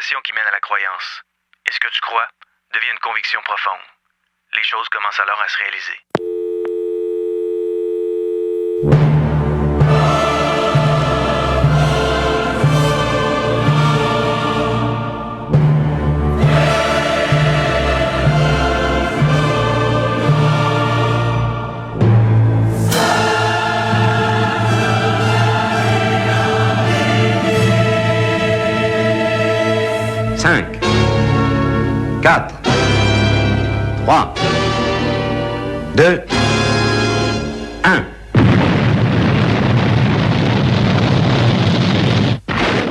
affirmation qui mène à la croyance. Et ce que tu crois devient une conviction profonde. Les choses commencent alors à se réaliser. Cinq, 4, 3, 2, 1.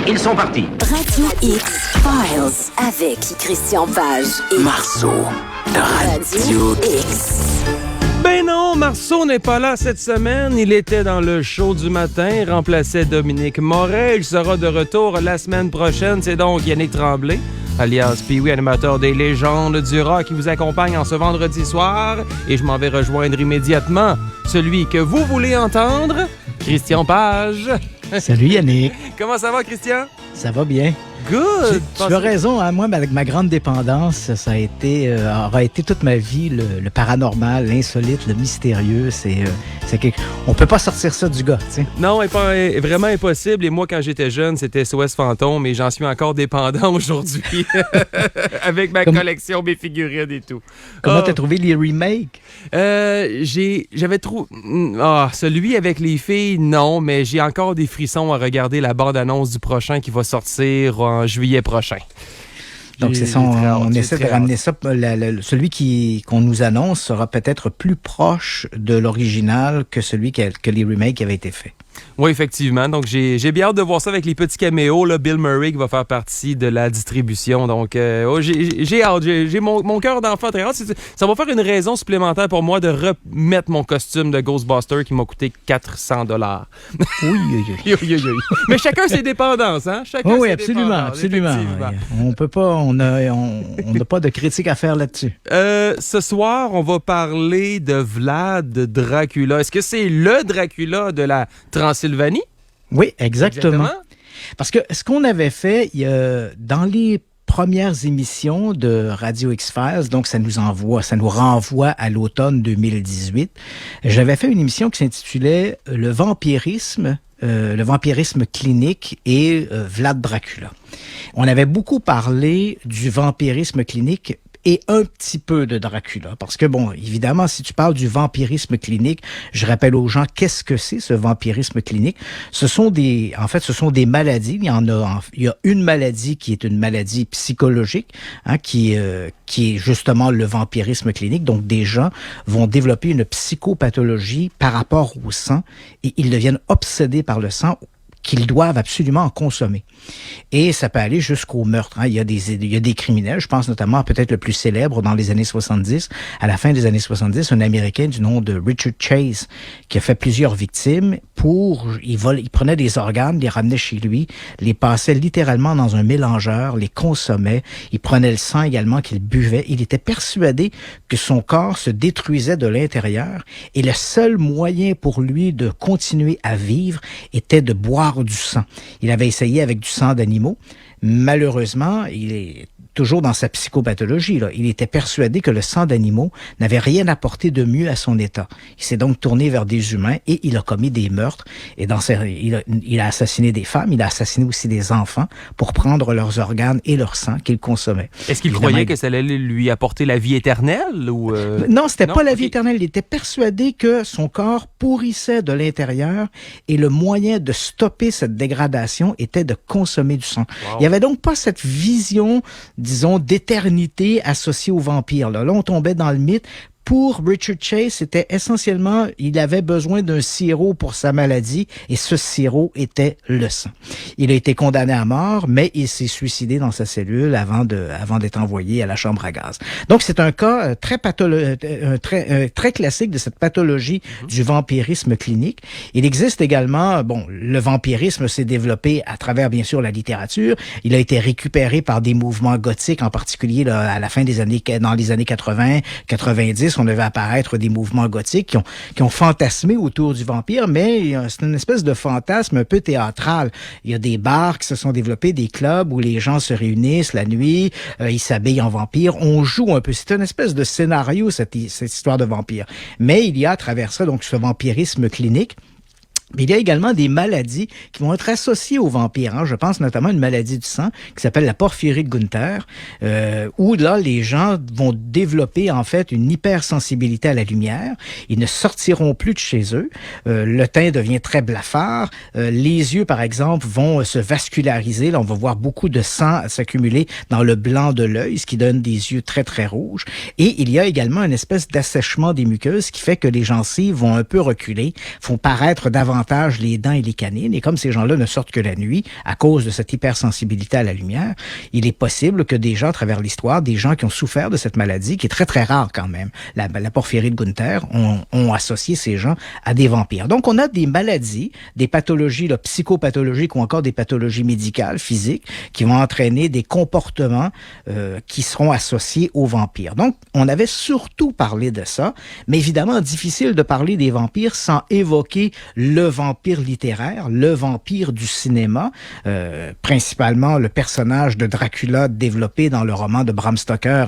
Ils sont partis. Radio X Files avec Christian Page et Marceau de Radio X. Ben non, Marceau n'est pas là cette semaine. Il était dans le show du matin, remplaçait Dominique Moret. Il sera de retour la semaine prochaine. C'est donc Yannick Tremblay, alias Pee-Wee, animateur des légendes du rock, qui vous accompagne en ce vendredi soir. Et je m'en vais rejoindre immédiatement celui que vous voulez entendre, Christian Page. Salut Yannick. Comment ça va, Christian? Ça va bien. Good! Tu as raison, hein? Moi, avec ma grande dépendance, ça aura été toute ma vie le paranormal, l'insolite, le mystérieux. On peut pas sortir ça du gars, tu sais. Non, est vraiment impossible. Et moi, quand j'étais jeune, c'était SOS Fantôme, et j'en suis encore dépendant aujourd'hui avec ma collection, mes figurines et tout. Comment t'as trouvé les remakes? J'avais trouvé... celui avec les filles, non, mais j'ai encore des frissons à regarder la bande-annonce du prochain qui va sortir en juillet prochain. Donc, c'est ça, on essaie de ramener ça. Celui qu'on nous annonce sera peut-être plus proche de l'original que celui que les remakes avaient été faits. Oui, effectivement. Donc, j'ai bien hâte de voir ça avec les petits caméos. Là, Bill Murray qui va faire partie de la distribution. Donc, j'ai hâte. J'ai mon cœur d'enfant très hâte. Ça va faire une raison supplémentaire pour moi de remettre mon costume de Ghostbuster qui m'a coûté 400 $. Oui. Mais chacun ses dépendances, hein? Chacun oui, ses absolument. On peut pas, on n'a pas de critique à faire là-dessus. Ce soir, on va parler de Vlad Dracula. Est-ce que c'est le Dracula de la Transylvanie? Oui, exactement. Parce que ce qu'on avait fait, dans les premières émissions de Radio X-Files, donc ça nous renvoie à l'automne 2018, j'avais fait une émission qui s'intitulait Le vampirisme clinique et Vlad Dracula. On avait beaucoup parlé du vampirisme clinique et un petit peu de Dracula. Parce que, bon, évidemment, si tu parles du vampirisme clinique, je rappelle aux gens qu'est-ce que c'est, ce vampirisme clinique. Ce sont des maladies. Il y a une maladie qui est une maladie psychologique, hein, qui est justement le vampirisme clinique. Donc, des gens vont développer une psychopathologie par rapport au sang et ils deviennent obsédés par le sang qu'ils doivent absolument en consommer. Et ça peut aller jusqu'au meurtre. Hein. Il y a des criminels, je pense notamment peut-être le plus célèbre dans les années 70, à la fin des années 70, un Américain du nom de Richard Chase, qui a fait plusieurs victimes il prenait des organes, les ramenait chez lui, les passait littéralement dans un mélangeur, les consommait, il prenait le sang également qu'il buvait. Il était persuadé que son corps se détruisait de l'intérieur et le seul moyen pour lui de continuer à vivre était de boire du sang. Il avait essayé avec du sang d'animaux. Malheureusement, il est toujours dans sa psychopathologie, là. Il était persuadé que le sang d'animaux n'avait rien apporté de mieux à son état. Il s'est donc tourné vers des humains et il a commis des meurtres. Et il a assassiné des femmes, il a assassiné aussi des enfants pour prendre leurs organes et leur sang qu'il consommait. Est-ce qu'il croyait que ça allait lui apporter la vie éternelle? Ou Non, c'était pas la vie éternelle. Il était persuadé que son corps pourrissait de l'intérieur et le moyen de stopper cette dégradation était de consommer du sang. Wow. Il n'y avait donc pas cette vision, disons, d'éternité associée aux vampires. Là, on tombait dans le mythe. Pour Richard Chase, c'était essentiellement, il avait besoin d'un sirop pour sa maladie et ce sirop était le sang. Il a été condamné à mort, mais il s'est suicidé dans sa cellule avant d'être envoyé à la chambre à gaz. Donc, c'est un cas très classique de cette pathologie du vampirisme clinique. Il existe également, le vampirisme s'est développé à travers, bien sûr, la littérature. Il a été récupéré par des mouvements gothiques, en particulier là, dans les années 80, 90. 70, on avait apparaître des mouvements gothiques qui ont fantasmé autour du vampire, mais c'est une espèce de fantasme un peu théâtral. Il y a des bars qui se sont développés, des clubs où les gens se réunissent la nuit, ils s'habillent en vampire, on joue un peu. C'est une espèce de scénario, cette histoire de vampire. Mais il y a à travers ça, donc, ce vampirisme clinique. Mais il y a également des maladies qui vont être associées aux vampires. Hein. Je pense notamment à une maladie du sang qui s'appelle la porphyrie de Gunther, où là, les gens vont développer en fait une hypersensibilité à la lumière. Ils ne sortiront plus de chez eux. Le teint devient très blafard. Les yeux, par exemple, vont se vasculariser. Là, on va voir beaucoup de sang s'accumuler dans le blanc de l'œil, ce qui donne des yeux très, très rouges. Et il y a également une espèce d'assèchement des muqueuses qui fait que les gencives vont un peu reculer, font paraître davantage les dents et les canines. Et comme ces gens-là ne sortent que la nuit, à cause de cette hypersensibilité à la lumière, il est possible que des gens, à travers l'histoire, des gens qui ont souffert de cette maladie, qui est très, très rare quand même, la porphyrie de Gunther, ont associé ces gens à des vampires. Donc, on a des maladies, des pathologies là, psychopathologiques ou encore des pathologies médicales, physiques, qui vont entraîner des comportements qui seront associés aux vampires. Donc, on avait surtout parlé de ça, mais évidemment, difficile de parler des vampires sans évoquer le vampire littéraire, le vampire du cinéma, principalement le personnage de Dracula développé dans le roman de Bram Stoker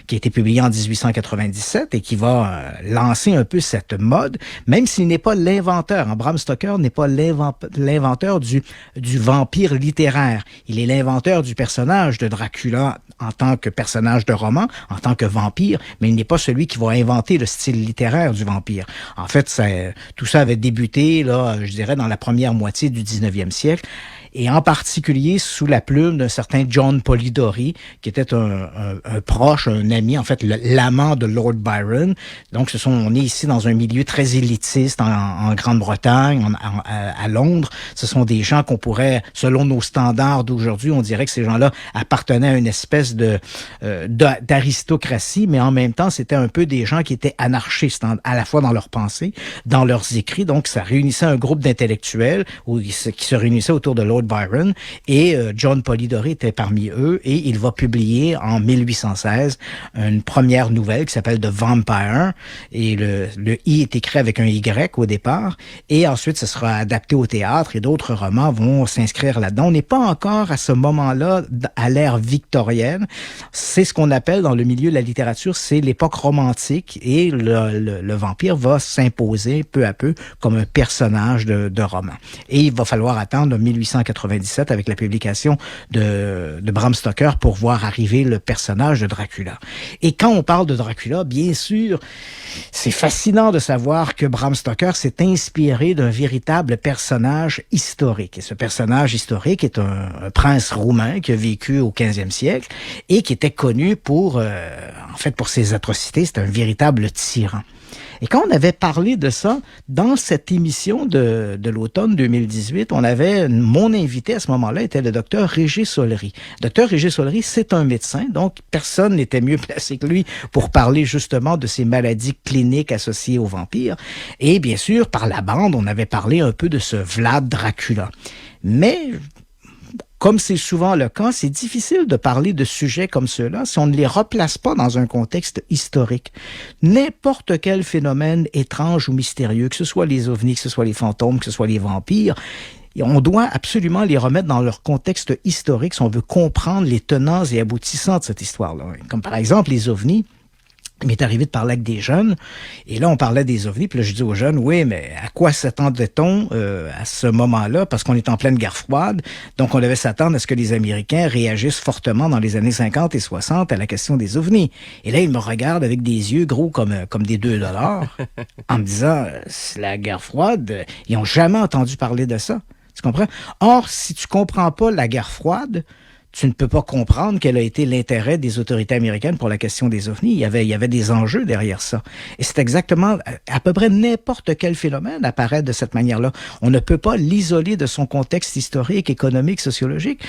qui a été publié en 1897 et qui va lancer un peu cette mode, même s'il n'est pas l'inventeur. Bram Stoker n'est pas l'inventeur du vampire littéraire. Il est l'inventeur du personnage de Dracula en tant que personnage de roman, en tant que vampire, mais il n'est pas celui qui va inventer le style littéraire du vampire. En fait, tout ça avait débuté là, je dirais, dans la première moitié du 19e siècle, et en particulier sous la plume d'un certain John Polidori, qui était un proche, un ami, en fait, l'amant de Lord Byron. Donc, on est ici dans un milieu très élitiste en Grande-Bretagne, à Londres. Ce sont des gens qu'on pourrait, selon nos standards d'aujourd'hui, on dirait que ces gens-là appartenaient à une espèce d'aristocratie, mais en même temps, c'était un peu des gens qui étaient anarchistes, à la fois dans leurs pensées, dans leurs écrits. Donc, ça réunissait un groupe d'intellectuels qui se réunissaient autour de Lord Byron, et John Polidori était parmi eux, et il va publier en 1816 une première nouvelle qui s'appelle The Vampire, et le I est écrit avec un Y au départ, et ensuite ce sera adapté au théâtre, et d'autres romans vont s'inscrire là-dedans. On n'est pas encore à ce moment-là à l'ère victorienne. C'est ce qu'on appelle dans le milieu de la littérature, c'est l'époque romantique, et le vampire va s'imposer peu à peu comme un personnage de roman. Et il va falloir attendre 1897 avec la publication de Bram Stoker pour voir arriver le personnage de Dracula. Et quand on parle de Dracula, bien sûr, c'est fascinant de savoir que Bram Stoker s'est inspiré d'un véritable personnage historique. Et ce personnage historique est un prince roumain qui a vécu au 15e siècle et qui était connu pour ses atrocités. C'est un véritable tyran. Et quand on avait parlé de ça, dans cette émission de l'automne 2018, mon invité à ce moment-là était le docteur Régis Solery. Docteur Régis Solery, c'est un médecin, donc personne n'était mieux placé que lui pour parler justement de ces maladies cliniques associées aux vampires. Et bien sûr, par la bande, on avait parlé un peu de ce Vlad Dracula. Mais comme c'est souvent le cas, c'est difficile de parler de sujets comme ceux-là si on ne les replace pas dans un contexte historique. N'importe quel phénomène étrange ou mystérieux, que ce soit les ovnis, que ce soit les fantômes, que ce soit les vampires, on doit absolument les remettre dans leur contexte historique si on veut comprendre les tenants et aboutissants de cette histoire-là. Comme par exemple les ovnis. Il m'est arrivé de parler avec des jeunes, et là, on parlait des ovnis, puis là, je dis aux jeunes, oui, mais à quoi s'attendait-on à ce moment-là? Parce qu'on est en pleine guerre froide, donc on devait s'attendre à ce que les Américains réagissent fortement dans les années 50 et 60 à la question des ovnis. Et là, ils me regardent avec des yeux gros comme des $2, en me disant, c'est la guerre froide, ils n'ont jamais entendu parler de ça. Tu comprends? Or, si tu comprends pas la guerre froide, tu ne peux pas comprendre quel a été l'intérêt des autorités américaines pour la question des ovnis. Il y avait des enjeux derrière ça. Et c'est exactement, à peu près n'importe quel phénomène apparaît de cette manière-là. On ne peut pas l'isoler de son contexte historique, économique, sociologique.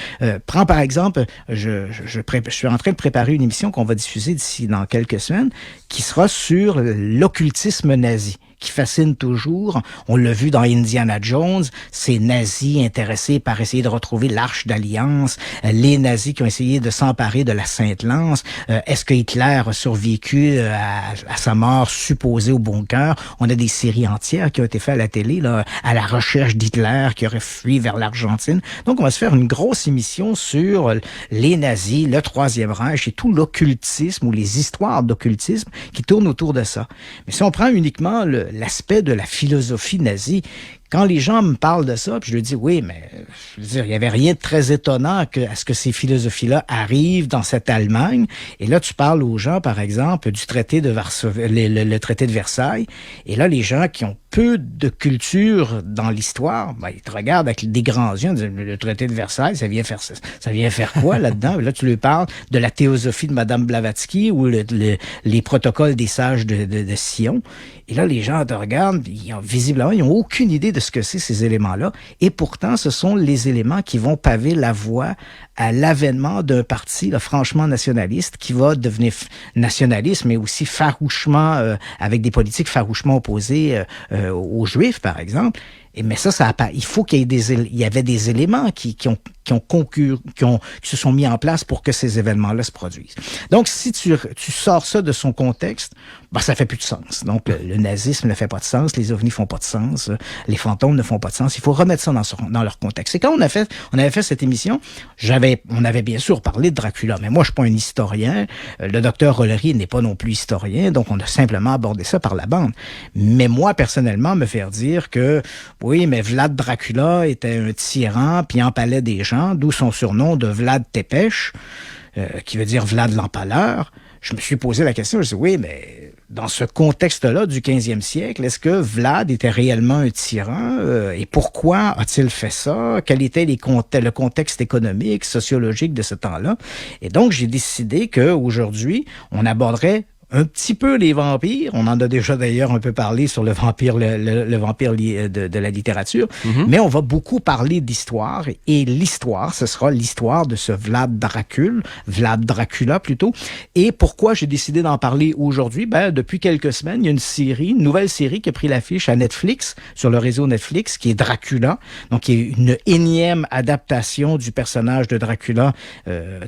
Prends par exemple, je suis en train de préparer une émission qu'on va diffuser d'ici dans quelques semaines, qui sera sur l'occultisme nazi. qui fascine toujours. On l'a vu dans Indiana Jones, ces nazis intéressés par essayer de retrouver l'Arche d'Alliance, les nazis qui ont essayé de s'emparer de la Sainte-Lance. Est-ce que Hitler a survécu à sa mort supposée au bunker? On a des séries entières qui ont été faites à la télé, là, à la recherche d'Hitler qui aurait fui vers l'Argentine. Donc, on va se faire une grosse émission sur les nazis, le Troisième Reich et tout l'occultisme ou les histoires d'occultisme qui tournent autour de ça. Mais si on prend uniquement l'aspect de la philosophie nazie, quand les gens me parlent de ça, puis je leur dis oui, mais je veux dire, il y avait rien de très étonnant à ce que ces philosophies-là arrivent dans cette Allemagne. Et là, tu parles aux gens, par exemple, du traité de Varsovie, le traité de Versailles. Et là, les gens qui ont peu de culture dans l'histoire, ben, ils te regardent avec des grands yeux, ils disent, le traité de Versailles, ça vient faire quoi là-dedans? Et là, tu lui parles de la théosophie de Madame Blavatsky ou les protocoles des sages de Sion. Et là, les gens te regardent, visiblement, ils n'ont aucune idée de ce que c'est ces éléments-là. Et pourtant, ce sont les éléments qui vont paver la voie à l'avènement d'un parti là, franchement nationaliste qui va devenir nationaliste, mais aussi farouchement, avec des politiques farouchement opposées aux Juifs, par exemple. Mais ça il faut qu'il y avait des éléments qui se sont mis en place pour que ces événements-là se produisent. Donc, si tu sors ça de son contexte, ben, ça fait plus de sens. Donc, le nazisme ne fait pas de sens, les ovnis font pas de sens, les fantômes ne font pas de sens. Il faut remettre ça dans leur contexte. Et quand on avait fait cette émission, on avait bien sûr parlé de Dracula, mais moi, je suis pas un historien. Le docteur Rollery n'est pas non plus historien, donc on a simplement abordé ça par la bande. Mais moi, personnellement, me faire dire que oui, mais Vlad Dracula était un tyran, puis empalait des gens, d'où son surnom de Vlad Tepes, qui veut dire Vlad l'Empaleur. Je me suis posé la question, je me suis dit, oui, mais dans ce contexte-là du 15e siècle, est-ce que Vlad était réellement un tyran? Et pourquoi a-t-il fait ça? Quel était le contexte économique, sociologique de ce temps-là? Et donc, j'ai décidé qu'aujourd'hui, on aborderait un petit peu les vampires. On en a déjà d'ailleurs un peu parlé sur le vampire, le vampire de la littérature. Mm-hmm. Mais on va beaucoup parler d'histoire. Et l'histoire, ce sera l'histoire de ce Vlad Dracula plutôt. Et pourquoi j'ai décidé d'en parler aujourd'hui? Ben, depuis quelques semaines, il y a une nouvelle série qui a pris l'affiche à Netflix, sur le réseau Netflix, qui est Dracula. Donc, qui est une énième adaptation du personnage de Dracula,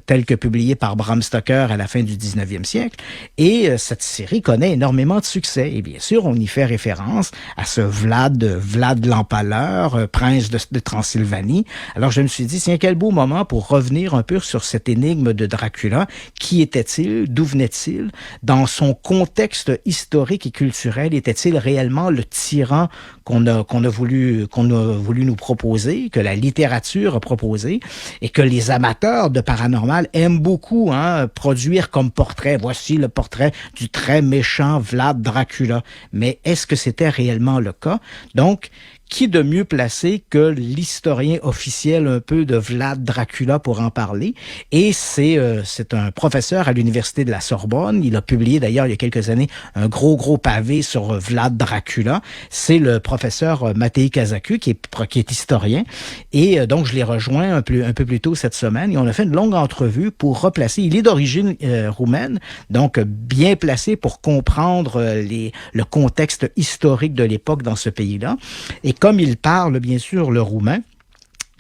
tel que publié par Bram Stoker à la fin du 19e siècle. Et cette série connaît énormément de succès. Et bien sûr, on y fait référence à ce Vlad l'Empaleur, prince de Transylvanie. Alors, je me suis dit, tiens, quel beau moment pour revenir un peu sur cette énigme de Dracula. Qui était-il? D'où venait-il? Dans son contexte historique et culturel, était-il réellement le tyran qu'on a voulu nous proposer, que la littérature a proposé, et que les amateurs de paranormal aiment beaucoup produire comme portrait? Voici le portrait du très méchant Vlad Dracula. Mais est-ce que c'était réellement le cas? Donc, qui de mieux placé que l'historien officiel un peu de Vlad Dracula pour en parler? Et c'est un professeur à l'université de la Sorbonne. Il a publié d'ailleurs il y a quelques années un gros pavé sur Vlad Dracula. C'est le professeur Matei Kazaku qui est historien. Et donc je l'ai rejoint un peu plus tôt cette semaine et on a fait une longue entrevue pour replacer. Il est d'origine roumaine, donc bien placé pour comprendre le contexte historique de l'époque dans ce pays-là. Et comme il parle, bien sûr, le roumain,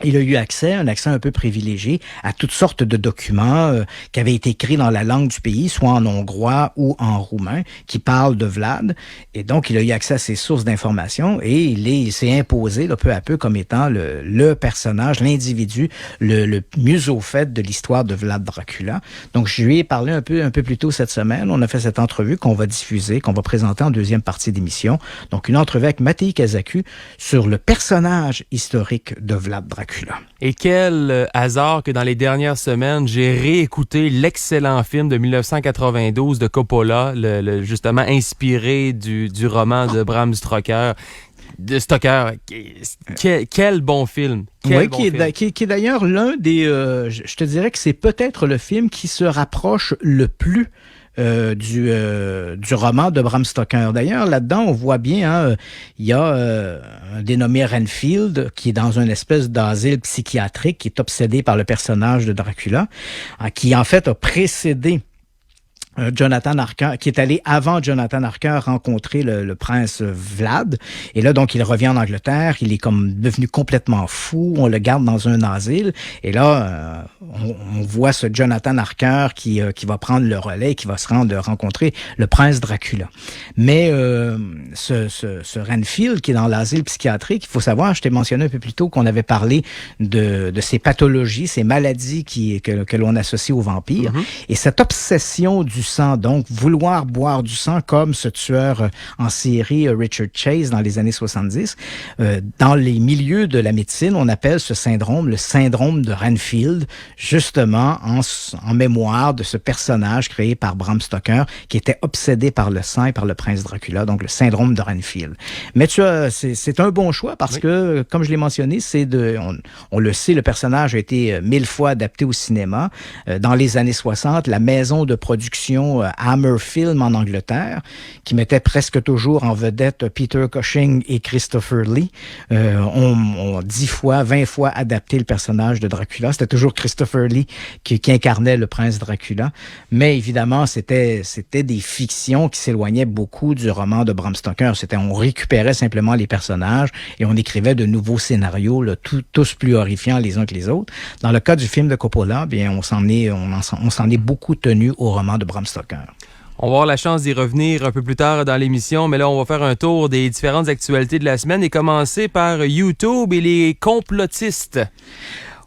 il a eu un accès un peu privilégié à toutes sortes de documents qui avaient été écrits dans la langue du pays, soit en hongrois ou en roumain, qui parlent de Vlad. Et donc, il a eu accès à ces sources d'informations et il s'est imposé là, peu à peu comme étant le personnage, l'individu le mieux au fait de l'histoire de Vlad Dracula. Donc, je lui ai parlé un peu plus tôt cette semaine. On a fait cette entrevue qu'on va diffuser, qu'on va présenter en deuxième partie d'émission. Donc, une entrevue avec Matei Kazaku sur le personnage historique de Vlad Dracula. Et quel hasard que dans les dernières semaines, j'ai réécouté l'excellent film de 1992 de Coppola, justement inspiré du roman de Bram Stoker. Quel bon film. Qui est d'ailleurs l'un des... je te dirais que c'est peut-être le film qui se rapproche le plus du roman de Bram Stoker. D'ailleurs, là-dedans, on voit bien, il y a un dénommé Renfield qui est dans une espèce d'asile psychiatrique, qui est obsédé par le personnage de Dracula, qui en fait a précédé Jonathan Harker, qui est allé avant Jonathan Harker rencontrer le prince Vlad. Et là, donc, il revient en Angleterre. Il est comme devenu complètement fou. On le garde dans un asile. Et là, on voit ce Jonathan Harker qui va prendre le relais, qui va se rendre rencontrer le prince Dracula. Mais ce Renfield, qui est dans l'asile psychiatrique, il faut savoir, je t'ai mentionné un peu plus tôt qu'on avait parlé de ces pathologies, ces maladies que l'on associe aux vampires. Mm-hmm. Et cette obsession du sang, donc vouloir boire du sang comme ce tueur en série Richard Chase dans les années 70. Dans les milieux de la médecine, on appelle ce syndrome le syndrome de Renfield, justement en mémoire de ce personnage créé par Bram Stoker qui était obsédé par le sang et par le prince Dracula, donc le syndrome de Renfield. Mais c'est un bon choix parce que, comme je l'ai mentionné, on le sait, le personnage a été 1000 fois adapté au cinéma. Dans les années 60, la maison de production Hammer Film en Angleterre, qui mettait presque toujours en vedette Peter Cushing et Christopher Lee, ont 10 fois, 20 fois adapté le personnage de Dracula. C'était toujours Christopher Lee qui incarnait le prince Dracula. Mais évidemment, c'était des fictions qui s'éloignaient beaucoup du roman de Bram Stoker. On récupérait simplement les personnages et on écrivait de nouveaux scénarios, là, tous plus horrifiants les uns que les autres. Dans le cas du film de Coppola, bien, on s'en est beaucoup tenu au roman de Bram Stoker. On va avoir la chance d'y revenir un peu plus tard dans l'émission, mais là, on va faire un tour des différentes actualités de la semaine et commencer par YouTube et les complotistes.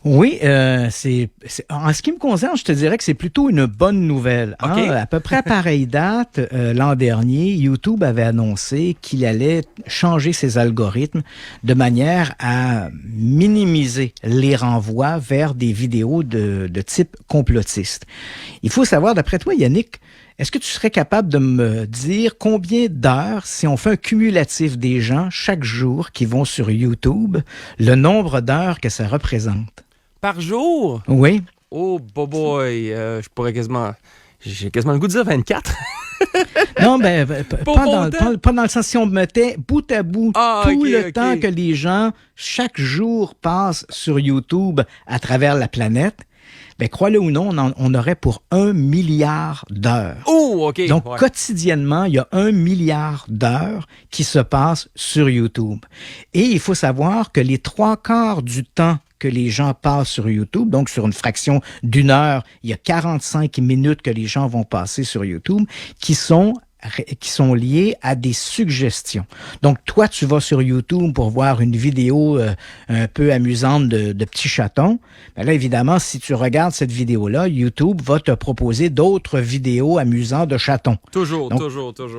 Oui, en ce qui me concerne, je te dirais que c'est plutôt une bonne nouvelle. Okay. À peu près à pareille date, l'an dernier, YouTube avait annoncé qu'il allait changer ses algorithmes de manière à minimiser les renvois vers des vidéos de type complotiste. Il faut savoir, d'après toi, Yannick, est-ce que tu serais capable de me dire combien d'heures, si on fait un cumulatif des gens chaque jour qui vont sur YouTube, le nombre d'heures que ça représente? Par jour? Oui. Oh, boy, je pourrais j'ai quasiment le goût de dire 24. Non, pas dans le sens, si on mettait bout à bout tout le temps que les gens, chaque jour, passent sur YouTube à travers la planète, ben, crois-le ou non, on aurait pour 1 milliard d'heures. Oh, OK. Donc, quotidiennement, il y a 1 milliard d'heures qui se passent sur YouTube. Et il faut savoir que les 3/4 du temps que les gens passent sur YouTube, donc sur une fraction d'1 heure, il y a 45 minutes que les gens vont passer sur YouTube, qui sont liées à des suggestions. Donc, toi, tu vas sur YouTube pour voir une vidéo un peu amusante de petits chatons. Ben là, évidemment, si tu regardes cette vidéo-là, YouTube va te proposer d'autres vidéos amusantes de chatons. Toujours.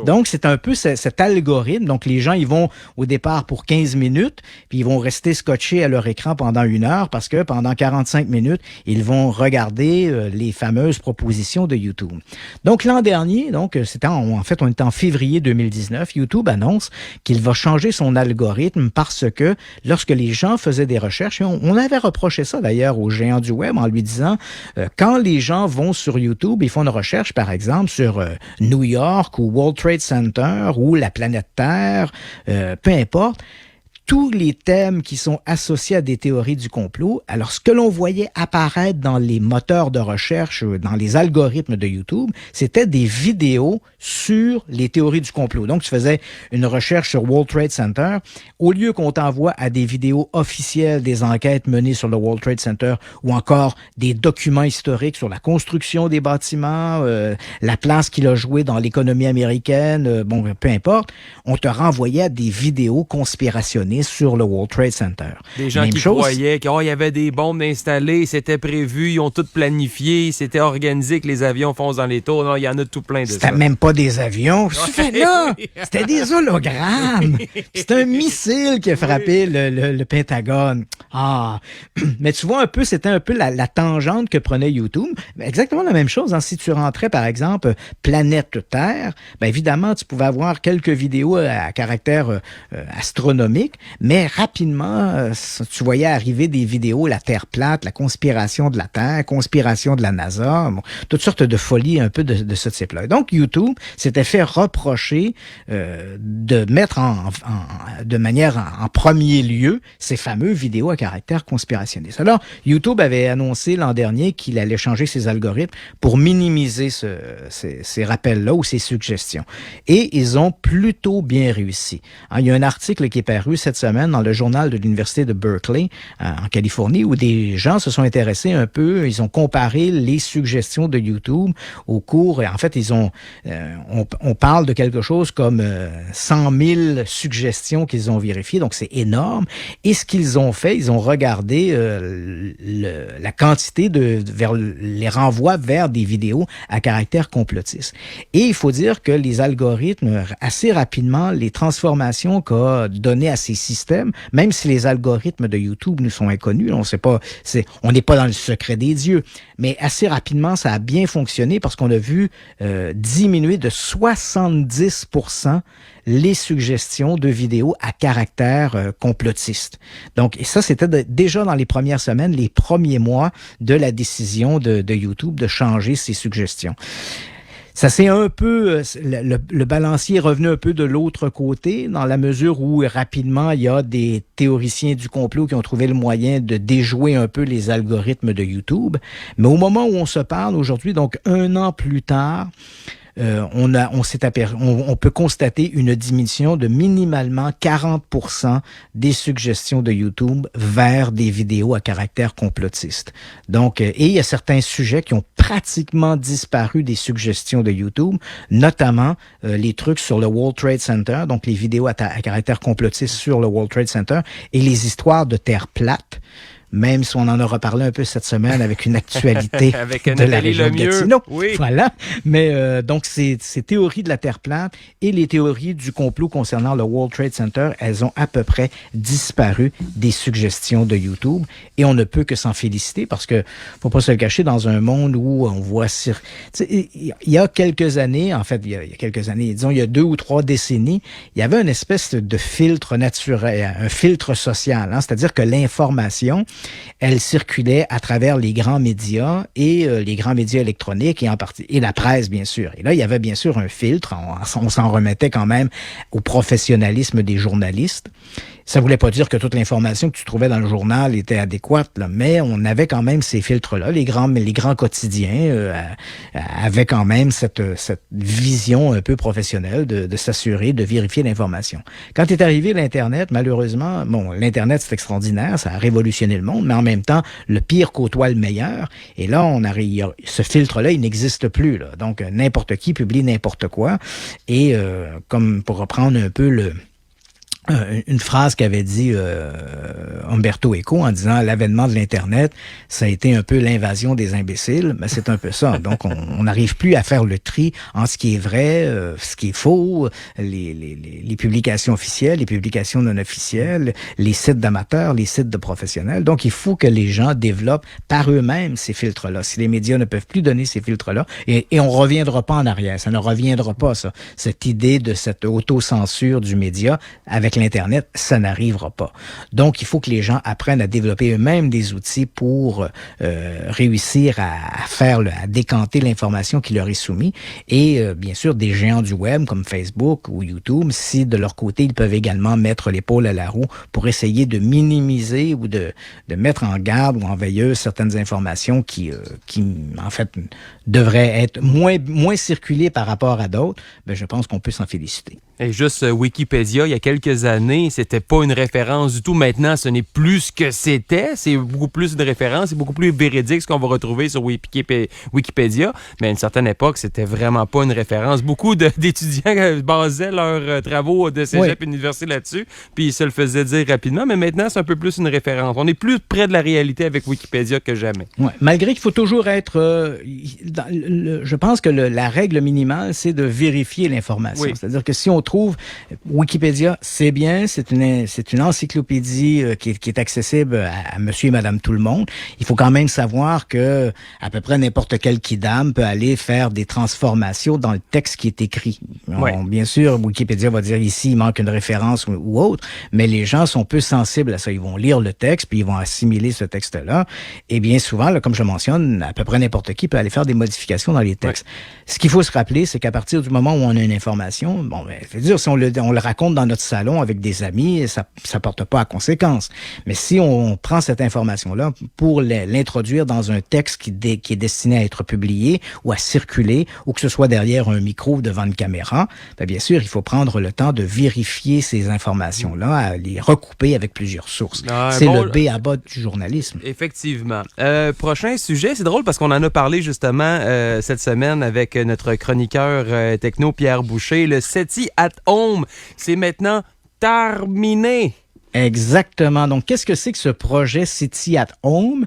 Donc, c'est un peu cet algorithme. Donc, les gens, ils vont au départ pour 15 minutes, puis ils vont rester scotchés à leur écran pendant 1 heure parce que pendant 45 minutes, ils vont regarder les fameuses propositions de YouTube. Donc, l'an dernier, on est en février 2019, YouTube annonce qu'il va changer son algorithme parce que lorsque les gens faisaient des recherches, et on avait reproché ça d'ailleurs aux géants du web en lui disant, quand les gens vont sur YouTube, ils font une recherche par exemple sur New York ou World Trade Center ou la planète Terre, peu importe, tous les thèmes qui sont associés à des théories du complot, alors ce que l'on voyait apparaître dans les moteurs de recherche, dans les algorithmes de YouTube, c'était des vidéos sur les théories du complot. Donc, tu faisais une recherche sur World Trade Center, au lieu qu'on t'envoie à des vidéos officielles des enquêtes menées sur le World Trade Center ou encore des documents historiques sur la construction des bâtiments, la place qu'il a jouée dans l'économie américaine, peu importe, on te renvoyait à des vidéos conspirationnistes sur le World Trade Center. Des gens qui croyaient qu'il y avait des bombes installées, c'était prévu, ils ont tout planifié, c'était organisé que les avions foncent dans les tours. Non, il y en a tout plein de ça. C'était même pas des avions. Là, c'était des hologrammes. C'était un missile qui a frappé le Pentagone. Mais tu vois un peu, c'était un peu la tangente que prenait YouTube. Exactement la même chose. Si tu rentrais, par exemple, Planète Terre, évidemment, tu pouvais avoir quelques vidéos à caractère astronomique. Mais rapidement, tu voyais arriver des vidéos, la Terre plate, la conspiration de la Terre, conspiration de la NASA, bon, toutes sortes de folies un peu de ce type-là. Donc, YouTube s'était fait reprocher de mettre de manière en premier lieu ces fameux vidéos à caractère conspirationniste. Alors, YouTube avait annoncé l'an dernier qu'il allait changer ses algorithmes pour minimiser ces rappels-là ou ces suggestions. Et ils ont plutôt bien réussi. Il y a un article qui est paru cette semaine dans le journal de l'Université de Berkeley, en Californie, où des gens se sont intéressés un peu, ils ont comparé les suggestions de YouTube au cours, et en fait, on parle de quelque chose comme 100 000 suggestions qu'ils ont vérifiées, donc c'est énorme. Et ce qu'ils ont fait, ils ont regardé la quantité les renvois vers des vidéos à caractère complotiste. Et il faut dire que les algorithmes, assez rapidement, les transformations qu'a données à ces systèmes, même si les algorithmes de YouTube nous sont inconnus, on n'est pas dans le secret des dieux, mais assez rapidement, ça a bien fonctionné parce qu'on a vu diminuer de 70% les suggestions de vidéos à caractère complotiste. Donc, et ça, c'était déjà dans les premières semaines, les premiers mois de la décision de YouTube de changer ses suggestions. Ça c'est un peu, le balancier est revenu un peu de l'autre côté, dans la mesure où rapidement, il y a des théoriciens du complot qui ont trouvé le moyen de déjouer un peu les algorithmes de YouTube. Mais au moment où on se parle aujourd'hui, donc 1 an plus tard, on peut constater une diminution de minimalement 40% des suggestions de YouTube vers des vidéos à caractère complotiste. Donc, et il y a certains sujets qui ont pratiquement disparu des suggestions de YouTube, notamment les trucs sur le World Trade Center, donc les vidéos à caractère complotiste sur le World Trade Center et les histoires de terre plate. Même si on en aura parlé un peu cette semaine avec une actualité avec de la région de Gatineau. Oui. Voilà. Mais donc, ces théories de la Terre plate et les théories du complot concernant le World Trade Center, elles ont à peu près disparu des suggestions de YouTube. Et on ne peut que s'en féliciter parce que, faut pas se le cacher, dans un monde où on voit... Il y a quelques années, en fait, il y a quelques années, disons, il y a 2 ou 3 décennies, il y avait une espèce de filtre naturel, un filtre social. C'est-à-dire que l'information... elle circulait à travers les grands médias et les grands médias électroniques et la presse, bien sûr. Et là, il y avait bien sûr un filtre. On s'en remettait quand même au professionnalisme des journalistes. Ça voulait pas dire que toute l'information que tu trouvais dans le journal était adéquate, là, mais on avait quand même ces filtres-là. Les grands quotidiens avaient quand même cette vision un peu professionnelle de s'assurer, de vérifier l'information. Quand est arrivé l'Internet, malheureusement, l'Internet, c'est extraordinaire, ça a révolutionné le monde, mais en même temps, le pire côtoie le meilleur. Et là, ce filtre-là, il n'existe plus, là. Donc, n'importe qui publie n'importe quoi. Et comme pour reprendre un peu une phrase qu'avait dit Umberto Eco en disant l'avènement de l'Internet, ça a été un peu l'invasion des imbéciles, mais c'est un peu ça. Donc, on n'arrive plus à faire le tri en ce qui est vrai, ce qui est faux, les publications officielles, les publications non officielles, les sites d'amateurs, les sites de professionnels. Donc, il faut que les gens développent par eux-mêmes ces filtres-là. Si les médias ne peuvent plus donner ces filtres-là, et on reviendra pas en arrière, ça ne reviendra pas, ça. Cette idée de cette autocensure du média avec l'Internet, ça n'arrivera pas. Donc, il faut que les gens apprennent à développer eux-mêmes des outils pour réussir à décanter l'information qui leur est soumise. Et bien sûr, des géants du web comme Facebook ou YouTube, si de leur côté, ils peuvent également mettre l'épaule à la roue pour essayer de minimiser ou de mettre en garde ou en veilleuse certaines informations qui en fait, devraient être moins circulées par rapport à d'autres, ben, je pense qu'on peut s'en féliciter. Et juste Wikipédia, il y a quelques années, c'était pas une référence du tout. Maintenant, ce n'est plus ce que c'était. C'est beaucoup plus une référence. C'est beaucoup plus véridique ce qu'on va retrouver sur Wikipédia. Mais à une certaine époque, c'était vraiment pas une référence. Beaucoup d'étudiants basaient leurs travaux de cégep et d'université là-dessus, puis ils se le faisaient dire rapidement. Mais maintenant, c'est un peu plus une référence. On est plus près de la réalité avec Wikipédia que jamais. Ouais. Malgré qu'il faut toujours être... je pense que la règle minimale, c'est de vérifier l'information. Oui. C'est-à-dire que si on trouve Wikipédia, c'est bien, c'est une encyclopédie qui est accessible à monsieur et madame tout le monde. Il faut quand même savoir que à peu près n'importe quel kidam peut aller faire des transformations dans le texte qui est écrit. Bien sûr, Wikipédia va dire ici, il manque une référence ou autre, mais les gens sont peu sensibles à ça. Ils vont lire le texte, puis ils vont assimiler ce texte-là. Et bien souvent, là, comme je mentionne, à peu près n'importe qui peut aller faire des modifications dans les textes. Ce qu'il faut se rappeler, c'est qu'à partir du moment où on a une information, c'est dire, si on le raconte dans notre salon avec des amis, ça porte pas à conséquence. Mais si on prend cette information-là pour l'introduire dans un texte qui est destiné à être publié ou à circuler, ou que ce soit derrière un micro ou devant une caméra, bien sûr, il faut prendre le temps de vérifier ces informations-là, à les recouper avec plusieurs sources. C'est le B à bas du journalisme. Effectivement. Prochain sujet, c'est drôle parce qu'on en a parlé justement cette semaine avec notre chroniqueur techno Pierre Boucher. Le SETI at Home, c'est maintenant terminé. Exactement. Donc, qu'est-ce que c'est que ce projet SETI at Home?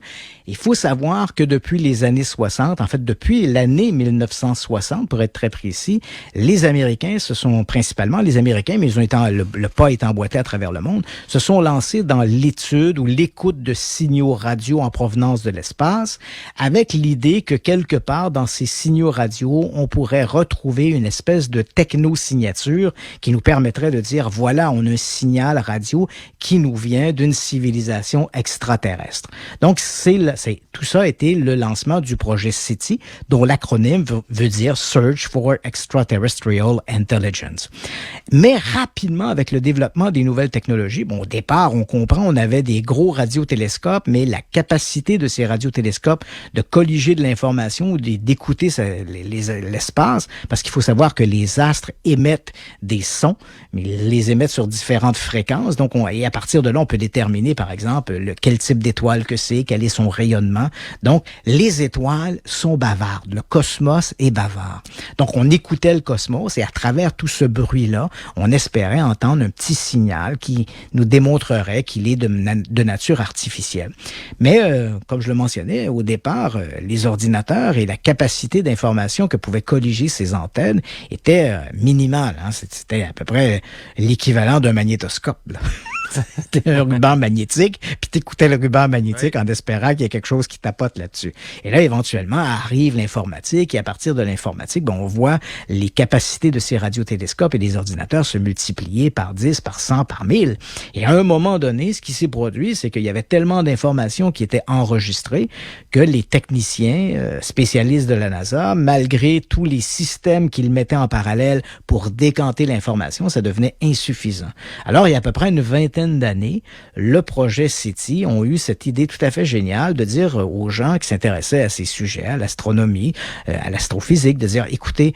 Il faut savoir que depuis les années 60, en fait, depuis l'année 1960, pour être très précis, les Américains, ce sont principalement les Américains, mais ils ont été le pas est emboîté à travers le monde, se sont lancés dans l'étude ou l'écoute de signaux radio en provenance de l'espace, avec l'idée que quelque part dans ces signaux radio, on pourrait retrouver une espèce de techno-signature qui nous permettrait de dire, voilà, on a un signal radio qui nous vient d'une civilisation extraterrestre. Donc, tout ça a été le lancement du projet SETI, dont l'acronyme veut dire Search for Extraterrestrial Intelligence. Mais rapidement, avec le développement des nouvelles technologies, au départ, on comprend, on avait des gros radiotélescopes, mais la capacité de ces radiotélescopes de colliger de l'information ou d'écouter l'espace, parce qu'il faut savoir que les astres émettent des sons, mais ils les émettent sur différentes fréquences. Donc, et à partir de là, on peut déterminer, par exemple, quel type d'étoile que c'est, quel est son rayonnement. Donc, les étoiles sont bavardes. Le cosmos est bavard. Donc, on écoutait le cosmos et à travers tout ce bruit-là, on espérait entendre un petit signal qui nous démontrerait qu'il est de nature artificielle. Mais, comme je le mentionnais, au départ, les ordinateurs et la capacité d'information que pouvaient colliger ces antennes étaient minimales. C'était à peu près l'équivalent d'un magnétoscope, là. C'était un ruban magnétique, puis t'écoutais le ruban magnétique en espérant qu'il y ait quelque chose qui tapote là-dessus. Et là, éventuellement, arrive l'informatique, et à partir de l'informatique, on voit les capacités de ces radiotélescopes et des ordinateurs se multiplier par 10, par 100, par 1000. Et à un moment donné, ce qui s'est produit, c'est qu'il y avait tellement d'informations qui étaient enregistrées que les techniciens spécialistes de la NASA, malgré tous les systèmes qu'ils mettaient en parallèle pour décanter l'information, ça devenait insuffisant. Alors, il y a à peu près une vingtaine d'années, le projet SETI ont eu cette idée tout à fait géniale de dire aux gens qui s'intéressaient à ces sujets, à l'astronomie, à l'astrophysique, de dire, écoutez,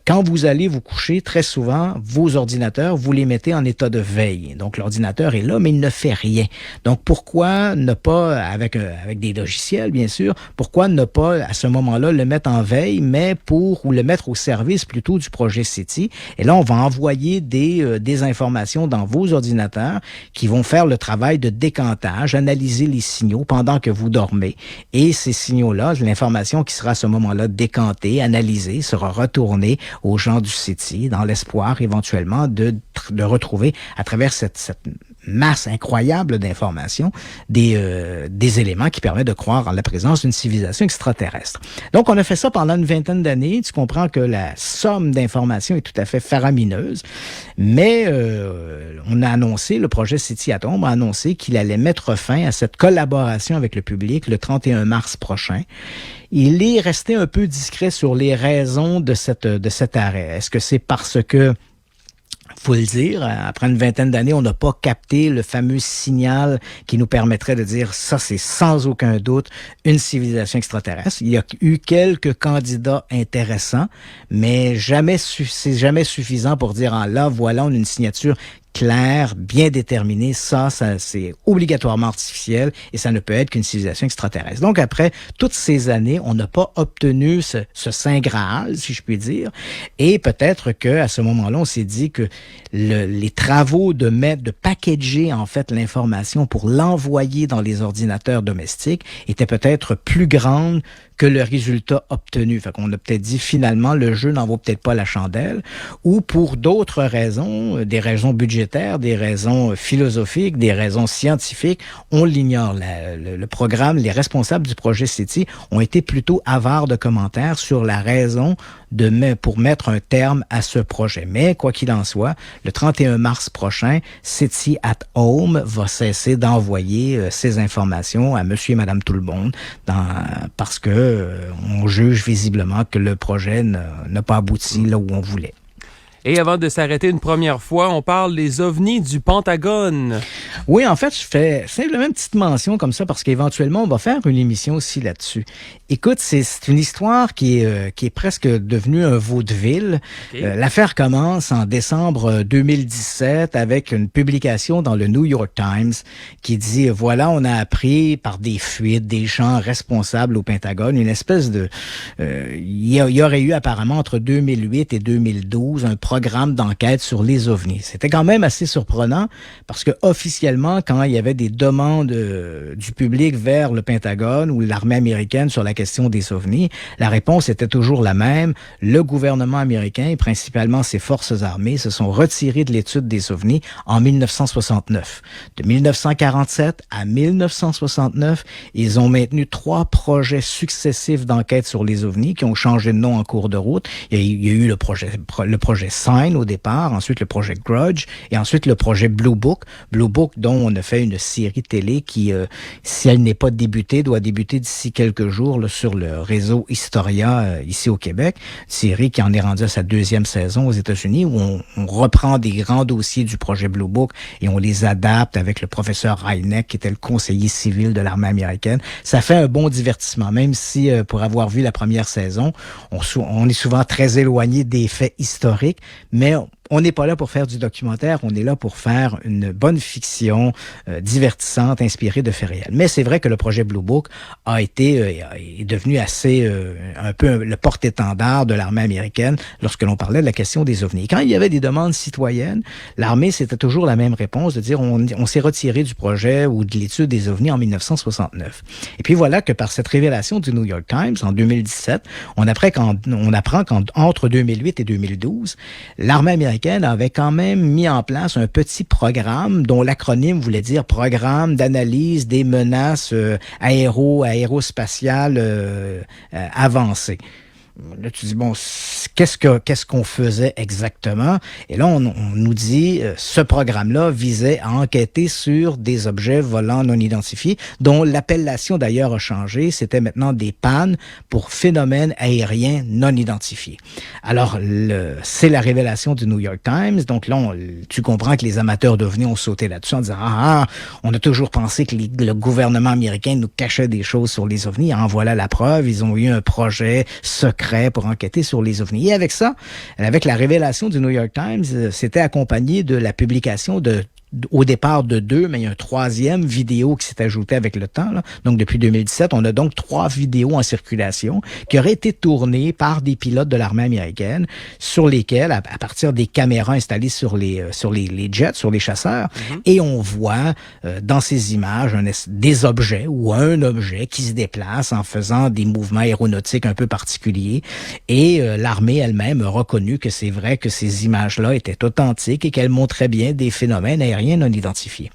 quand vous allez vous coucher, très souvent, vos ordinateurs, vous les mettez en état de veille. Donc, l'ordinateur est là, mais il ne fait rien. Donc, pourquoi ne pas, avec des logiciels, bien sûr, pourquoi ne pas, à ce moment-là, le mettre en veille, mais ou le mettre au service plutôt du projet SETI. Et là, on va envoyer des informations dans vos ordinateurs qui vont faire le travail de décantage, analyser les signaux pendant que vous dormez. Et ces signaux-là, l'information qui sera à ce moment-là décantée, analysée, sera retournée aux gens du SETI dans l'espoir éventuellement de retrouver à travers cette masse incroyable d'informations des éléments qui permettent de croire en la présence d'une civilisation extraterrestre. Donc, on a fait ça pendant une vingtaine d'années. Tu comprends que la somme d'informations est tout à fait faramineuse, mais on a annoncé, le projet SETI at Home a annoncé qu'il allait mettre fin à cette collaboration avec le public le 31 mars prochain. Il est resté un peu discret sur les raisons de cet arrêt. Est-ce que c'est parce que, faut le dire, après une vingtaine d'années, on n'a pas capté le fameux signal qui nous permettrait de dire ça, c'est sans aucun doute une civilisation extraterrestre. Il y a eu quelques candidats intéressants, mais c'est jamais suffisant pour dire là, voilà, on a une signature clair, bien déterminé, ça c'est obligatoirement artificiel et ça ne peut être qu'une civilisation extraterrestre. Donc après toutes ces années, on n'a pas obtenu ce saint graal, si je puis dire, et peut-être que à ce moment-là, on s'est dit que les travaux de packager en fait l'information pour l'envoyer dans les ordinateurs domestiques étaient peut-être plus grandes que le résultat obtenu. Fait qu'on a peut-être dit finalement le jeu n'en vaut peut-être pas la chandelle, ou pour d'autres raisons, des raisons budgétaires, des raisons philosophiques, des raisons scientifiques, on l'ignore. Le programme, les responsables du projet SETI ont été plutôt avares de commentaires sur la raison pour mettre un terme à ce projet. Mais quoi qu'il en soit, le 31 mars prochain, SETI at Home va cesser d'envoyer ces informations à monsieur et madame tout le monde parce que on juge visiblement que le projet n'a pas abouti là où on voulait. Et avant de s'arrêter une première fois, on parle des ovnis du Pentagone. Oui, en fait, je fais simplement une petite mention comme ça parce qu'éventuellement, on va faire une émission aussi là-dessus. Écoute, c'est une histoire qui est presque devenue un vaudeville. Okay. L'affaire commence en décembre 2017 avec une publication dans le New York Times qui dit, voilà, on a appris par des fuites, des gens responsables au Pentagone, une espèce de... il y aurait eu apparemment entre 2008 et 2012 un programme d'enquête sur les ovnis. C'était quand même assez surprenant parce que officiellement, quand il y avait des demandes du public vers le Pentagone ou l'armée américaine sur la question des ovnis, la réponse était toujours la même. Le gouvernement américain et principalement ses forces armées se sont retirés de l'étude des ovnis en 1969. De 1947 à 1969, ils ont maintenu 3 projets successifs d'enquête sur les ovnis qui ont changé de nom en cours de route. Il y a eu le projet Sign au départ, ensuite le projet Grudge et ensuite le projet Blue Book. Blue Book dont on a fait une série télé qui, si elle n'est pas débutée, doit débuter d'ici quelques jours là, sur le réseau Historia ici au Québec. Une série qui en est rendue à sa 2e saison aux États-Unis où on reprend des grands dossiers du projet Blue Book et on les adapte avec le professeur Reineck qui était le conseiller civil de l'armée américaine. Ça fait un bon divertissement, même si pour avoir vu la première saison, on est souvent très éloigné des faits historiques. Mais on n'est pas là pour faire du documentaire, on est là pour faire une bonne fiction divertissante, inspirée de faits réels. Mais c'est vrai que le projet Blue Book est devenu assez un peu le porte-étendard de l'armée américaine lorsque l'on parlait de la question des ovnis. Quand il y avait des demandes citoyennes, l'armée, c'était toujours la même réponse, de dire on s'est retiré du projet ou de l'étude des ovnis en 1969. Et puis voilà que par cette révélation du New York Times en 2017, on apprend qu'entre 2008 et 2012, l'armée américaine avait quand même mis en place un petit programme dont l'acronyme voulait dire Programme d'analyse des menaces aérospatiales avancées. Là, tu dis, bon, qu'est-ce qu'on faisait exactement? Et là, on nous dit, ce programme-là visait à enquêter sur des objets volants non identifiés, dont l'appellation d'ailleurs a changé. C'était maintenant des pannes pour phénomènes aériens non identifiés. Alors, c'est la révélation du New York Times. Donc là, tu comprends que les amateurs d'ovnis ont sauté là-dessus en disant, on a toujours pensé que le gouvernement américain nous cachait des choses sur les ovnis. En voilà la preuve. Ils ont eu un projet secret pour enquêter sur les ovnis. Et avec ça, avec la révélation du New York Times, c'était accompagné de la publication au départ de 2, mais il y a un 3e vidéo qui s'est ajouté avec le temps. Là. Donc, depuis 2017, on a donc 3 vidéos en circulation qui auraient été tournées par des pilotes de l'armée américaine sur lesquelles, à partir des caméras installées sur les jets, sur les chasseurs, et on voit dans ces images des objets ou un objet qui se déplace en faisant des mouvements aéronautiques un peu particuliers. Et l'armée elle-même a reconnu que c'est vrai que ces images-là étaient authentiques et qu'elles montraient bien des phénomènes aériens non identifié.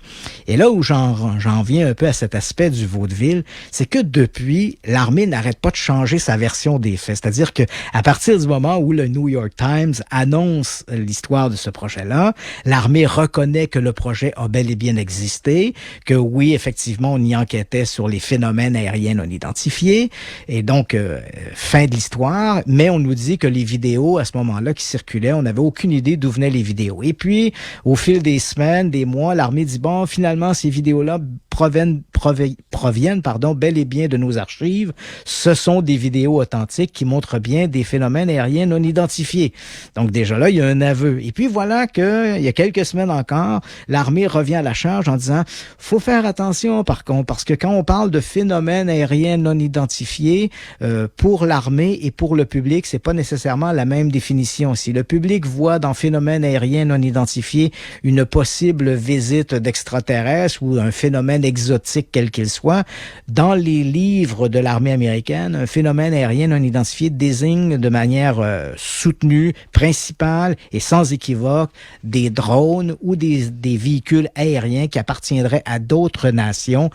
Et là où j'en viens un peu à cet aspect du vaudeville, c'est que depuis, l'armée n'arrête pas de changer sa version des faits. C'est-à-dire que à partir du moment où le New York Times annonce l'histoire de ce projet-là, l'armée reconnaît que le projet a bel et bien existé, que oui, effectivement, on y enquêtait sur les phénomènes aériens non identifiés, et donc, fin de l'histoire, mais on nous dit que les vidéos, à ce moment-là, qui circulaient, on n'avait aucune idée d'où venaient les vidéos. Et puis, au fil des semaines, des mois, l'armée dit, bon, finalement, ces vidéos-là proviennent bel et bien de nos archives. Ce sont des vidéos authentiques qui montrent bien des phénomènes aériens non identifiés. Donc, déjà là, il y a un aveu. Et puis, voilà que, il y a quelques semaines encore, l'armée revient à la charge en disant, faut faire attention, par contre, parce que quand on parle de phénomènes aériens non identifiés, pour l'armée et pour le public, c'est pas nécessairement la même définition. Si le public voit dans phénomènes aériens non identifiés une possible visite d'extraterrestres ou un phénomène exotique quel qu'il soit. Dans les livres de l'armée américaine, un phénomène aérien non identifié désigne de manière soutenue, principale et sans équivoque des drones ou des véhicules aériens qui appartiendraient à d'autres nations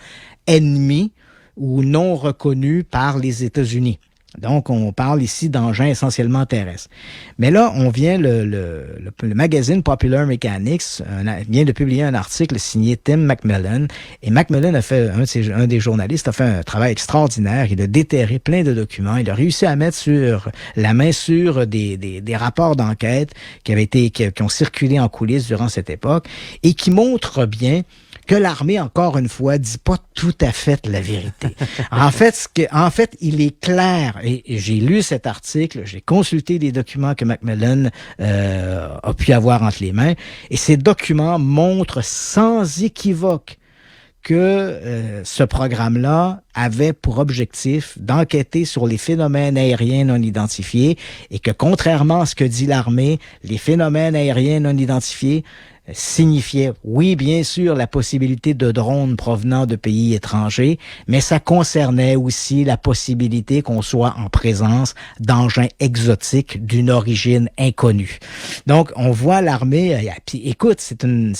ennemies ou non reconnus par les États-Unis. Donc, on parle ici d'engins essentiellement terrestres. Mais là, on vient, le magazine Popular Mechanics vient de publier un article signé Tim McMillan. Et McMillan a fait, un des journalistes a fait un travail extraordinaire. Il a déterré plein de documents. Il a réussi à mettre la main sur des rapports d'enquête qui ont circulé en coulisses durant cette époque et qui montrent bien que l'armée, encore une fois, dit pas tout à fait la vérité. En fait, il est clair, et j'ai lu cet article, j'ai consulté les documents que Macmillan a pu avoir entre les mains, et ces documents montrent sans équivoque que ce programme-là avait pour objectif d'enquêter sur les phénomènes aériens non identifiés et que, contrairement à ce que dit l'armée, les phénomènes aériens non identifiés signifiait, oui, bien sûr, la possibilité de drones provenant de pays étrangers, mais ça concernait aussi la possibilité qu'on soit en présence d'engins exotiques d'une origine inconnue. Donc, on voit l'armée, puis écoute, c'est une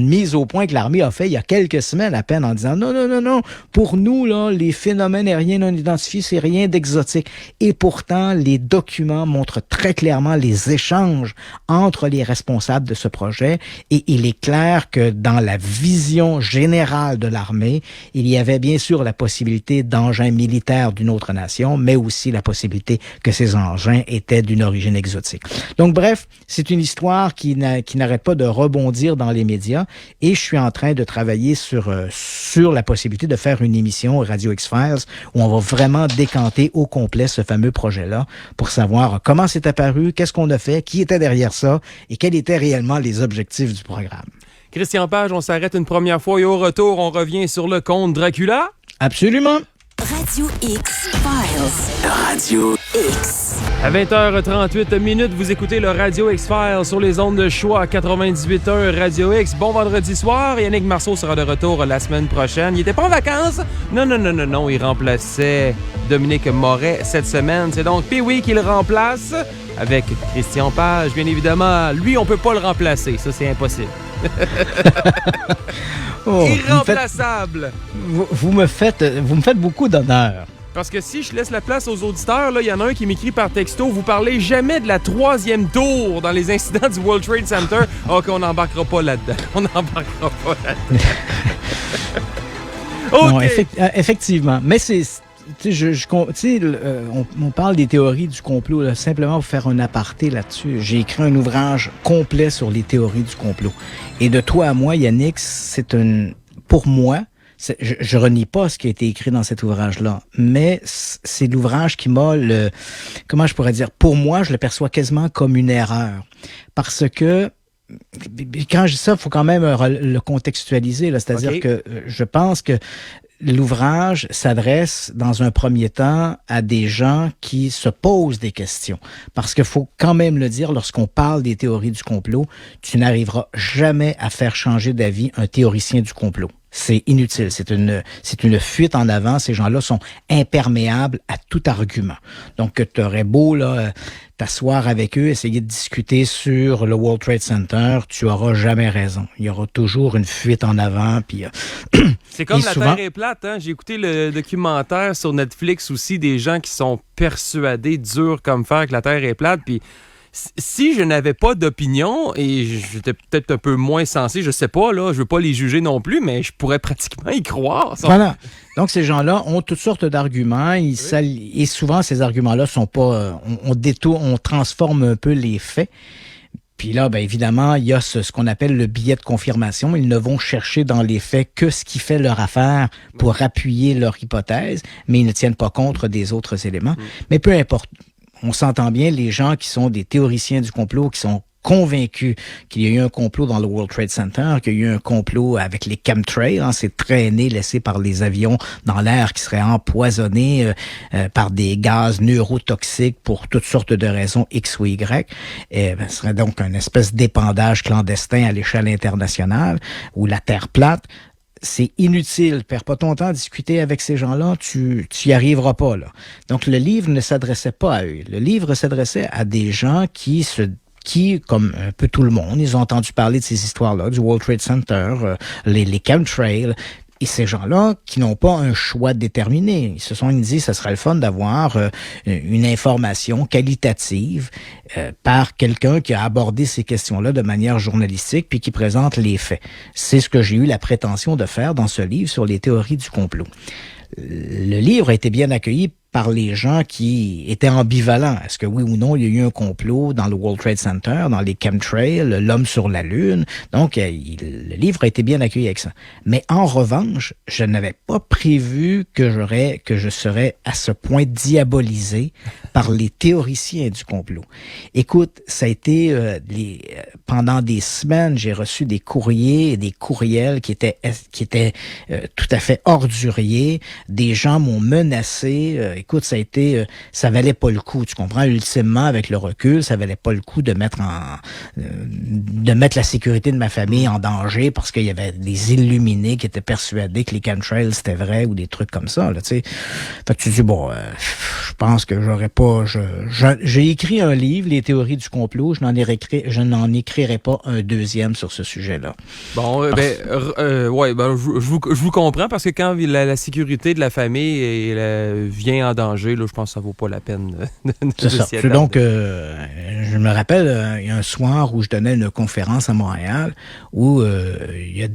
mise au point que l'armée a fait il y a quelques semaines à peine en disant non, pour nous, là, les phénomènes aériens non identifiés, c'est rien d'exotique. Et pourtant, les documents montrent très clairement les échanges entre les responsables de ce projet. Et il est clair que dans la vision générale de l'armée, il y avait bien sûr la possibilité d'engins militaires d'une autre nation, mais aussi la possibilité que ces engins étaient d'une origine exotique. Donc bref, c'est une histoire qui n'arrête pas de rebondir dans les médias et je suis en train de travailler sur la possibilité de faire une émission Radio X-Files où on va vraiment décanter au complet ce fameux projet-là pour savoir comment c'est apparu, qu'est-ce qu'on a fait, qui était derrière ça et quels étaient réellement les objectifs du programme. Christian Page, on s'arrête une première fois et au retour, on revient sur le conte Dracula. Absolument. Radio X-Files. Radio X. À 20h38, vous écoutez le Radio X-Files sur les ondes de choix 98.1 Radio X. Bon vendredi soir. Yannick Marceau sera de retour la semaine prochaine. Il était pas en vacances? Non. Il remplaçait Dominique Moret cette semaine. C'est donc Pee-Wee qui le remplace avec Christian Page. Bien évidemment, lui, on peut pas le remplacer. Ça, c'est impossible. Irremplaçable. Vous me faites beaucoup d'honneur. Parce que si je laisse la place aux auditeurs, il y en a un qui m'écrit par texto, vous parlez jamais de la 3e tour dans les incidents du World Trade Center. OK, on n'embarquera pas là-dedans. OK. Non, effectivement. Mais c'est... on parle des théories du complot, là, simplement pour faire un aparté là-dessus. J'ai écrit un ouvrage complet sur les théories du complot. Et de toi à moi, Yannick, pour moi, je renie pas ce qui a été écrit dans cet ouvrage-là, mais c'est l'ouvrage qui m'a comment je pourrais dire, pour moi, je le perçois quasiment comme une erreur. Parce que, quand je dis ça, il faut quand même le contextualiser, là. C'est-à-dire que je pense que l'ouvrage s'adresse dans un premier temps à des gens qui se posent des questions. Parce qu'il faut quand même le dire, lorsqu'on parle des théories du complot, tu n'arriveras jamais à faire changer d'avis un théoricien du complot. C'est inutile. C'est une fuite en avant. Ces gens-là sont imperméables à tout argument. Donc, tu aurais beau t'asseoir avec eux, essayer de discuter sur le World Trade Center, tu auras jamais raison. Il y aura toujours une fuite en avant. Puis, c'est comme la Terre est plate. Hein? J'ai écouté le documentaire sur Netflix aussi des gens qui sont persuadés, durs comme fer, que la Terre est plate. Puis si je n'avais pas d'opinion et j'étais peut-être un peu moins sensé, je sais pas, là, je veux pas les juger non plus, mais je pourrais pratiquement y croire. Voilà. Donc, ces gens-là ont toutes sortes d'arguments et souvent, ces arguments-là sont pas... on transforme un peu les faits. Puis là, bien évidemment, il y a ce qu'on appelle le biais de confirmation. Ils ne vont chercher dans les faits que ce qui fait leur affaire pour appuyer leur hypothèse, mais ils ne tiennent pas compte des autres éléments. Mais peu importe. On s'entend bien, les gens qui sont des théoriciens du complot, qui sont convaincus qu'il y a eu un complot dans le World Trade Center, qu'il y a eu un complot avec les chemtrails, ces traînées laissées par les avions dans l'air qui seraient empoisonnés par des gaz neurotoxiques pour toutes sortes de raisons X ou Y. Ce serait donc une espèce d'épandage clandestin à l'échelle internationale ou la Terre plate. c'est inutile. Perds pas ton temps à discuter avec ces gens-là, tu y arriveras pas, là. Donc, le livre ne s'adressait pas à eux. Le livre s'adressait à des gens qui, comme un peu tout le monde, ils ont entendu parler de ces histoires-là, du World Trade Center, les chemtrails. Et ces gens-là qui n'ont pas un choix déterminé, ils se sont dit ça serait le fun d'avoir une information qualitative par quelqu'un qui a abordé ces questions-là de manière journalistique puis qui présente les faits. C'est ce que j'ai eu la prétention de faire dans ce livre sur les théories du complot. Le livre a été bien accueilli par les gens qui étaient ambivalents. Est-ce que oui ou non, il y a eu un complot dans le World Trade Center, dans les chemtrails, l'homme sur la Lune? Donc, le livre a été bien accueilli avec ça. Mais en revanche, je n'avais pas prévu que je serais à ce point diabolisé par les théoriciens du complot. Écoute, ça a été pendant des semaines, j'ai reçu des courriers et des courriels qui étaient tout à fait orduriers. Des gens m'ont menacé. Écoute, ça valait pas le coup, tu comprends? Ultimement, avec le recul, ça valait pas le coup de mettre la sécurité de ma famille en danger parce qu'il y avait des illuminés qui étaient persuadés que les chemtrails c'était vrai ou des trucs comme ça, là, tu sais. Fait que tu dis, je pense que j'aurais pas, j'ai écrit un livre, Les théories du complot, je n'en écrirai pas un deuxième sur ce sujet-là. Bon, je vous comprends parce que quand la sécurité de la famille vient en danger, là, je pense que ça vaut pas la peine de s'y attendre. Donc, je me rappelle, il y a un soir où je donnais une conférence à Montréal où il y a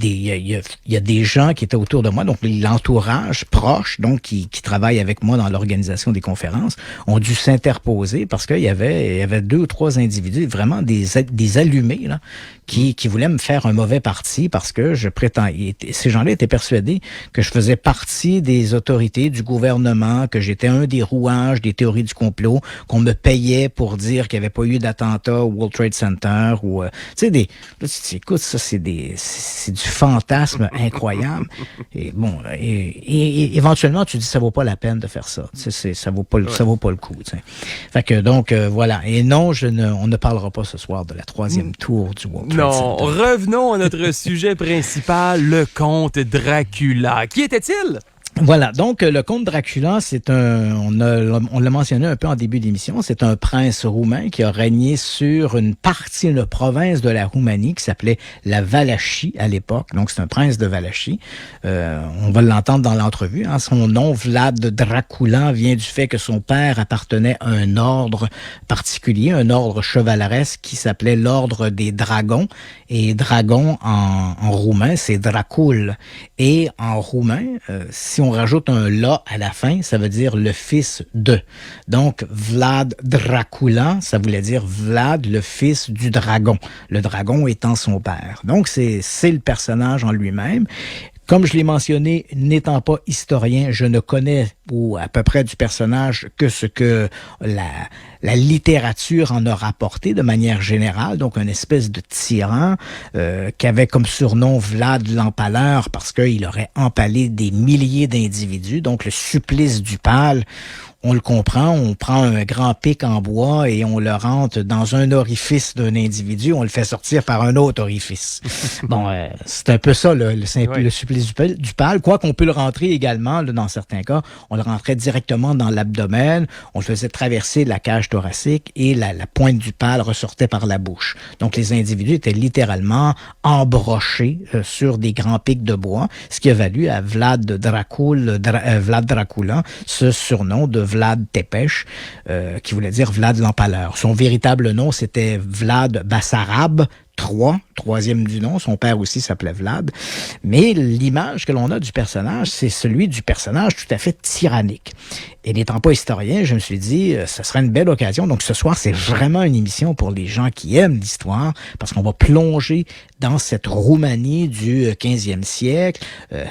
des gens qui étaient autour de moi, donc l'entourage proche, donc qui travaille avec moi dans l'organisation des conférences, ont dû s'interposer parce qu'il y avait 2 ou 3 individus, vraiment des allumés, là, qui voulaient me faire un mauvais parti parce que ces gens-là étaient persuadés que je faisais partie des autorités du gouvernement, que j'étais un des rouages des théories du complot, qu'on me payait pour dire qu'il n'y avait pas eu d'attentat au World Trade Center ou écoute, ça c'est du fantasme incroyable. Et bon, et éventuellement tu dis ça vaut pas la peine de faire ça. Ça vaut pas le coup. T'sais. Fait que donc voilà. Et non, on ne parlera pas ce soir de la 3e tour du World Trade Center. Non, revenons à notre sujet principal, le comte Dracula. Qui était-il? Voilà, donc le comte Dracula, on l'a mentionné un peu en début d'émission, c'est un prince roumain qui a régné sur une province de la Roumanie qui s'appelait la Valachie à l'époque. Donc c'est un prince de Valachie. On va l'entendre dans l'entrevue. Hein. Son nom, Vlad Dracula, vient du fait que son père appartenait à un ordre particulier, un ordre chevaleresque qui s'appelait l'ordre des dragons. Et dragon en roumain, c'est Dracul. Et en roumain, si on rajoute un « la » à la fin, ça veut dire « le fils de ». Donc, Vlad Dracula, ça voulait dire Vlad, le fils du dragon. Le dragon étant son père. Donc, c'est le personnage en lui-même. Comme je l'ai mentionné, n'étant pas historien, je ne connais à peu près du personnage que ce que la littérature en a rapporté de manière générale, donc une espèce de tyran qui avait comme surnom Vlad l'Empaleur parce qu'il aurait empalé des milliers d'individus, donc le supplice du pal. On le comprend, on prend un grand pic en bois et on le rentre dans un orifice d'un individu, on le fait sortir par un autre orifice. Bon, c'est un peu ça le supplice du pal, quoi qu'on peut le rentrer également, là, dans certains cas, on le rentrait directement dans l'abdomen, on le faisait traverser la cage thoracique et la pointe du pal ressortait par la bouche. Donc les individus étaient littéralement embrochés sur des grands pics de bois, ce qui a valu à Vlad Dracula ce surnom de Vlad Tepes, qui voulait dire Vlad l'Empaleur. Son véritable nom, c'était Vlad Basarab III, troisième du nom. Son père aussi s'appelait Vlad. Mais l'image que l'on a du personnage, c'est celui du personnage tout à fait tyrannique. Et n'étant pas historien, je me suis dit, ce serait une belle occasion. Donc ce soir, c'est vraiment une émission pour les gens qui aiment l'histoire, parce qu'on va plonger dans cette Roumanie du 15e siècle,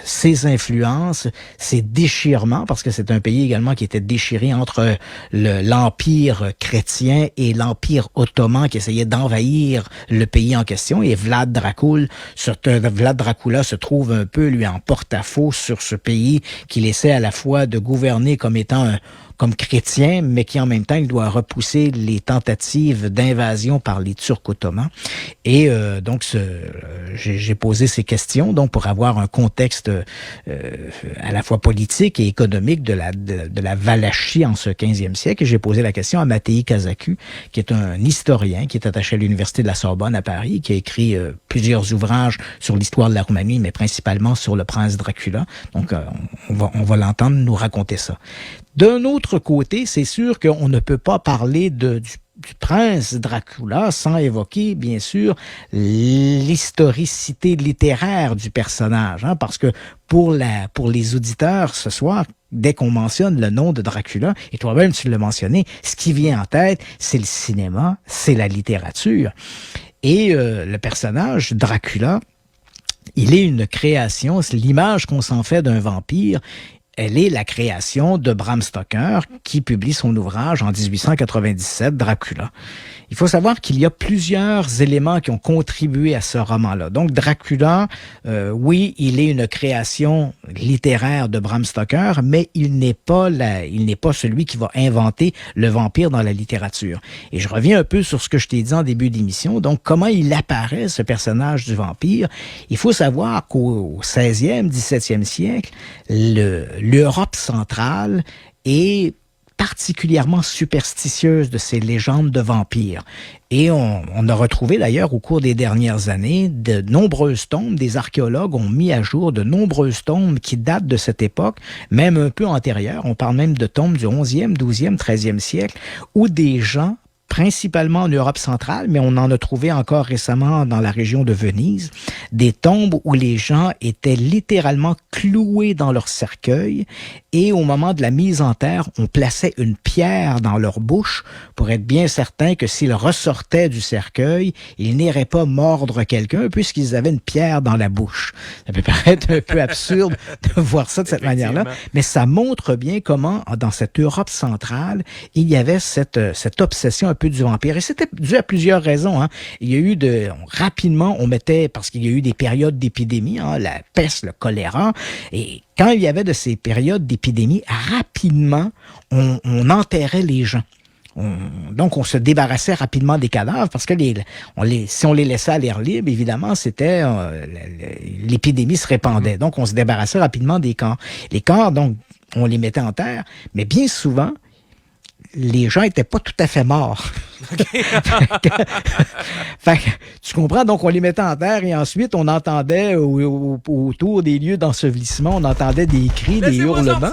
ses influences, ses déchirements, parce que c'est un pays également qui était déchiré entre l'Empire chrétien et l'Empire ottoman qui essayait d'envahir le pays en question. Et Vlad Dracula se trouve un peu, lui, en porte-à-faux sur ce pays qu'il essaie à la fois de gouverner comme étant comme chrétien, mais qui en même temps, il doit repousser les tentatives d'invasion par les Turcs ottomans. Et donc, j'ai posé ces questions donc pour avoir un contexte à la fois politique et économique de la Valachie en ce 15e siècle. Et j'ai posé la question à Matei Kazaku, qui est un historien qui est attaché à l'Université de la Sorbonne à Paris, qui a écrit plusieurs ouvrages sur l'histoire de la Roumanie, mais principalement sur le prince Dracula. Donc, on va l'entendre nous raconter ça. D'un autre côté, c'est sûr qu'on ne peut pas parler du prince Dracula sans évoquer, bien sûr, l'historicité littéraire du personnage, hein, parce que pour les auditeurs ce soir, dès qu'on mentionne le nom de Dracula, et toi-même tu l'as mentionné, ce qui vient en tête, c'est le cinéma, c'est la littérature. Et le personnage Dracula, il est une création, c'est l'image qu'on s'en fait d'un vampire. Elle est la création de Bram Stoker, qui publie son ouvrage en 1897, Dracula. Il faut savoir qu'il y a plusieurs éléments qui ont contribué à ce roman-là. Donc, Dracula, oui, il est une création littéraire de Bram Stoker, mais il n'est pas celui qui va inventer le vampire dans la littérature. Et je reviens un peu sur ce que je t'ai dit en début d'émission. Donc, comment il apparaît, ce personnage du vampire? Il faut savoir qu'au 16e, 17e siècle, l'Europe centrale est particulièrement superstitieuse de ces légendes de vampires. Et on a retrouvé d'ailleurs au cours des dernières années de nombreuses tombes, des archéologues ont mis à jour de nombreuses tombes qui datent de cette époque, même un peu antérieures. On parle même de tombes du 11e, 12e, 13e siècle, où des gens, principalement en Europe centrale, mais on en a trouvé encore récemment dans la région de Venise, des tombes où les gens étaient littéralement cloués dans leur cercueil et au moment de la mise en terre, on plaçait une pierre dans leur bouche pour être bien certain que s'ils ressortaient du cercueil, ils n'iraient pas mordre quelqu'un puisqu'ils avaient une pierre dans la bouche. Ça peut paraître un peu absurde de voir ça de cette manière-là, mais ça montre bien comment, dans cette Europe centrale, il y avait cette obsession un peu du vampire. Et c'était dû à plusieurs raisons. Hein. Il y a eu rapidement, on mettait, parce qu'il y a eu des périodes d'épidémie, hein, la peste, le choléra, et quand il y avait de ces périodes d'épidémie, rapidement, on enterrait les gens. Donc, on se débarrassait rapidement des cadavres parce que si on les laissait à l'air libre, évidemment, c'était l'épidémie se répandait. Donc, on se débarrassait rapidement des corps. Les corps, donc, on les mettait en terre, mais bien souvent, les gens étaient pas tout à fait morts. Okay. Fait que, tu comprends? Donc, on les mettait en terre et ensuite, on entendait autour des lieux d'ensevelissement, on entendait des cris, des hurlements.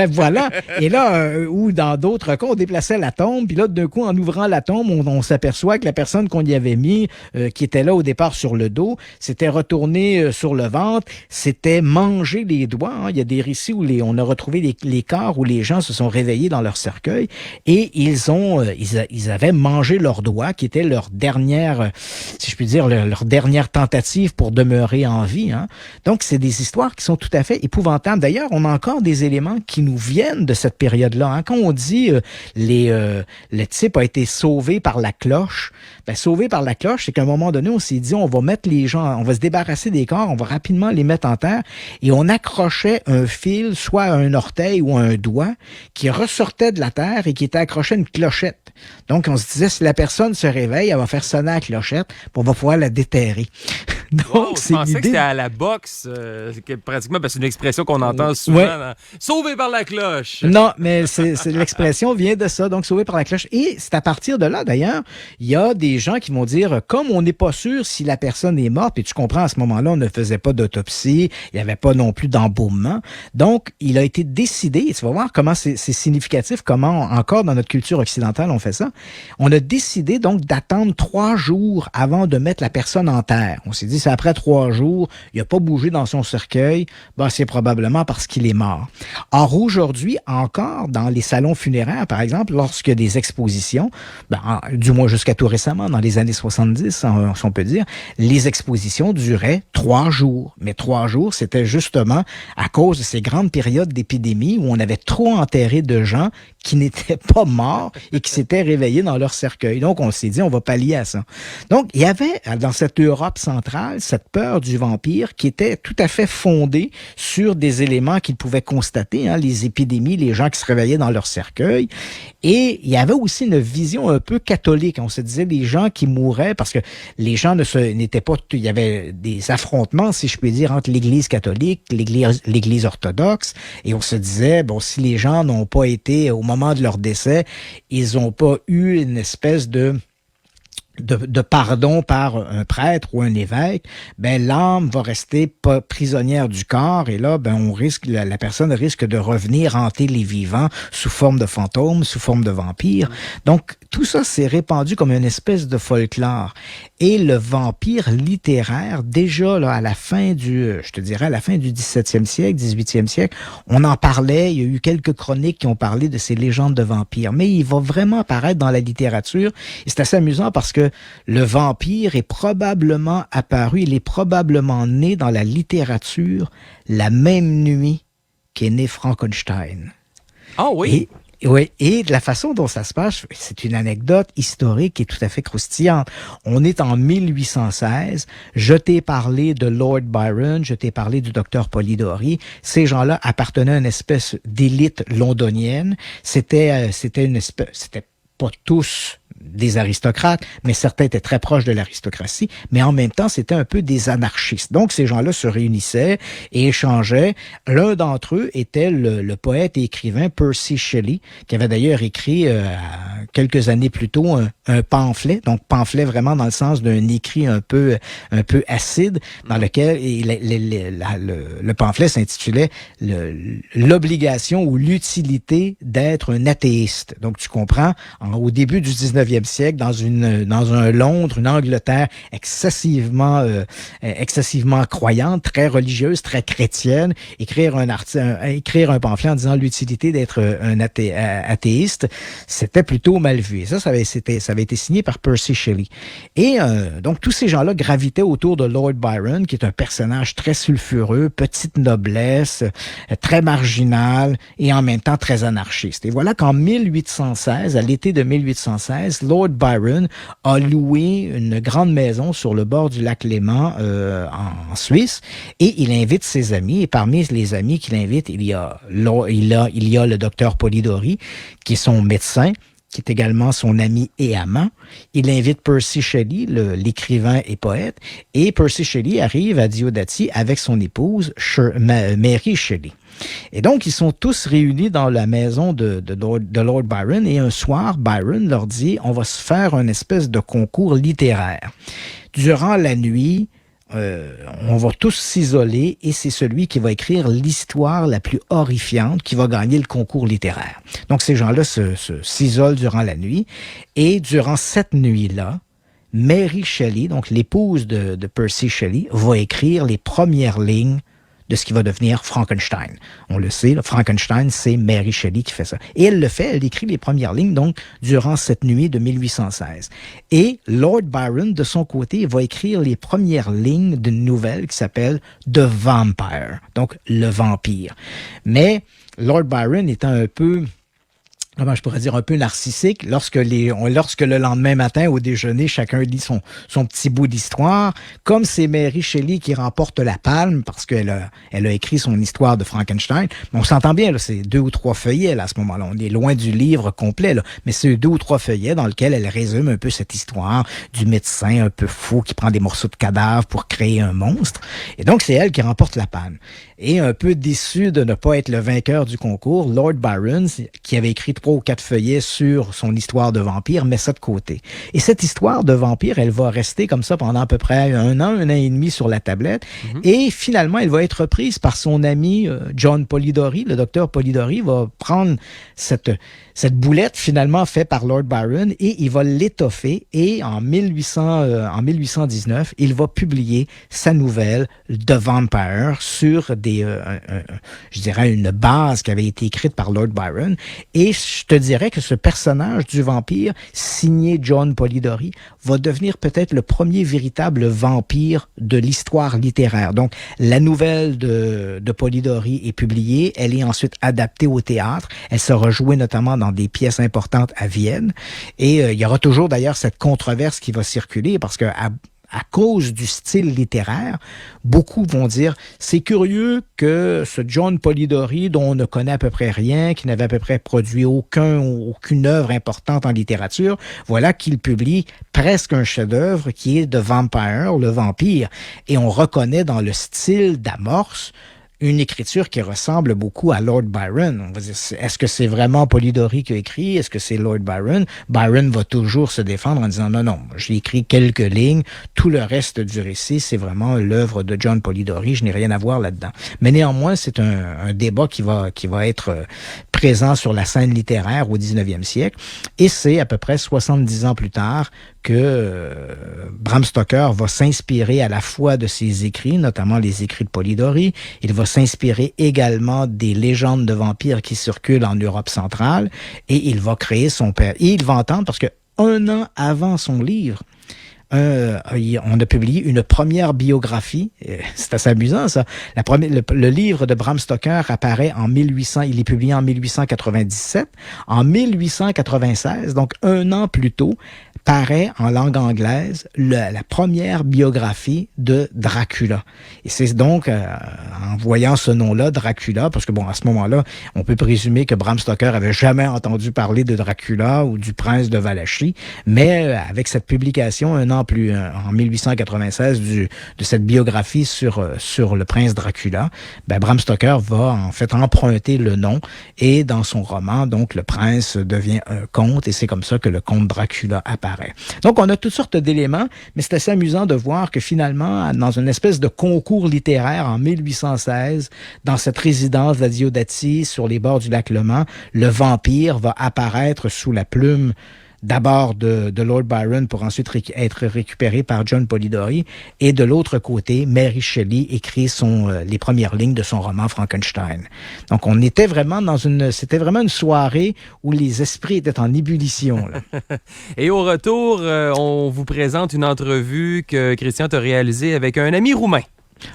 Voilà. Et là, ou dans d'autres cas, on déplaçait la tombe, puis là, d'un coup, en ouvrant la tombe, on s'aperçoit que la personne qu'on y avait mis, qui était là au départ sur le dos, s'était retournée sur le ventre, s'était mangé les doigts. Hein. Il y a des récits où on a retrouvé les corps où les gens se sont réveillés dans leur cercueil et ils avaient mangé leurs doigts, qui était leur dernière, si je puis dire, leur dernière tentative pour demeurer en vie. Hein. Donc, c'est des histoires qui sont tout à fait épouvantables. D'ailleurs, on a encore des éléments qui nous viennent de cette période-là. Hein. Quand on dit le type a été sauvé par la cloche, sauvé par la cloche, c'est qu'à un moment donné, on s'est dit, on va mettre les gens, on va se débarrasser des corps, on va rapidement les mettre en terre, et on accrochait un fil, soit à un orteil ou à un doigt, qui ressortait de la terre et qui était accroché à une clochette. Donc, on se disait, si la personne se réveille, elle va faire sonner la clochette, puis on va pouvoir la déterrer. Donc, je pensais que c'était à la boxe, pratiquement, parce que c'est une expression qu'on entend souvent. Ouais. Sauvé par la cloche! Non, mais l'expression vient de ça, donc sauvé par la cloche. Et c'est à partir de là, d'ailleurs, il y a des gens qui vont dire, comme on n'est pas sûr si la personne est morte, et tu comprends, à ce moment-là, on ne faisait pas d'autopsie, il n'y avait pas non plus d'embaumement. Donc, il a été décidé, et tu vas voir comment c'est significatif, comment, encore dans notre culture occidentale, on fait ça. On a décidé, donc, d'attendre 3 jours avant de mettre la personne en terre. On s'est dit, c'est après 3 jours, il n'a pas bougé dans son cercueil, c'est probablement parce qu'il est mort. Or, aujourd'hui, encore, dans les salons funéraires, par exemple, lorsqu'il y a des expositions, du moins jusqu'à tout récemment, dans les années 70, si on peut dire, les expositions duraient 3 jours. Mais 3 jours, c'était justement à cause de ces grandes périodes d'épidémie où on avait trop enterré de gens qui n'étaient pas morts et qui s'étaient réveillés dans leur cercueil. Donc, on s'est dit, on va pallier à ça. Donc, il y avait, dans cette Europe centrale, médical, cette peur du vampire qui était tout à fait fondée sur des éléments qu'ils pouvaient constater, hein, les épidémies, les gens qui se réveillaient dans leur cercueil. Et il y avait aussi une vision un peu catholique. On se disait les gens qui mouraient parce que les gens n'étaient pas... Il y avait des affrontements, si je puis dire, entre l'Église catholique, l'Église orthodoxe. Et on se disait, bon, si les gens n'ont pas été, au moment de leur décès, ils n'ont pas eu une espèce de pardon par un prêtre ou un évêque, ben l'âme va rester pas prisonnière du corps et là ben la personne risque de revenir hanter les vivants sous forme de fantômes, sous forme de vampires. Donc tout ça s'est répandu comme une espèce de folklore. Et le vampire littéraire, déjà là à la fin du 17e siècle, 18e siècle, on en parlait, il y a eu quelques chroniques qui ont parlé de ces légendes de vampires, mais il va vraiment apparaître dans la littérature et c'est assez amusant parce que le vampire est probablement apparu, il est probablement né dans la littérature la même nuit qu'est né Frankenstein. Ah oui? Et de la façon dont ça se passe, c'est une anecdote historique qui est tout à fait croustillante. On est en 1816, je t'ai parlé de Lord Byron, je t'ai parlé du docteur Polidori. Ces gens-là appartenaient à une espèce d'élite londonienne. C'était pas tous des aristocrates, mais certains étaient très proches de l'aristocratie, mais en même temps, c'était un peu des anarchistes. Donc, ces gens-là se réunissaient et échangeaient. L'un d'entre eux était le poète et écrivain Percy Shelley, qui avait d'ailleurs écrit quelques années plus tôt un pamphlet, donc pamphlet vraiment dans le sens d'un écrit un peu acide, dans lequel le pamphlet s'intitulait l'obligation ou l'utilité d'être un athéiste. Donc, tu comprends, au début du 19e siècle, dans un Londres, une Angleterre excessivement croyante, très religieuse, très chrétienne, écrire un pamphlet en disant l'utilité d'être un athéiste, c'était plutôt mal vu. Et ça avait été signé par Percy Shelley. Et donc tous ces gens-là gravitaient autour de Lord Byron, qui est un personnage très sulfureux, petite noblesse, très marginal et en même temps très anarchiste. Et voilà qu'en 1816, à l'été de 1816, Lord Byron a loué une grande maison sur le bord du lac Léman en Suisse et il invite ses amis. Et parmi les amis qu'il invite, il y a le docteur Polidori, qui est son médecin, qui est également son ami et amant. Il invite Percy Shelley, l'écrivain et poète, et Percy Shelley arrive à Diodati avec son épouse, Mary Shelley. Et donc, ils sont tous réunis dans la maison de Lord Byron et un soir, Byron leur dit « On va se faire une espèce de concours littéraire. Durant la nuit, on va tous s'isoler et c'est celui qui va écrire l'histoire la plus horrifiante qui va gagner le concours littéraire. » Donc, ces gens-là s'isolent durant la nuit et durant cette nuit-là, Mary Shelley, donc l'épouse de Percy Shelley, va écrire les premières lignes de ce qui va devenir Frankenstein. On le sait, Frankenstein, c'est Mary Shelley qui fait ça. Et elle le fait, elle écrit les premières lignes, donc, durant cette nuit de 1816. Et Lord Byron, de son côté, va écrire les premières lignes d'une nouvelle qui s'appelle The Vampire, donc le vampire. Mais Lord Byron étant un peu... comment je pourrais dire, un peu narcissique, lorsque le lendemain matin, au déjeuner, chacun lit son petit bout d'histoire, comme c'est Mary Shelley qui remporte la palme, parce qu'elle a écrit son histoire de Frankenstein, mais on s'entend bien, là, c'est 2 ou 3 feuillets, là, à ce moment-là. On est loin du livre complet, là, mais c'est 2 ou 3 feuillets dans lesquels elle résume un peu cette histoire du médecin un peu fou qui prend des morceaux de cadavres pour créer un monstre. Et donc, c'est elle qui remporte la palme. Et un peu déçu de ne pas être le vainqueur du concours, Lord Byron, qui avait écrit 3 ou 4 feuillets sur son histoire de vampire, met ça de côté. Et cette histoire de vampire, elle va rester comme ça pendant à peu près un an et demi sur la tablette. Et finalement, elle va être reprise par son ami John Polidori. Le docteur Polidori va prendre cette boulette finalement faite par Lord Byron et il va l'étoffer. Et en 1819, il va publier sa nouvelle The Vampire sur je dirais une base qui avait été écrite par Lord Byron. Et je te dirais que ce personnage du vampire, signé John Polidori, va devenir peut-être le premier véritable vampire de l'histoire littéraire. Donc, la nouvelle de Polidori est publiée, elle est ensuite adaptée au théâtre, elle sera jouée notamment dans des pièces importantes à Vienne, et il y aura toujours d'ailleurs cette controverse qui va circuler, parce que à cause du style littéraire. Beaucoup vont dire, c'est curieux que ce John Polidori, dont on ne connaît à peu près rien, qui n'avait à peu près produit aucune œuvre importante en littérature, voilà qu'il publie presque un chef-d'œuvre qui est The Vampire, le vampire. Et on reconnaît dans le style d'amorce une écriture qui ressemble beaucoup à Lord Byron. On va dire, est-ce que c'est vraiment Polidori qui a écrit? Est-ce que c'est Lord Byron? Byron va toujours se défendre en disant non, j'ai écrit quelques lignes. Tout le reste du récit, c'est vraiment l'œuvre de John Polidori. Je n'ai rien à voir là-dedans. Mais néanmoins, c'est un débat qui va être présent sur la scène littéraire au 19e siècle. Et c'est à peu près 70 ans plus tard que Bram Stoker va s'inspirer à la fois de ses écrits, notamment les écrits de Polidori. Il va s'inspirer également des légendes de vampires qui circulent en Europe centrale et il va créer son père. Et il va entendre, parce que 1 an avant son livre, on a publié une première biographie. C'est assez amusant, ça. Le livre de Bram Stoker apparaît il est publié en 1897. En 1896, donc 1 an plus tôt, paraît en langue anglaise la première biographie de Dracula. Et c'est donc en voyant ce nom-là, Dracula, parce que bon, à ce moment-là, on peut présumer que Bram Stoker avait jamais entendu parler de Dracula ou du prince de Valachie, mais avec cette publication, 1 an plus, en 1896, de cette biographie sur le prince Dracula, Bram Stoker va en fait emprunter le nom et dans son roman, donc le prince devient un comte et c'est comme ça que le comte Dracula apparaît. Donc, on a toutes sortes d'éléments, mais c'est assez amusant de voir que finalement, dans une espèce de concours littéraire en 1816, dans cette résidence de Diodati sur les bords du lac Léman, le vampire va apparaître sous la plume d'abord de Lord Byron pour ensuite être récupéré par John Polidori. Et de l'autre côté, Mary Shelley écrit les premières lignes de son roman Frankenstein. Donc, c'était vraiment une soirée où les esprits étaient en ébullition, là. Et au retour, on vous présente une entrevue que Christian t'a réalisée avec un ami roumain.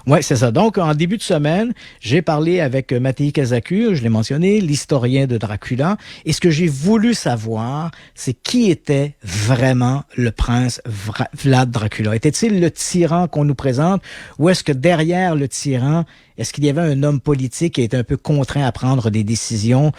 Oui, c'est ça. Donc, en début de semaine, j'ai parlé avec Matei Kazaku, je l'ai mentionné, l'historien de Dracula. Et ce que j'ai voulu savoir, c'est qui était vraiment le prince Vlad Dracula. Était-il le tyran qu'on nous présente ou est-ce que derrière le tyran, est-ce qu'il y avait un homme politique qui était un peu contraint à prendre des décisions,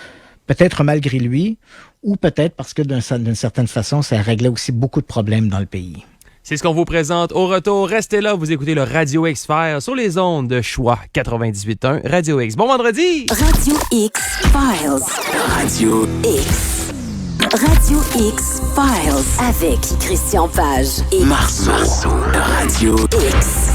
peut-être malgré lui, ou peut-être parce que d'une certaine façon, ça réglait aussi beaucoup de problèmes dans le pays. C'est ce qu'on vous présente au retour. Restez là, vous écoutez le Radio X-Files sur les ondes de Choix 98.1 Radio X. Bon vendredi! Radio X-Files. Radio X. Radio X-Files avec Christian Page et Marceau de Radio X.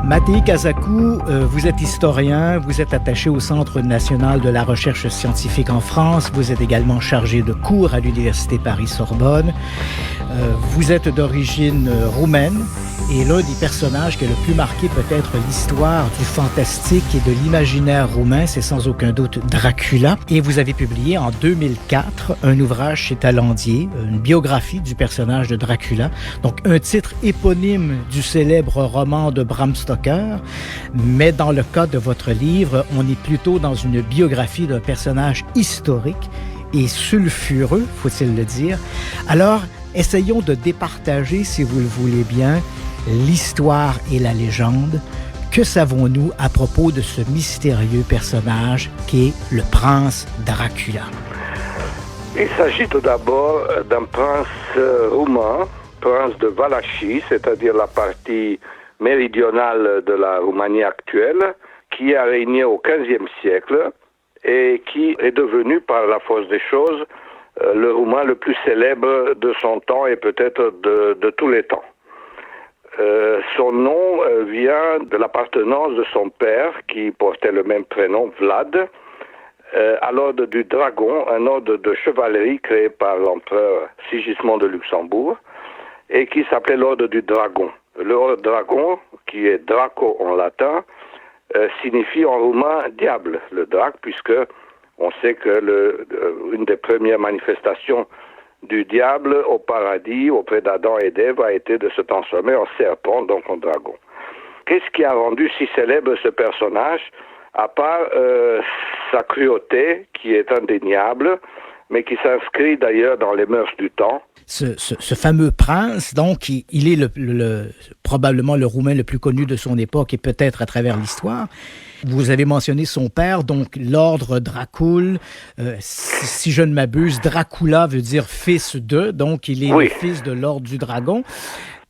Matei Kazaku, vous êtes historien, vous êtes attaché au Centre national de la recherche scientifique en France, vous êtes également chargé de cours à l'Université Paris-Sorbonne, vous êtes d'origine roumaine et l'un des personnages qui a le plus marqué peut-être l'histoire du fantastique et de l'imaginaire roumain, c'est sans aucun doute Dracula. Et vous avez publié en 2004 un ouvrage chez Talandier, une biographie du personnage de Dracula, donc un titre éponyme du célèbre roman de Bram Stoker, mais dans le cas de votre livre, on est plutôt dans une biographie d'un personnage historique et sulfureux, faut-il le dire. Alors, essayons de départager, si vous le voulez bien, l'histoire et la légende. Que savons-nous à propos de ce mystérieux personnage qui est le prince Dracula? Il s'agit tout d'abord d'un prince roumain, prince de Valachie, c'est-à-dire la partie méridionale de la Roumanie actuelle, qui a régné au XVe siècle et qui est devenu, par la force des choses, le Roumain le plus célèbre de son temps et peut-être de tous les temps. Son nom vient de l'appartenance de son père, qui portait le même prénom, Vlad, à l'ordre du Dragon, un ordre de chevalerie créé par l'empereur Sigismond de Luxembourg, et qui s'appelait l'ordre du Dragon. Le dragon, qui est Draco en latin, signifie en roumain diable, le drac, puisque on sait que une des premières manifestations du diable au paradis, auprès d'Adam et d'Ève, a été de se transformer en serpent, donc en dragon. Qu'est-ce qui a rendu si célèbre ce personnage, à part sa cruauté, qui est indéniable, mais qui s'inscrit d'ailleurs dans les mœurs du temps. Ce fameux prince, donc, il est probablement le Roumain le plus connu de son époque et peut-être à travers l'histoire. Vous avez mentionné son père, donc l'ordre Dracul. Si je ne m'abuse, Dracula veut dire fils de, donc il est le fils de l'ordre du dragon.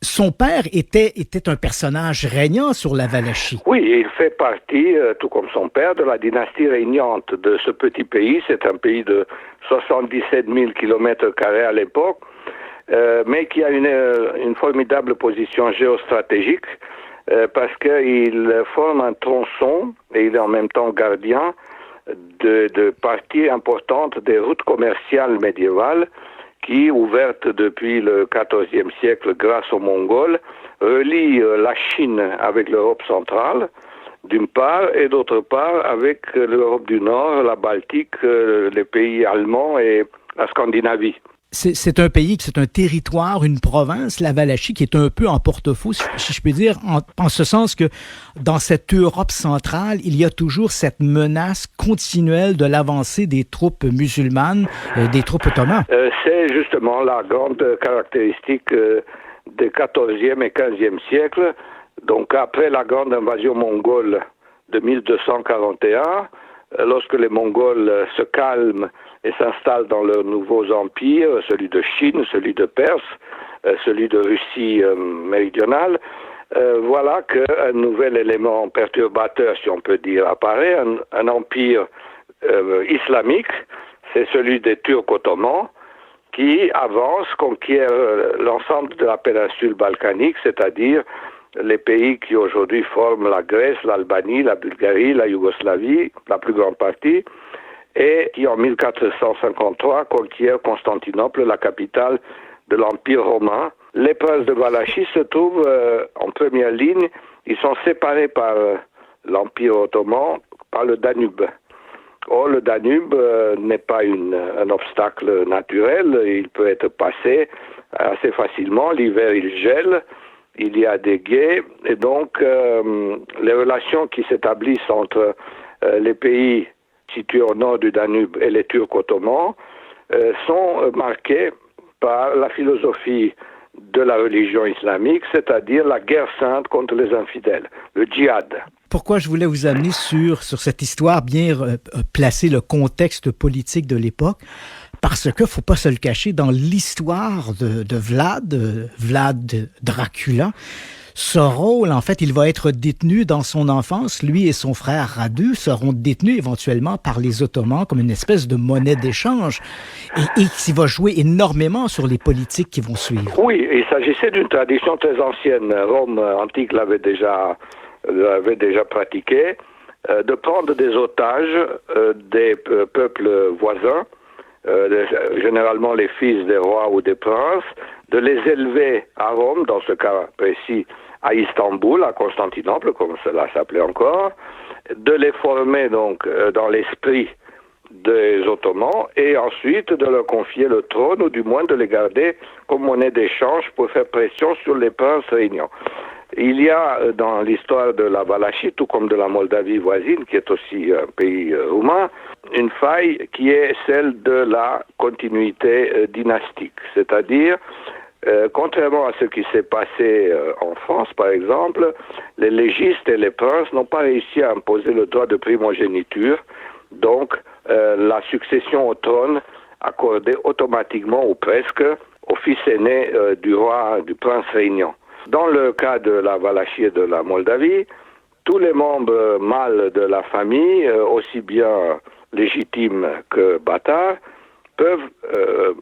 Son père était un personnage régnant sur la Valachie. Oui, il fait partie, tout comme son père, de la dynastie régnante de ce petit pays. C'est un pays de 77 000 km² à l'époque, mais qui a une formidable position géostratégique parce qu'il forme un tronçon et il est en même temps gardien de parties importantes des routes commerciales médiévales qui, ouvertes depuis le XIVe siècle grâce aux Mongols, relie la Chine avec l'Europe centrale, d'une part, et d'autre part avec l'Europe du Nord, la Baltique, les pays allemands et la Scandinavie. C'est un pays, c'est un territoire, une province, la Valachie, qui est un peu en porte-à-faux, si je peux dire, en ce sens que dans cette Europe centrale, il y a toujours cette menace continuelle de l'avancée des troupes musulmanes, des troupes ottomanes. C'est justement la grande caractéristique des XIVe et XVe siècles. Donc après la grande invasion mongole de 1241, lorsque les Mongols se calment et s'installent dans leurs nouveaux empires, celui de Chine, celui de Perse, celui de Russie méridionale, voilà qu'un nouvel élément perturbateur, si on peut dire, apparaît, un empire islamique, c'est celui des Turcs ottomans, qui avance, conquiert l'ensemble de la péninsule balkanique, c'est-à-dire les pays qui aujourd'hui forment la Grèce, l'Albanie, la Bulgarie, la Yougoslavie, la plus grande partie, et qui en 1453 conquiert Constantinople, la capitale de l'Empire romain. Les princes de Valachie se trouvent en première ligne, ils sont séparés par l'Empire ottoman, par le Danube. Or, le Danube n'est pas un obstacle naturel, il peut être passé assez facilement, l'hiver il gèle, il y a des guets, et donc les relations qui s'établissent entre les pays situés au nord du Danube et les Turcs ottomans sont marquées par la philosophie de la religion islamique, c'est-à-dire la guerre sainte contre les infidèles, le djihad. Pourquoi je voulais vous amener sur cette histoire, bien placer le contexte politique de l'époque, parce que, faut pas se le cacher, dans l'histoire de Vlad Dracula, ce rôle, en fait, il va être détenu dans son enfance. Lui et son frère Radu seront détenus éventuellement par les Ottomans comme une espèce de monnaie d'échange et qui va jouer énormément sur les politiques qui vont suivre. Oui, il s'agissait d'une tradition très ancienne. Rome antique l'avait déjà pratiqué, de prendre des otages des peuples voisins, généralement les fils des rois ou des princes, de les élever à Rome, dans ce cas précis à Istanbul, à Constantinople, comme cela s'appelait encore, de les former donc dans l'esprit des Ottomans et ensuite de leur confier le trône ou du moins de les garder comme monnaie d'échange pour faire pression sur les princes régnants. Il y a dans l'histoire de la Valachie, tout comme de la Moldavie voisine, qui est aussi un pays roumain, une faille qui est celle de la continuité dynastique. C'est-à-dire, contrairement à ce qui s'est passé en France, par exemple, les légistes et les princes n'ont pas réussi à imposer le droit de primogéniture, donc la succession au trône accordée automatiquement ou presque au fils aîné du roi, du prince régnant. Dans le cas de la Valachie et de la Moldavie, tous les membres mâles de la famille, aussi bien légitimes que bâtards, peuvent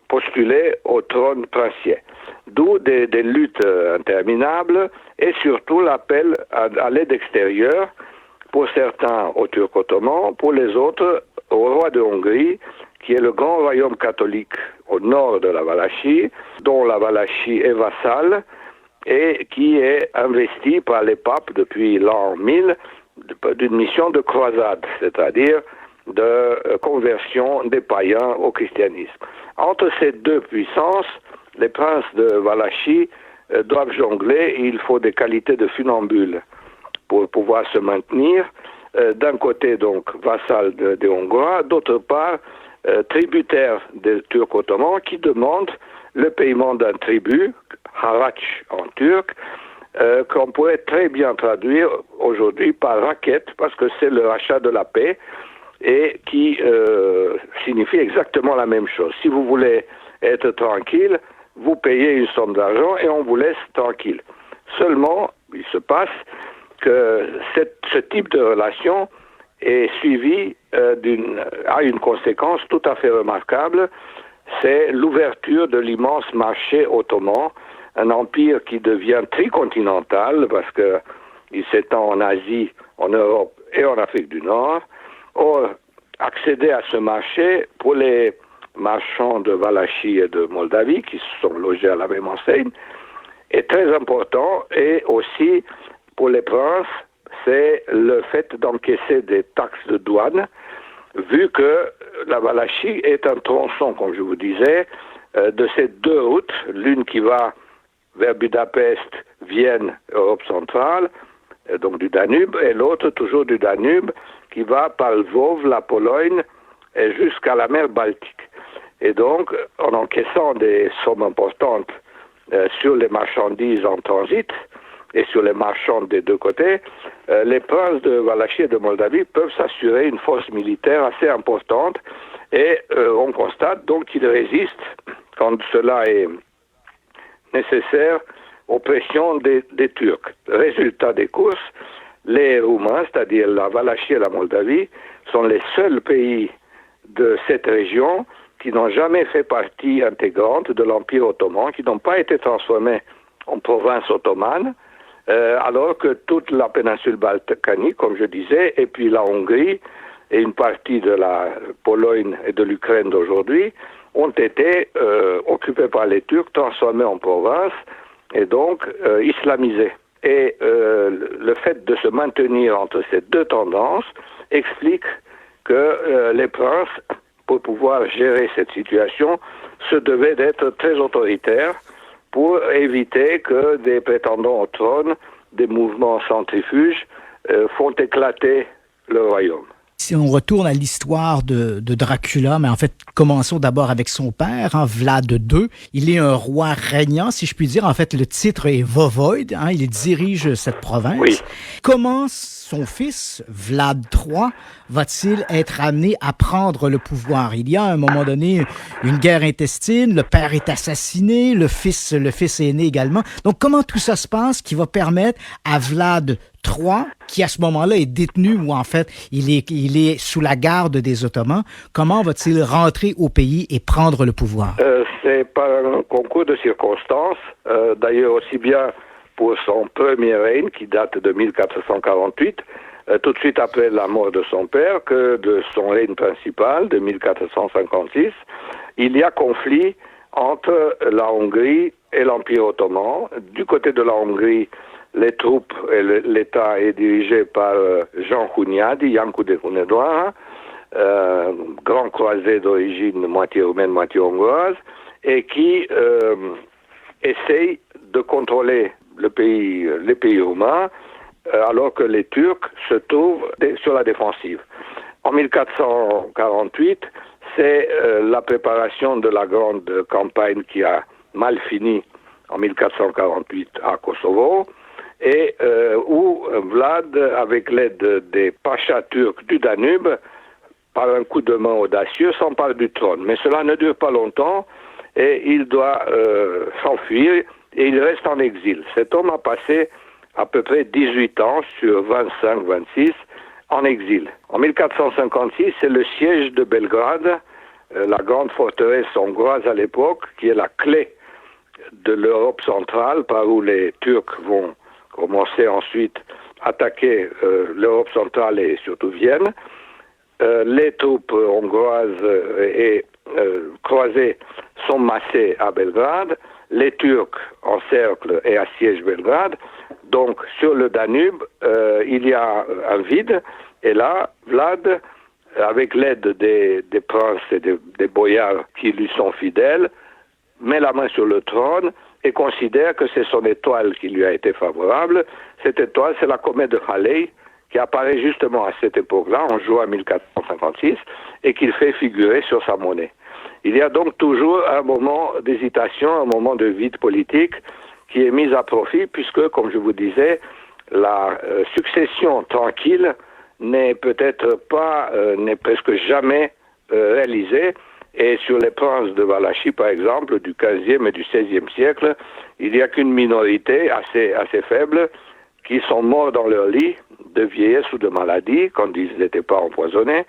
postuler au trône princier. D'où des luttes interminables et surtout l'appel à l'aide extérieure, pour certains aux Turcs ottomans, pour les autres au roi de Hongrie, qui est le grand royaume catholique au nord de la Valachie, dont la Valachie est vassale, et qui est investi par les papes depuis l'an 1000 d'une mission de croisade, c'est-à-dire de conversion des païens au christianisme. Entre ces deux puissances, les princes de Valachie doivent jongler et il faut des qualités de funambule pour pouvoir se maintenir. D'un côté, donc, vassal des Hongrois, d'autre part, tributaire des Turcs ottomans qui demandent le paiement d'un tribut, haraç en turc, qu'on pourrait très bien traduire aujourd'hui par raquette, parce que c'est le rachat de la paix, et qui signifie exactement la même chose. Si vous voulez être tranquille, vous payez une somme d'argent et on vous laisse tranquille. Seulement, il se passe que ce type de relation est suivi a une conséquence tout à fait remarquable, c'est l'ouverture de l'immense marché ottoman, un empire qui devient tricontinental parce que il s'étend en Asie, en Europe et en Afrique du Nord. Or, accéder à ce marché pour les marchands de Valachie et de Moldavie qui sont logés à la même enseigne est très important, et aussi pour les princes, c'est le fait d'encaisser des taxes de douane, vu que la Valachie est un tronçon, comme je vous disais, de ces deux routes, l'une qui va vers Budapest, Vienne, Europe centrale, donc du Danube, et l'autre toujours du Danube, qui va par Lvov, la Pologne, et jusqu'à la mer Baltique. Et donc, en encaissant des sommes importantes sur les marchandises en transit et sur les marchands des deux côtés, les princes de Valachie et de Moldavie peuvent s'assurer une force militaire assez importante, et on constate donc qu'ils résistent, quand cela est nécessaire, aux pressions des Turcs. Résultat des courses, les Roumains, c'est-à-dire la Valachie et la Moldavie, sont les seuls pays de cette région qui n'ont jamais fait partie intégrante de l'Empire ottoman, qui n'ont pas été transformés en province ottomane, alors que toute la péninsule balkanique, comme je disais, et puis la Hongrie et une partie de la Pologne et de l'Ukraine d'aujourd'hui ont été occupés par les Turcs, transformés en province et donc islamisés. Et le fait de se maintenir entre ces deux tendances explique que les princes, pour pouvoir gérer cette situation, se devaient d'être très autoritaires pour éviter que des prétendants au trône, des mouvements centrifuges, font éclater le royaume. Si on retourne à l'histoire de Dracula, mais en fait, commençons d'abord avec son père, Vlad II. Il est un roi régnant, si je puis dire. En fait, le titre est Voivode. Il dirige cette province. Oui. Comment son fils, Vlad III, va-t-il être amené à prendre le pouvoir? Il y a à un moment donné une guerre intestine, le père est assassiné, le fils aîné également. Donc, comment tout ça se passe qui va permettre à Vlad III, qui à ce moment-là est détenu, ou en fait il est sous la garde des Ottomans, comment va-t-il rentrer au pays et prendre le pouvoir? C'est par un concours de circonstances, d'ailleurs aussi bien pour son premier règne qui date de 1448, tout de suite après la mort de son père, que de son règne principal de 1456. Il y a conflit entre la Hongrie et l'Empire ottoman. Du côté de la Hongrie, les troupes et l'État est dirigé par Jean Hunyadi, Iancu de Hunedoara, grand croisé d'origine moitié roumaine, moitié hongroise, et qui essaye de contrôler les pays roumains, alors que les Turcs se trouvent sur la défensive. En 1448, c'est la préparation de la grande campagne qui a mal fini en 1448 à Kosovo, et où Vlad, avec l'aide des pachas turcs du Danube, par un coup de main audacieux, s'empare du trône. Mais cela ne dure pas longtemps, et il doit s'enfuir, et il reste en exil. Cet homme a passé à peu près 18 ans sur 25-26 en exil. En 1456, c'est le siège de Belgrade, la grande forteresse hongroise à l'époque, qui est la clé de l'Europe centrale, par où les Turcs vont commencer ensuite à attaquer l'Europe centrale et surtout Vienne. Les troupes hongroises et croisées sont massées à Belgrade. Les Turcs encerclent et assiègent Belgrade. Donc, sur le Danube, il y a un vide. Et là, Vlad, avec l'aide des princes et des boyards qui lui sont fidèles, met la main sur le trône et considère que c'est son étoile qui lui a été favorable. Cette étoile, c'est la comète de Halley, qui apparaît justement à cette époque-là, en juin 1456, et qu'il fait figurer sur sa monnaie. Il y a donc toujours un moment d'hésitation, un moment de vide politique qui est mis à profit, puisque, comme je vous disais, la succession tranquille n'est peut-être pas, n'est presque jamais réalisée. Et sur les princes de Valachie, par exemple, du XVe et du XVIe siècle, il n'y a qu'une minorité assez faible qui sont morts dans leur lit de vieillesse ou de maladie quand ils n'étaient pas empoisonnés,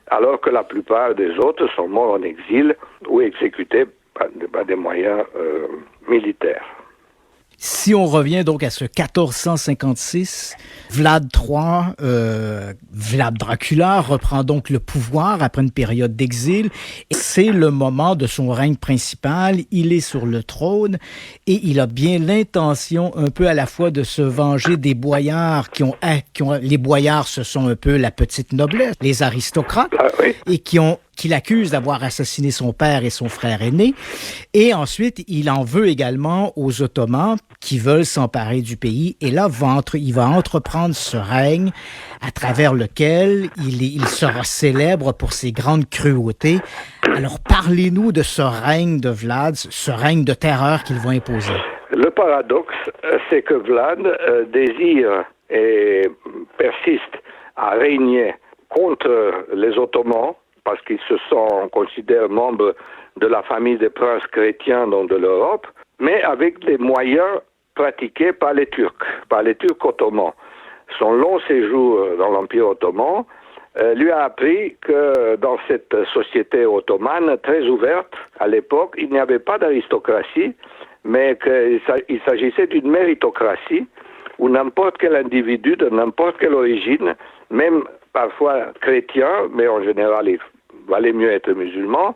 alors que la plupart des autres sont morts en exil ou exécutés par des moyens militaires. Si on revient donc à ce 1456, Vlad III, Vlad Dracula reprend donc le pouvoir après une période d'exil. C'est le moment de son règne principal. Il est sur le trône et il a bien l'intention un peu à la fois de se venger des boyards les boyards, ce sont un peu la petite noblesse, les aristocrates, et qui l'accuse d'avoir assassiné son père et son frère aîné. Et ensuite, il en veut également aux Ottomans qui veulent s'emparer du pays. Et là, il va entreprendre ce règne à travers lequel il sera célèbre pour ses grandes cruautés. Alors, parlez-nous de ce règne de Vlad, ce règne de terreur qu'il va imposer. Le paradoxe, c'est que Vlad désire et persiste à régner contre les Ottomans, parce qu'ils considèrent membres de la famille des princes chrétiens de l'Europe, mais avec des moyens pratiqués par les Turcs ottomans. Son long séjour dans l'Empire ottoman lui a appris que dans cette société ottomane très ouverte, à l'époque, il n'y avait pas d'aristocratie, mais qu'il s'agissait d'une méritocratie où n'importe quel individu de n'importe quelle origine, même parfois chrétien, mais en général il valait mieux être musulman,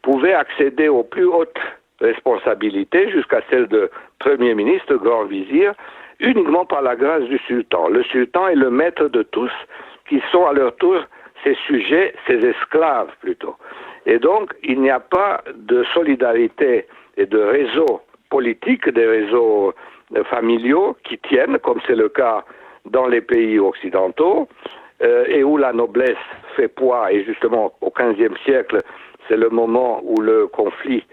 pouvait accéder aux plus hautes responsabilités, jusqu'à celle de Premier ministre, Grand Vizir, uniquement par la grâce du sultan. Le sultan est le maître de tous, qui sont à leur tour ses sujets, ses esclaves plutôt. Et donc, il n'y a pas de solidarité et de réseaux politiques, des réseaux familiaux qui tiennent, comme c'est le cas dans les pays occidentaux, et où la noblesse fait poids, et justement au XVe siècle, c'est le moment où le conflit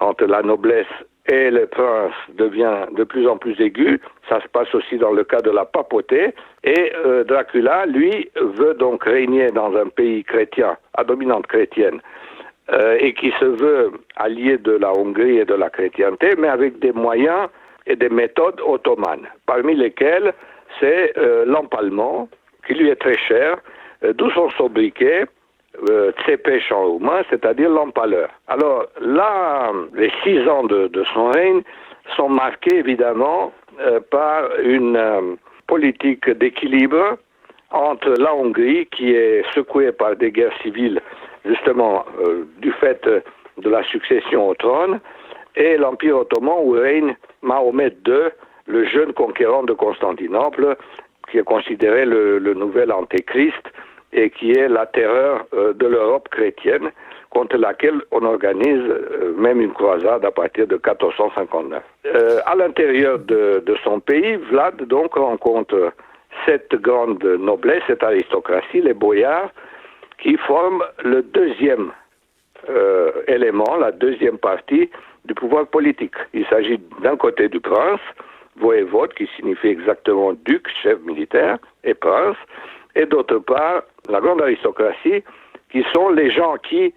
entre la noblesse et les princes devient de plus en plus aigu. Ça se passe aussi dans le cas de la papauté, et Dracula, lui, veut donc régner dans un pays chrétien, à dominante chrétienne, et qui se veut allié de la Hongrie et de la chrétienté, mais avec des moyens et des méthodes ottomanes, parmi lesquelles c'est l'empalement, qui lui est très cher, d'où son sobriquet, Tsepesh en roumain, c'est-à-dire l'empaleur. Alors là, les 6 ans de son règne sont marqués évidemment par une politique d'équilibre entre la Hongrie, qui est secouée par des guerres civiles, justement du fait de la succession au trône, et l'Empire ottoman où règne Mahomet II, le jeune conquérant de Constantinople, qui est considéré le nouvel antéchrist et qui est la terreur de l'Europe chrétienne, contre laquelle on organise même une croisade à partir de 1459. À l'intérieur de son pays, Vlad donc rencontre cette grande noblesse, cette aristocratie, les boyards, qui forment le deuxième élément, la deuxième partie du pouvoir politique. Il s'agit d'un côté du prince, voïvode, qui signifie exactement duc, chef militaire, et prince, et d'autre part, la grande aristocratie, qui sont les gens qui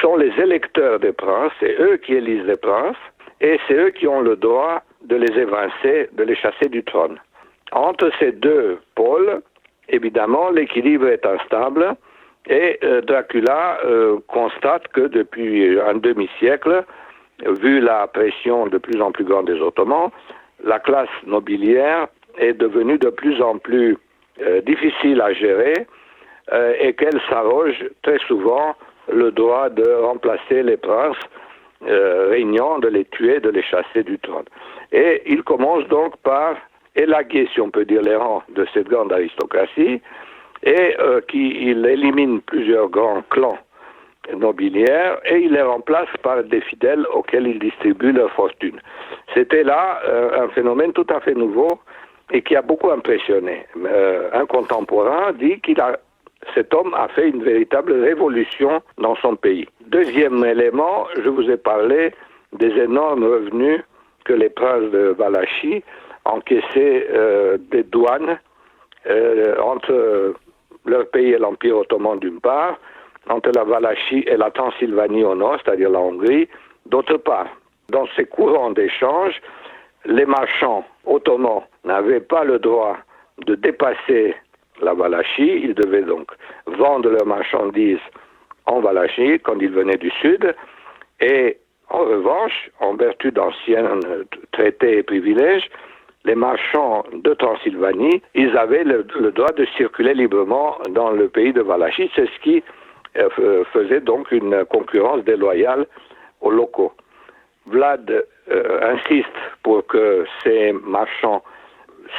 sont les électeurs des princes, c'est eux qui élisent les princes, et c'est eux qui ont le droit de les évincer, de les chasser du trône. Entre ces deux pôles, évidemment, l'équilibre est instable, et Dracula constate que depuis un demi-siècle, vu la pression de plus en plus grande des Ottomans, la classe nobiliaire est devenue de plus en plus difficile à gérer et qu'elle s'arroge très souvent le droit de remplacer les princes régnants, de les tuer, de les chasser du trône. Et il commence donc par élaguer, si on peut dire, les rangs de cette grande aristocratie, et il élimine plusieurs grands clans nobiliaires et il les remplace par des fidèles auxquels il distribue leur fortune. C'était là un phénomène tout à fait nouveau et qui a beaucoup impressionné. Un contemporain dit cet homme a fait une véritable révolution dans son pays. Deuxième élément, je vous ai parlé des énormes revenus que les princes de Valachie encaissaient des douanes entre leur pays et l'Empire ottoman d'une part, entre la Valachie et la Transylvanie au nord, c'est-à-dire la Hongrie, d'autre part. Dans ces courants d'échange, les marchands ottomans n'avaient pas le droit de dépasser la Valachie. Ils devaient donc vendre leurs marchandises en Valachie quand ils venaient du sud. Et en revanche, en vertu d'anciens traités et privilèges, les marchands de Transylvanie, ils avaient le droit de circuler librement dans le pays de Valachie. C'est ce qui faisait donc une concurrence déloyale aux locaux. Vlad insiste pour que ces marchands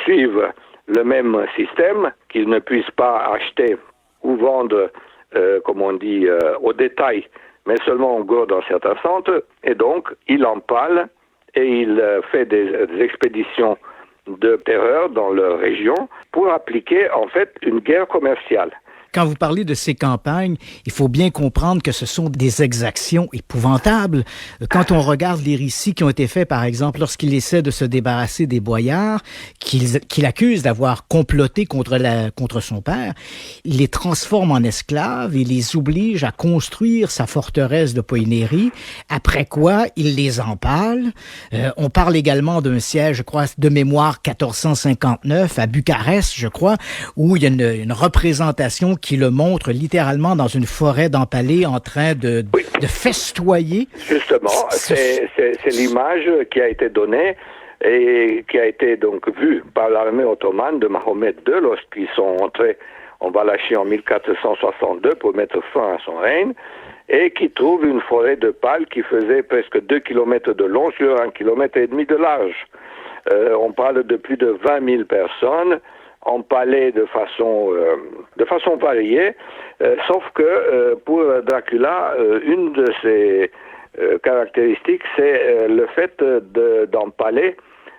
suivent le même système, qu'ils ne puissent pas acheter ou vendre, comme on dit, au détail, mais seulement en gros dans certains centres. Et donc, il empale et il fait des expéditions de terreur dans leur région pour appliquer en fait une guerre commerciale. Quand vous parlez de ces campagnes, il faut bien comprendre que ce sont des exactions épouvantables. Quand on regarde les récits qui ont été faits, par exemple, lorsqu'il essaie de se débarrasser des boyards, qu'il accuse d'avoir comploté contre son père, il les transforme en esclaves, il les oblige à construire sa forteresse de Poinéry, après quoi il les empale. On parle également d'un siège, je crois, de mémoire 1459 à Bucarest, je crois, où il y a une représentation qui le montre littéralement dans une forêt d'empalés en train de festoyer. Justement, c'est l'image qui a été donnée et qui a été donc vue par l'armée ottomane de Mahomet II lorsqu'ils sont entrés en Valachie en 1462 pour mettre fin à son règne, et qui trouve une forêt de pales qui faisait presque 2 km de long sur 1,5 km de large. On parle de plus de 20 000 personnes empalées de façon variée, sauf que pour Dracula, une de ses caractéristiques, c'est le fait d'empaler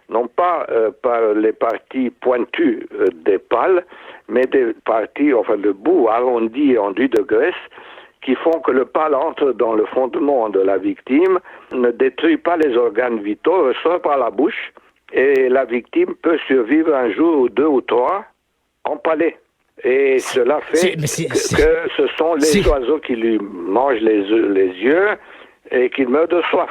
non pas par les parties pointues des pales, mais des parties, enfin le bout arrondi et enduit de graisse, qui font que le pal entre dans le fondement de la victime, ne détruit pas les organes vitaux, ressort par la bouche, et la victime peut survivre un jour ou 2 ou 3 empalée. Et cela fait que ce sont les oiseaux qui lui mangent les yeux et qu'il meurt de soif.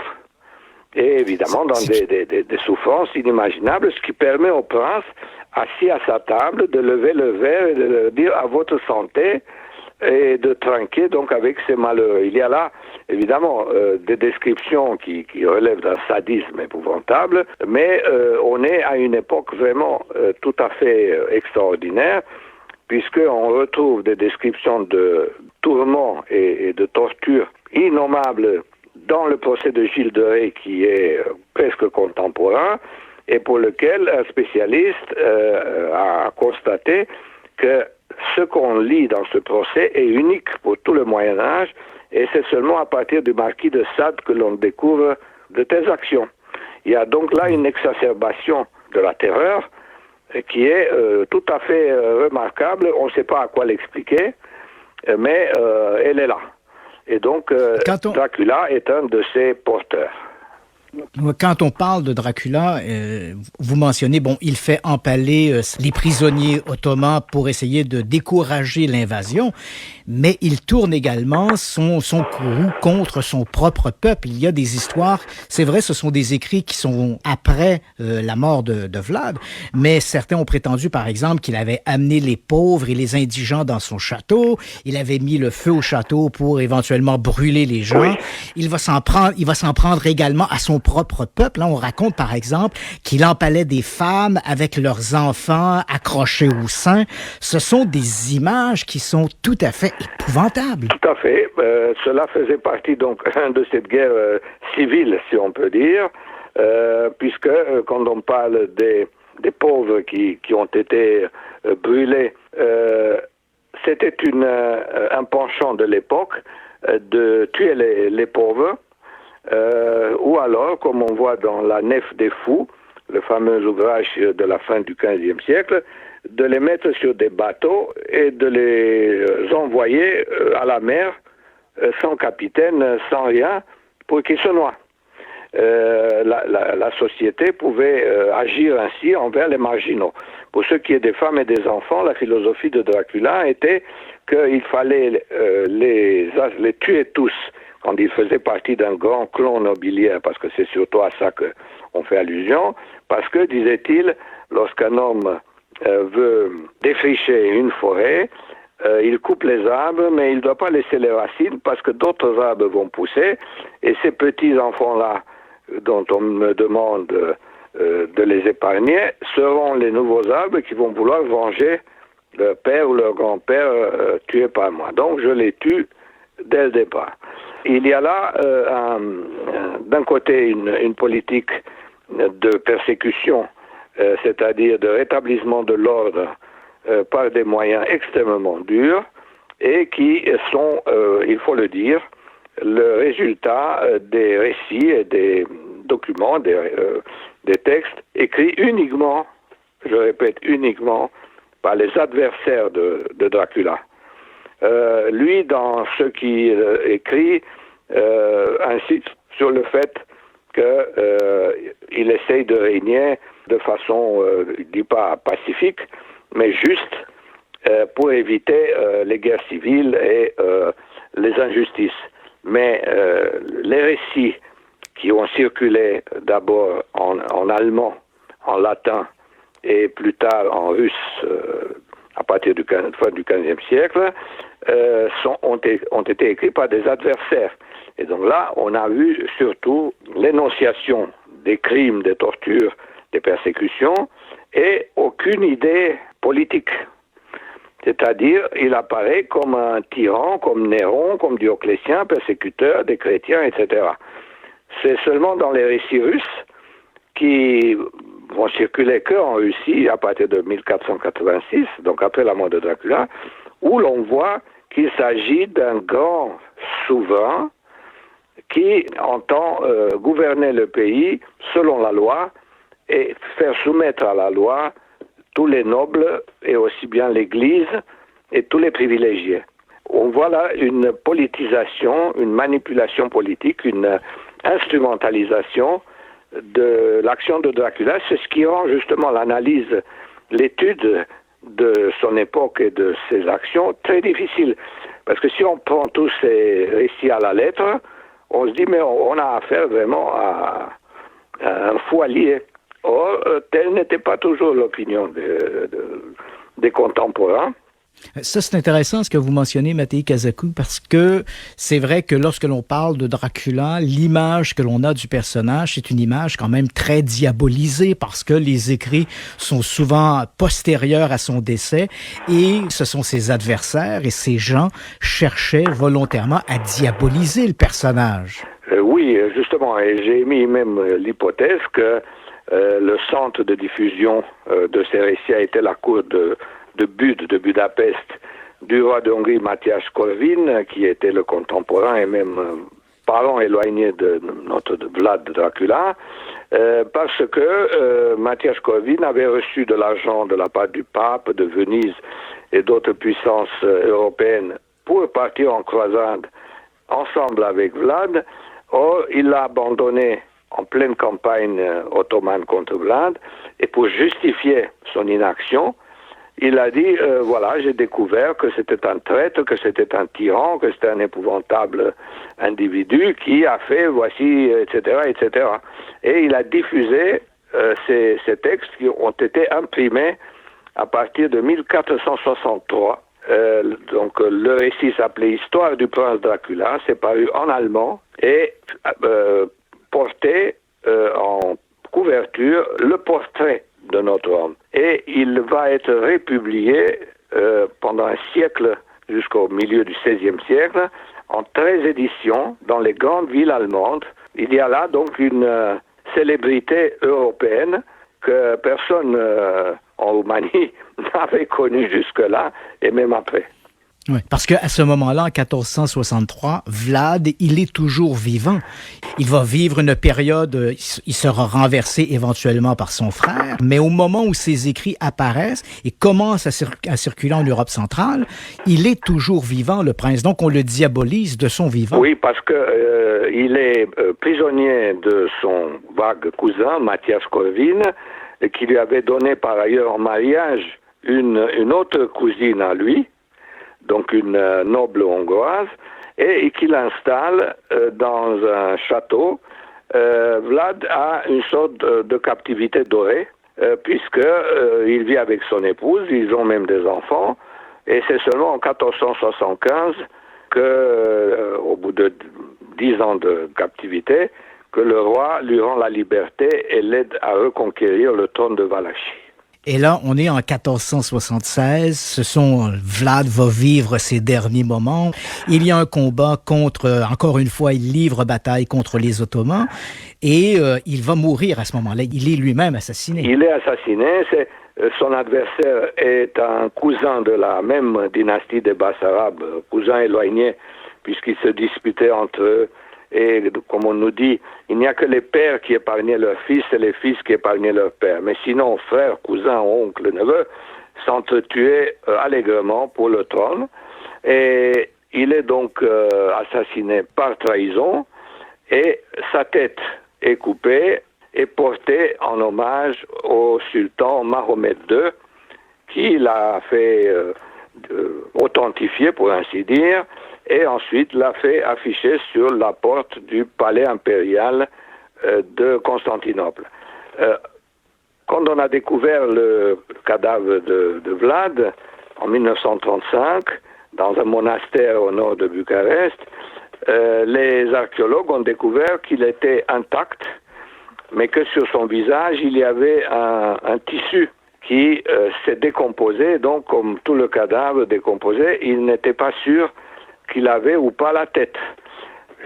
Et évidemment, dans des souffrances inimaginables, ce qui permet au prince, assis à sa table, de lever le verre et de dire « à votre santé », et de trinquer donc avec ces malheureux. Il y a là, évidemment, des descriptions qui relèvent d'un sadisme épouvantable, mais on est à une époque vraiment tout à fait extraordinaire, puisqu'on retrouve des descriptions de tourments et de tortures innommables dans le procès de Gilles de Rais, qui est presque contemporain, et pour lequel un spécialiste a constaté que ce qu'on lit dans ce procès est unique pour tout le Moyen-Âge, et c'est seulement à partir du marquis de Sade que l'on découvre de telles actions. Il y a donc là une exacerbation de la terreur qui est tout à fait remarquable. On ne sait pas à quoi l'expliquer, mais elle est là. Et donc, Dracula est un de ses porteurs. Quand on parle de Dracula, vous mentionnez, il fait empaler les prisonniers ottomans pour essayer de décourager l'invasion, mais il tourne également son courroux contre son propre peuple. Il y a des histoires, c'est vrai, ce sont des écrits qui sont après la mort de Vlad, mais certains ont prétendu, par exemple, qu'il avait amené les pauvres et les indigents dans son château, il avait mis le feu au château pour éventuellement brûler les gens. Oui. Il va s'en prendre également à son propre peuple. Là, on raconte, par exemple, qu'il empalait des femmes avec leurs enfants accrochés au sein. Ce sont des images qui sont tout à fait épouvantables. Tout à fait. Cela faisait partie donc de cette guerre civile, si on peut dire, puisque quand on parle des pauvres qui ont été brûlés, c'était un penchant de l'époque de tuer les pauvres, ou alors, comme on voit dans la Nef des Fous, le fameux ouvrage de la fin du XVe siècle, de les mettre sur des bateaux et de les envoyer à la mer sans capitaine, sans rien, pour qu'ils se noient. La société pouvait agir ainsi envers les marginaux. Pour ce qui est des femmes et des enfants, la philosophie de Dracula était qu'il fallait les tuer tous quand ils faisaient partie d'un grand clan nobiliaire, parce que c'est surtout à ça qu'on fait allusion, parce que, disait-il, lorsqu'un homme veut défricher une forêt, il coupe les arbres, mais il ne doit pas laisser les racines, parce que d'autres arbres vont pousser, et ces petits enfants-là, dont on me demande de les épargner, seront les nouveaux arbres qui vont vouloir venger leur père ou leur grand-père tué par moi. Donc je les tue dès le départ. Il y a là d'un côté une politique de persécution, c'est-à-dire de rétablissement de l'ordre par des moyens extrêmement durs, et qui sont, il faut le dire, le résultat des récits et des documents, des textes écrits uniquement, je répète, uniquement par les adversaires de Dracula. Lui, dans ce qu'il écrit, insiste sur le fait qu'il essaye de régner de façon, il ne dit pas pacifique, mais juste pour éviter les guerres civiles et les injustices. Mais les récits qui ont circulé d'abord en allemand, en latin et plus tard en russe à partir du fin du XVe siècle, ont été écrits par des adversaires. Et donc là, on a vu surtout l'énonciation des crimes, des tortures, des persécutions, et aucune idée politique. C'est-à-dire, il apparaît comme un tyran, comme Néron, comme Dioclétien, persécuteur des chrétiens, etc. C'est seulement dans les récits russes, qui vont circuler qu'en Russie à partir de 1486, donc après la mort de Dracula, où l'on voit qu'il s'agit d'un grand souverain qui entend gouverner le pays selon la loi et faire soumettre à la loi tous les nobles et aussi bien l'Église et tous les privilégiés. On voit là une politisation, une manipulation politique, une instrumentalisation de l'action de Dracula. C'est ce qui rend justement l'analyse, l'étude de son époque et de ses actions très difficile. Parce que si on prend tous ces récits à la lettre, on se dit mais on a affaire vraiment à un fou allié. Or, telle n'était pas toujours l'opinion des contemporains. Ça, c'est intéressant ce que vous mentionnez, Mattei Kazakou, parce que c'est vrai que lorsque l'on parle de Dracula, l'image que l'on a du personnage, c'est une image quand même très diabolisée parce que les écrits sont souvent postérieurs à son décès et ce sont ses adversaires et ces gens cherchaient volontairement à diaboliser le personnage. Oui, justement, et j'ai émis même l'hypothèse que le centre de diffusion de ces récits a été la cour de Budapest, du roi de Hongrie Mátyás Korvin, qui était le contemporain et même parent éloigné de notre Vlad Dracula, parce que Mátyás Korvin avait reçu de l'argent de la part du pape, de Venise et d'autres puissances européennes pour partir en croisade ensemble avec Vlad. Or, il l'a abandonné en pleine campagne ottomane contre Vlad, et pour justifier son inaction, il a dit, voilà, j'ai découvert que c'était un traître, que c'était un tyran, que c'était un épouvantable individu qui a fait, voici, etc., etc. Et il a diffusé ces textes qui ont été imprimés à partir de 1463. Donc le récit s'appelait Histoire du prince Dracula, c'est paru en allemand et portait en couverture le portrait de notre homme. Et il va être republié pendant un siècle, jusqu'au milieu du XVIe siècle, en 13 éditions dans les grandes villes allemandes. Il y a là donc une célébrité européenne que personne en Roumanie n'avait connue jusque-là, et même après. Oui, parce qu'à ce moment-là, en 1463, Vlad, il est toujours vivant. Il va vivre une période, il sera renversé éventuellement par son frère, mais au moment où ses écrits apparaissent et commencent à circuler en Europe centrale, il est toujours vivant, le prince. Donc, on le diabolise de son vivant. Oui, parce que il est prisonnier de son vague cousin, Mathias Corvin, qui lui avait donné par ailleurs en mariage une autre cousine à lui, donc une noble hongroise, et qu'il installe dans un château. Vlad a une sorte de captivité dorée, puisque il vit avec son épouse, ils ont même des enfants, et c'est seulement en 1475 que, au bout de 10 ans de captivité, que le roi lui rend la liberté et l'aide à reconquérir le trône de Valachie. Et là, on est en 1476. Vlad va vivre ses derniers moments. Il y a un combat encore une fois, il livre bataille contre les Ottomans et il va mourir à ce moment-là. Il est lui-même assassiné. Il est assassiné. Son adversaire est un cousin de la même dynastie des Bassarabes, cousin éloigné, puisqu'ils se disputaient entre eux. Et comme on nous dit, il n'y a que les pères qui épargnaient leurs fils et les fils qui épargnaient leurs pères. Mais sinon, frères, cousins, oncles, neveux s'entretuaient allègrement pour le trône. Et il est donc assassiné par trahison et sa tête est coupée et portée en hommage au sultan Mahomet II qui l'a fait authentifier, pour ainsi dire, et ensuite l'a fait afficher sur la porte du palais impérial de Constantinople. Quand on a découvert le cadavre de Vlad en 1935, dans un monastère au nord de Bucarest, les archéologues ont découvert qu'il était intact, mais que sur son visage, il y avait un tissu qui s'est décomposé. Donc, comme tout le cadavre décomposé, il n'était pas sûr qu'il avait ou pas la tête.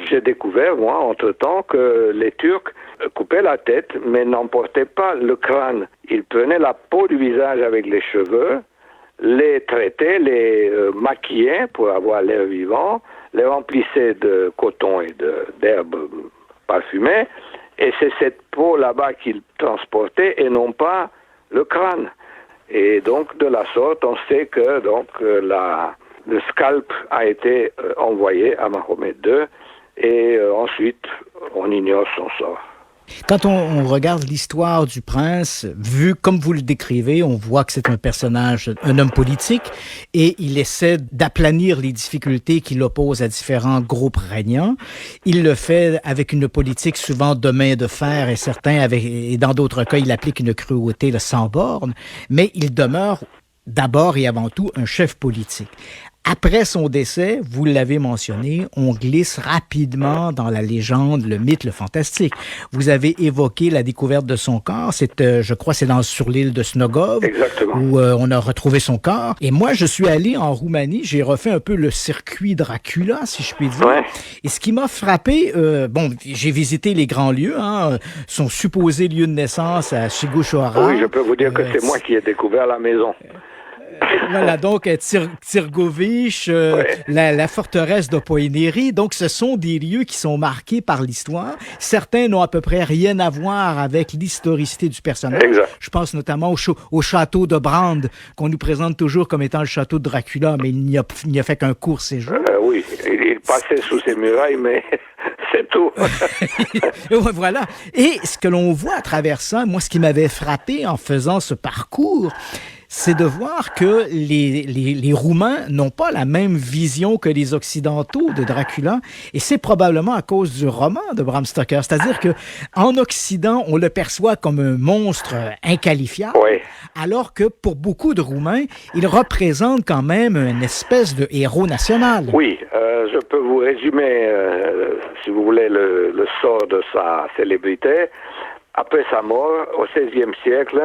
J'ai découvert, moi, entre-temps, que les Turcs coupaient la tête, mais n'emportaient pas le crâne. Ils prenaient la peau du visage avec les cheveux, les traitaient, les maquillaient pour avoir l'air vivant, les remplissaient de coton et d'herbes parfumées, et c'est cette peau là-bas qu'ils transportaient et non pas le crâne. Et donc, de la sorte, on sait que le scalp a été envoyé à Mahomet II et ensuite, on ignore son sort. Quand on regarde l'histoire du prince, vu comme vous le décrivez, on voit que c'est un personnage, un homme politique, et il essaie d'aplanir les difficultés qui l'opposent à différents groupes régnants. Il le fait avec une politique souvent de main de fer, et dans d'autres cas, il applique une cruauté sans borne, mais il demeure d'abord et avant tout un chef politique. Après son décès, vous l'avez mentionné, on glisse rapidement dans la légende, le mythe, le fantastique. Vous avez évoqué la découverte de son corps. Je crois, c'est sur l'île de Snogov. Exactement. Où on a retrouvé son corps. Et moi, je suis allé en Roumanie. J'ai refait un peu le circuit Dracula, si je puis dire. Ouais. Et ce qui m'a frappé, j'ai visité les grands lieux, son supposé lieu de naissance à Sighisoara. Oui, je peux vous dire que c'est moi qui ai découvert la maison. Voilà, donc Târgoviște, la forteresse de Poeniri. Donc, ce sont des lieux qui sont marqués par l'histoire. Certains n'ont à peu près rien à voir avec l'historicité du personnage. Exact. Je pense notamment au château de Brand, qu'on nous présente toujours comme étant le château de Dracula, mais il n'y a fait qu'un court séjour. Oui, il passait sous ses murailles, mais c'est tout. Voilà. Et ce que l'on voit à travers ça, moi, ce qui m'avait frappé en faisant ce parcours, c'est de voir que les Roumains n'ont pas la même vision que les Occidentaux de Dracula, et c'est probablement à cause du roman de Bram Stoker. C'est-à-dire que en Occident, on le perçoit comme un monstre inqualifiable, oui, alors que pour beaucoup de Roumains, il représente quand même une espèce de héros national. Oui, je peux vous résumer, si vous voulez, le sort de sa célébrité. Après sa mort, au XVIe siècle,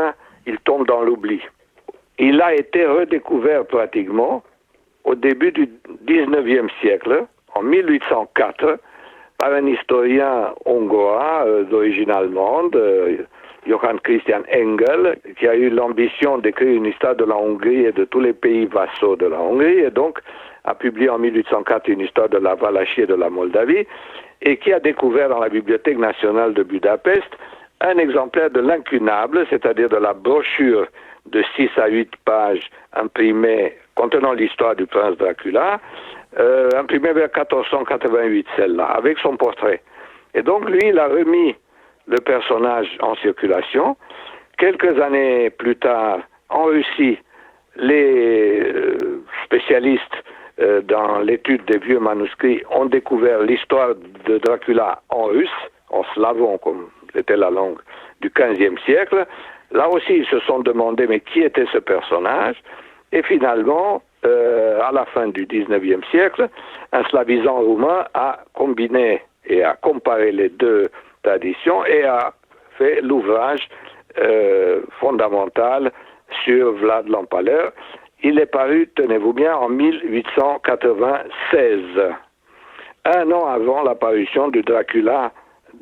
il tombe dans l'oubli. Il a été redécouvert pratiquement au début du XIXe siècle, en 1804, par un historien hongrois d'origine allemande, Johann Christian Engel, qui a eu l'ambition d'écrire une histoire de la Hongrie et de tous les pays vassaux de la Hongrie. Et donc, a publié en 1804 une histoire de la Valachie et de la Moldavie, et qui a découvert dans la Bibliothèque nationale de Budapest un exemplaire de l'incunable, c'est-à-dire de la brochure de 6 à 8 pages imprimée contenant l'histoire du prince Dracula, imprimée vers 1488, celle-là, avec son portrait. Et donc, lui, il a remis le personnage en circulation. Quelques années plus tard, en Russie, les spécialistes dans l'étude des vieux manuscrits ont découvert l'histoire de Dracula en russe, en slavon, comme c'était la langue du XVe siècle. Là aussi, ils se sont demandé, mais qui était ce personnage? Et finalement, à la fin du XIXe siècle, un slavisant roumain a combiné et a comparé les deux traditions et a fait l'ouvrage fondamental sur Vlad l'Empaleur. Il est paru, tenez-vous bien, en 1896, un an avant l'apparition du Dracula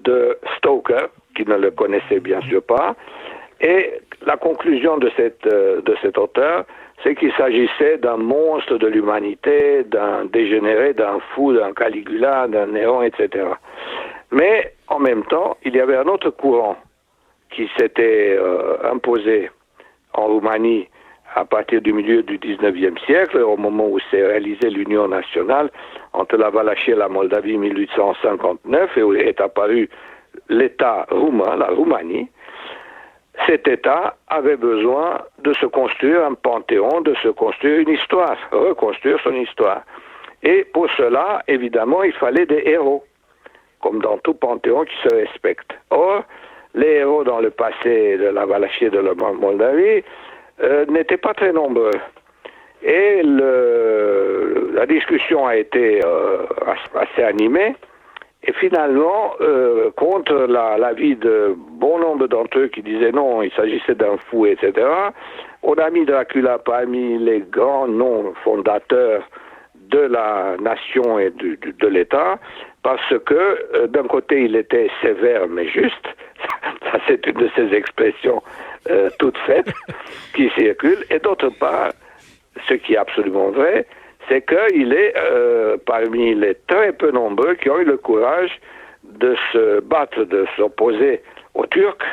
de Stoker, qui ne le connaissait bien sûr pas. Et la conclusion de cet auteur, c'est qu'il s'agissait d'un monstre de l'humanité, d'un dégénéré, d'un fou, d'un Caligula, d'un Néron, etc. Mais en même temps, il y avait un autre courant qui s'était imposé en Roumanie à partir du milieu du XIXe siècle, au moment où s'est réalisée l'union nationale entre la Valachie et la Moldavie en 1859, et où est apparu l'État roumain, la Roumanie. Cet État avait besoin de se construire un panthéon, de se construire une histoire, reconstruire son histoire. Et pour cela, évidemment, il fallait des héros, comme dans tout panthéon qui se respecte. Or, les héros dans le passé de la Valachie et de la Moldavie n'étaient pas très nombreux. Et la discussion a été assez animée. Et finalement, contre l'avis de bon nombre d'entre eux qui disaient non, il s'agissait d'un fou, etc., on a mis Dracula parmi les grands noms fondateurs de la nation et de l'État, parce que d'un côté, il était sévère mais juste. Ça, c'est une de ces expressions toutes faites qui circulent. Et d'autre part, ce qui est absolument vrai, c'est qu'il est parmi les très peu nombreux qui ont eu le courage de se battre, de s'opposer aux Turcs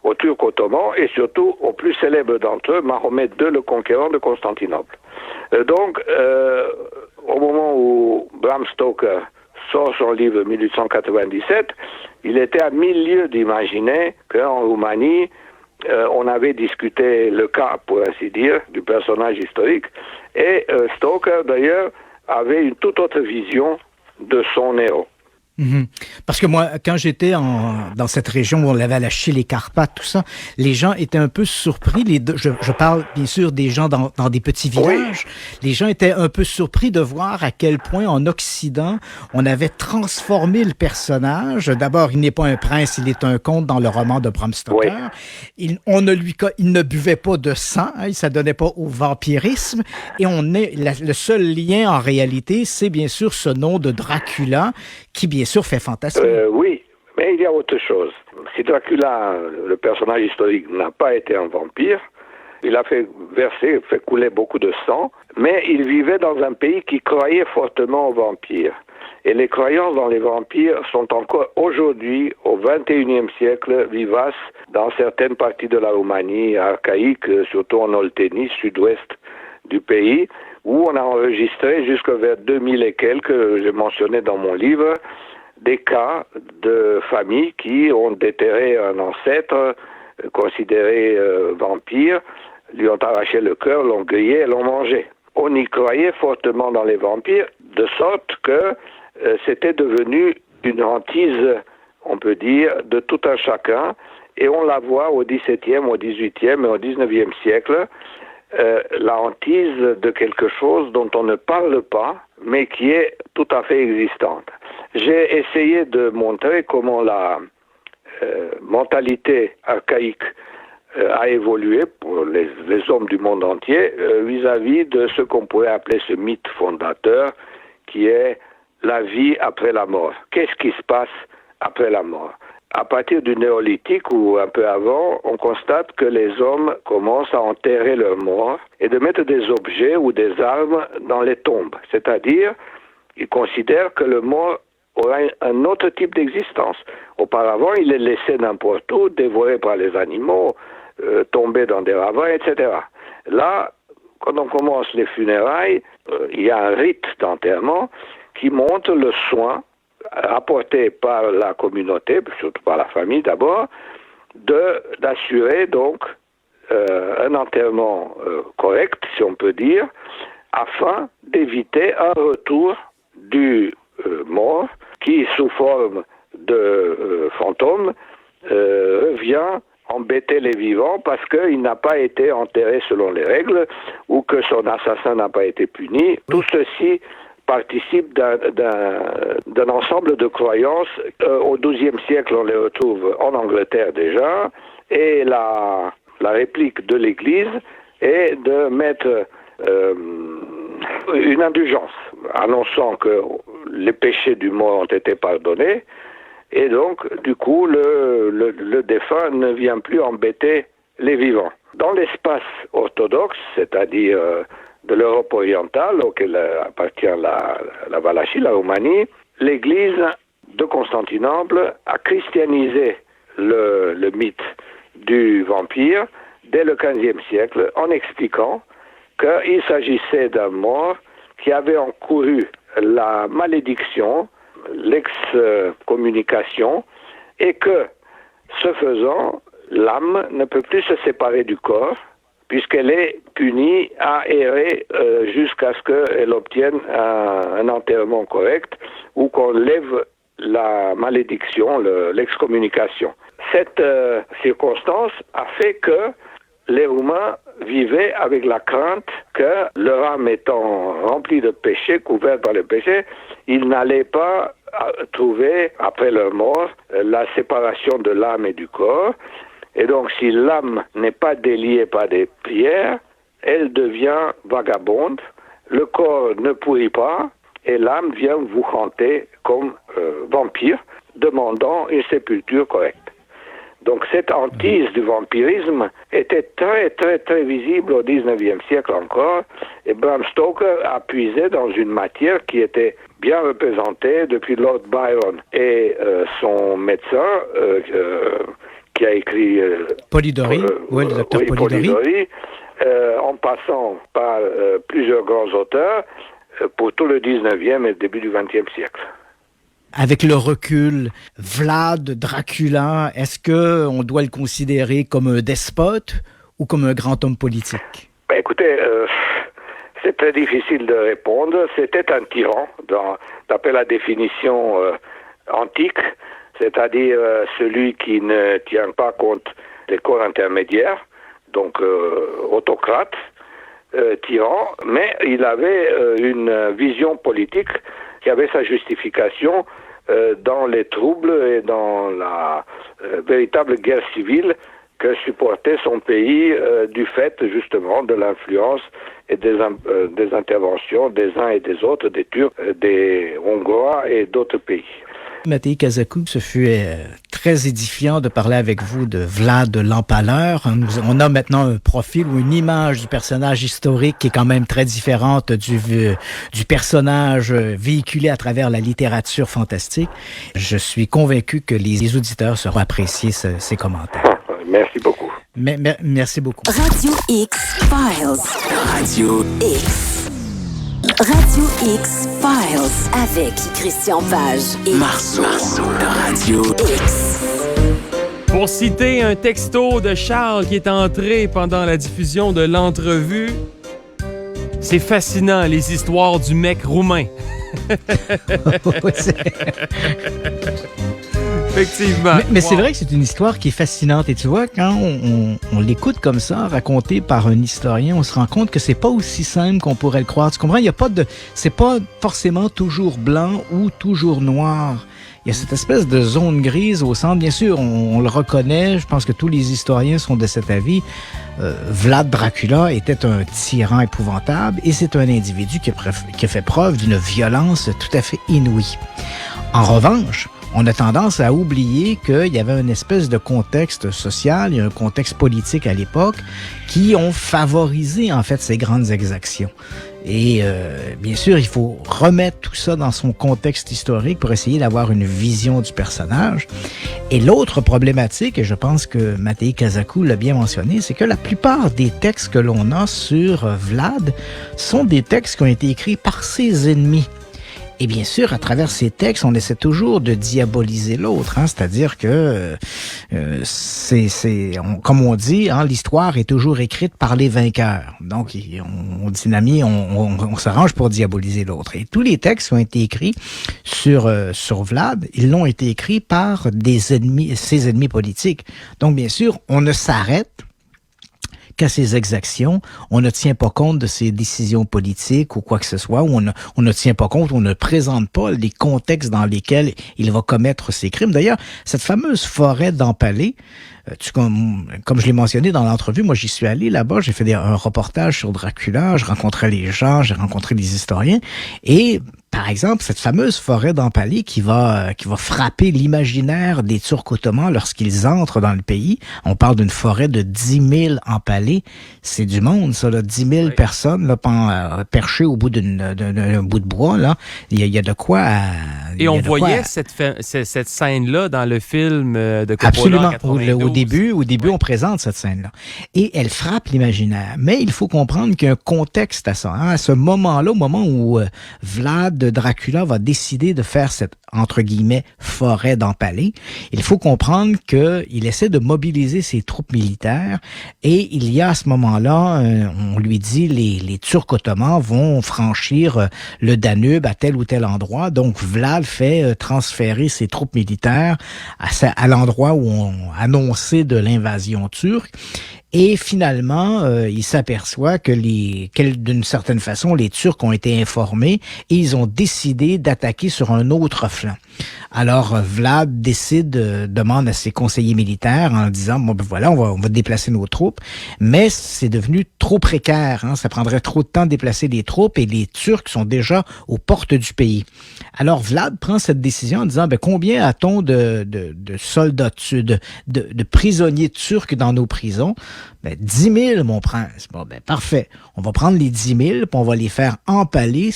ottomans, et surtout au plus célèbre d'entre eux, Mahomet II, le conquérant de Constantinople. Donc, au moment où Bram Stoker sort son livre 1897, il était à 1000 lieues d'imaginer qu'en Roumanie, on avait discuté le cas, pour ainsi dire, du personnage historique, et Stoker, d'ailleurs, avait une toute autre vision de son héros. Parce que moi, quand j'étais dans cette région où on avait lâché les Carpates, tout ça, les gens étaient un peu surpris. Je parle bien sûr des gens dans des petits villages. Oui. Les gens étaient un peu surpris de voir à quel point en Occident, on avait transformé le personnage. D'abord, il n'est pas un prince, il est un comte dans le roman de Bram Stoker. Oui. Il ne buvait pas de sang, il ne s'adonnait pas au vampirisme. Et le seul lien en réalité, c'est bien sûr ce nom de Dracula qui, bien sûr, fait fantasme. Oui, mais il y a autre chose. Si Dracula, le personnage historique, n'a pas été un vampire, il a fait couler beaucoup de sang, mais il vivait dans un pays qui croyait fortement aux vampires. Et les croyances dans les vampires sont encore aujourd'hui, au XXIe siècle, vivaces dans certaines parties de la Roumanie archaïque, surtout en Olténie, sud-ouest du pays, où on a enregistré jusque vers 2000 et quelques, j'ai mentionné dans mon livre, des cas de familles qui ont déterré un ancêtre considéré vampire, lui ont arraché le cœur, l'ont grillé et l'ont mangé. On y croyait fortement dans les vampires, de sorte que c'était devenu une hantise, on peut dire, de tout un chacun, et on la voit au XVIIe, au XVIIIe et au XIXe siècle, la hantise de quelque chose dont on ne parle pas, mais qui est tout à fait existante. J'ai essayé de montrer comment la mentalité archaïque a évolué pour les hommes du monde entier vis-à-vis de ce qu'on pourrait appeler ce mythe fondateur qui est la vie après la mort. Qu'est-ce qui se passe après la mort? à partir du néolithique ou un peu avant, on constate que les hommes commencent à enterrer leurs morts et de mettre des objets ou des armes dans les tombes. C'est-à-dire, ils considèrent que le mort aura un autre type d'existence. Auparavant, il est laissé n'importe où, dévoré par les animaux, tombé dans des ravins, etc. Là, quand on commence les funérailles, il y a un rite d'enterrement qui montre le soin apporté par la communauté, surtout par la famille d'abord, d'assurer donc un enterrement correct, si on peut dire, afin d'éviter un retour du mort qui, sous forme de fantôme, revient embêter les vivants parce qu'il n'a pas été enterré selon les règles ou que son assassin n'a pas été puni. Tout ceci participe d'un ensemble de croyances. Au XIIe siècle, on les retrouve en Angleterre déjà, et la réplique de l'Église est de mettre une indulgence, annonçant que les péchés du mort ont été pardonnés, et donc, du coup, le défunt ne vient plus embêter les vivants. Dans l'espace orthodoxe, c'est-à-dire de l'Europe orientale, auquel appartient la Valachie, la Roumanie, l'Église de Constantinople a christianisé le mythe du vampire dès le XVe siècle en expliquant qu'il s'agissait d'un mort qui avait encouru la malédiction, l'excommunication, et que, ce faisant, l'âme ne peut plus se séparer du corps, puisqu'elle est punie à errer jusqu'à ce qu'elle obtienne un enterrement correct, ou qu'on lève la malédiction, l'excommunication. Cette circonstance a fait que les Roumains vivaient avec la crainte que leur âme étant remplie de péchés, couverte par le péché, ils n'allaient pas trouver, après leur mort, la séparation de l'âme et du corps. Et donc, si l'âme n'est pas déliée par des prières, elle devient vagabonde, le corps ne pourrit pas, et l'âme vient vous hanter comme vampire, demandant une sépulture correcte. Donc cette hantise du vampirisme était très, très, très visible au XIXe siècle encore, et Bram Stoker a puisé dans une matière qui était bien représentée depuis Lord Byron et son médecin qui a écrit... Polidori, le docteur Polidori. En passant par plusieurs grands auteurs pour tout le XIXe et le début du XXe siècle. Avec le recul, Vlad Dracula, est-ce qu'on doit le considérer comme un despote ou comme un grand homme politique? Écoutez, c'est très difficile de répondre. C'était un tyran, d'après la définition antique, c'est-à-dire celui qui ne tient pas compte des corps intermédiaires, donc autocrate, tyran, mais il avait une vision politique qui avait sa justification dans les troubles et dans la véritable guerre civile que supportait son pays du fait justement de l'influence et des interventions des uns et des autres, des Turcs, des Hongrois et d'autres pays. Matei Kazakou, ce fut très édifiant de parler avec vous de Vlad l'Empaleur. On a maintenant un profil ou une image du personnage historique qui est quand même très différente du personnage véhiculé à travers la littérature fantastique. Je suis convaincu que les auditeurs sauront apprécier ces commentaires. Merci beaucoup. Merci beaucoup. Radio X Files. Radio X. Radio X Files avec Christian Page et Marceau. Radio X. Pour citer un texto de Charles qui est entré pendant la diffusion de l'entrevue, c'est fascinant les histoires du mec roumain. Effectivement. Mais c'est vrai que c'est une histoire qui est fascinante. Et tu vois, quand on l'écoute comme ça, racontée par un historien, on se rend compte que c'est pas aussi simple qu'on pourrait le croire. Tu comprends? Il y a pas c'est pas forcément toujours blanc ou toujours noir. Il y a cette espèce de zone grise au centre. Bien sûr, on le reconnaît. Je pense que tous les historiens sont de cet avis. Vlad Dracula était un tyran épouvantable et c'est un individu qui a fait preuve d'une violence tout à fait inouïe. En revanche, on a tendance à oublier qu'il y avait une espèce de contexte social, il y a un contexte politique à l'époque qui ont favorisé en fait ces grandes exactions. Et bien sûr, il faut remettre tout ça dans son contexte historique pour essayer d'avoir une vision du personnage. Et l'autre problématique, et je pense que Matei Kazakou l'a bien mentionné, c'est que la plupart des textes que l'on a sur Vlad sont des textes qui ont été écrits par ses ennemis. Et bien sûr, à travers ces textes, on essaie toujours de diaboliser l'autre, hein, c'est-à-dire que comme on dit, hein, l'histoire est toujours écrite par les vainqueurs. Donc, on s'arrange pour diaboliser l'autre. Et tous les textes qui ont été écrits sur Vlad, ils l'ont été écrits par ses ennemis politiques. Donc, bien sûr, on ne s'arrête qu'à ses exactions, on ne tient pas compte de ses décisions politiques ou quoi que ce soit, ou on ne tient pas compte, on ne présente pas les contextes dans lesquels il va commettre ses crimes. D'ailleurs, cette fameuse forêt d'Empalé, comme je l'ai mentionné dans l'entrevue, moi j'y suis allé là-bas, j'ai fait un reportage sur Dracula, je rencontrais les gens, j'ai rencontré les historiens, et par exemple, cette fameuse forêt d'Empalé qui va frapper l'imaginaire des Turcs ottomans lorsqu'ils entrent dans le pays. On parle d'une forêt de 10 000 empalés. C'est du monde, ça, là. 10 000 personnes là, perchées au bout d'un bout de bois. Là. Il y a de quoi Et on voyait cette scène-là dans le film de Coppola. Absolument. En 92. Au début, on présente cette scène-là. Et elle frappe l'imaginaire. Mais il faut comprendre qu'il y a un contexte à ça. Hein. À ce moment-là, au moment où Vlad de Dracula va décider de faire cette, entre guillemets, forêt d'Empalé, il faut comprendre qu'il essaie de mobiliser ses troupes militaires et il y a à ce moment-là, on lui dit, les Turcs ottomans vont franchir le Danube à tel ou tel endroit. Donc, Vlad fait transférer ses troupes militaires à l'endroit où on annonçait de l'invasion turque. Et finalement, il s'aperçoit que d'une certaine façon, les Turcs ont été informés et ils ont décidé d'attaquer sur un autre flanc. Alors, Vlad demande à ses conseillers militaires en disant, bon, ben voilà, on va déplacer nos troupes, mais c'est devenu trop précaire, hein, ça prendrait trop de temps de déplacer les troupes et les Turcs sont déjà aux portes du pays. Alors, Vlad prend cette décision en disant, ben combien a-t-on de soldats, de prisonniers turcs dans nos prisons? Ben, 10 000, mon prince. Bon, ben, parfait. On va prendre les 10 000, puis on va les faire empaler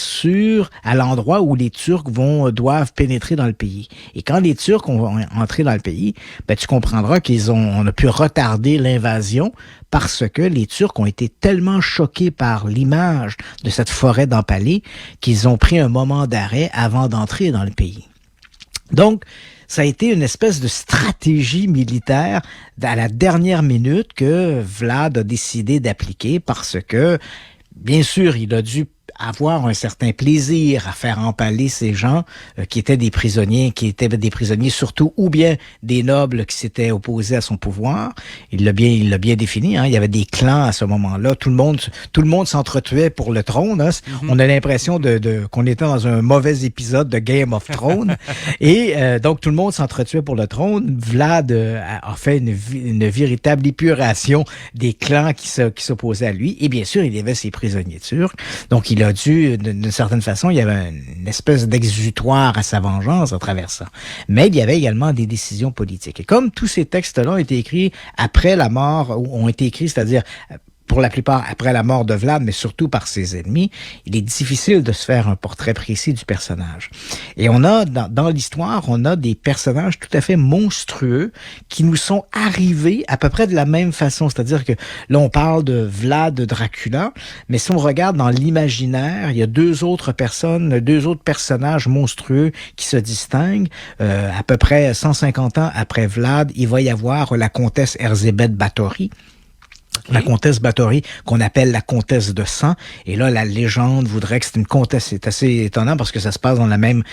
à l'endroit où les Turcs doivent pénétrer dans le pays. Et quand les Turcs vont entrer dans le pays, ben, tu comprendras on a pu retarder l'invasion parce que les Turcs ont été tellement choqués par l'image de cette forêt d'Empalé qu'ils ont pris un moment d'arrêt avant d'entrer dans le pays. Donc, ça a été une espèce de stratégie militaire à la dernière minute que Vlad a décidé d'appliquer parce que, bien sûr, il a dû avoir un certain plaisir à faire empaler ces gens qui étaient des prisonniers surtout, ou bien des nobles qui s'étaient opposés à son pouvoir. Il l'a bien défini, hein. Il y avait des clans à ce moment-là. Tout le monde s'entretuait pour le trône, hein. On a l'impression qu'on était dans un mauvais épisode de Game of Thrones. Et donc, tout le monde s'entretuait pour le trône. Vlad a fait une véritable épuration des clans qui s'opposaient à lui. Et bien sûr, il y avait ses prisonniers turcs. Donc, il a dû, d'une certaine façon, il y avait une espèce d'exutoire à sa vengeance à travers ça. Mais il y avait également des décisions politiques. Et comme tous ces textes-là ont été écrits après la mort, ont été écrits, c'est-à-dire pour la plupart après la mort de Vlad, mais surtout par ses ennemis, il est difficile de se faire un portrait précis du personnage. Et on a, dans l'histoire, on a des personnages tout à fait monstrueux qui nous sont arrivés à peu près de la même façon. C'est-à-dire que là, on parle de Vlad de Dracula, mais si on regarde dans l'imaginaire, il y a deux autres personnages monstrueux qui se distinguent. À peu près 150 ans après Vlad, il va y avoir la comtesse Erzsébet Báthory. Okay. La comtesse Báthory, qu'on appelle la comtesse de sang. Et là, la légende voudrait que c'est une comtesse. C'est assez étonnant parce que ça se passe dans la même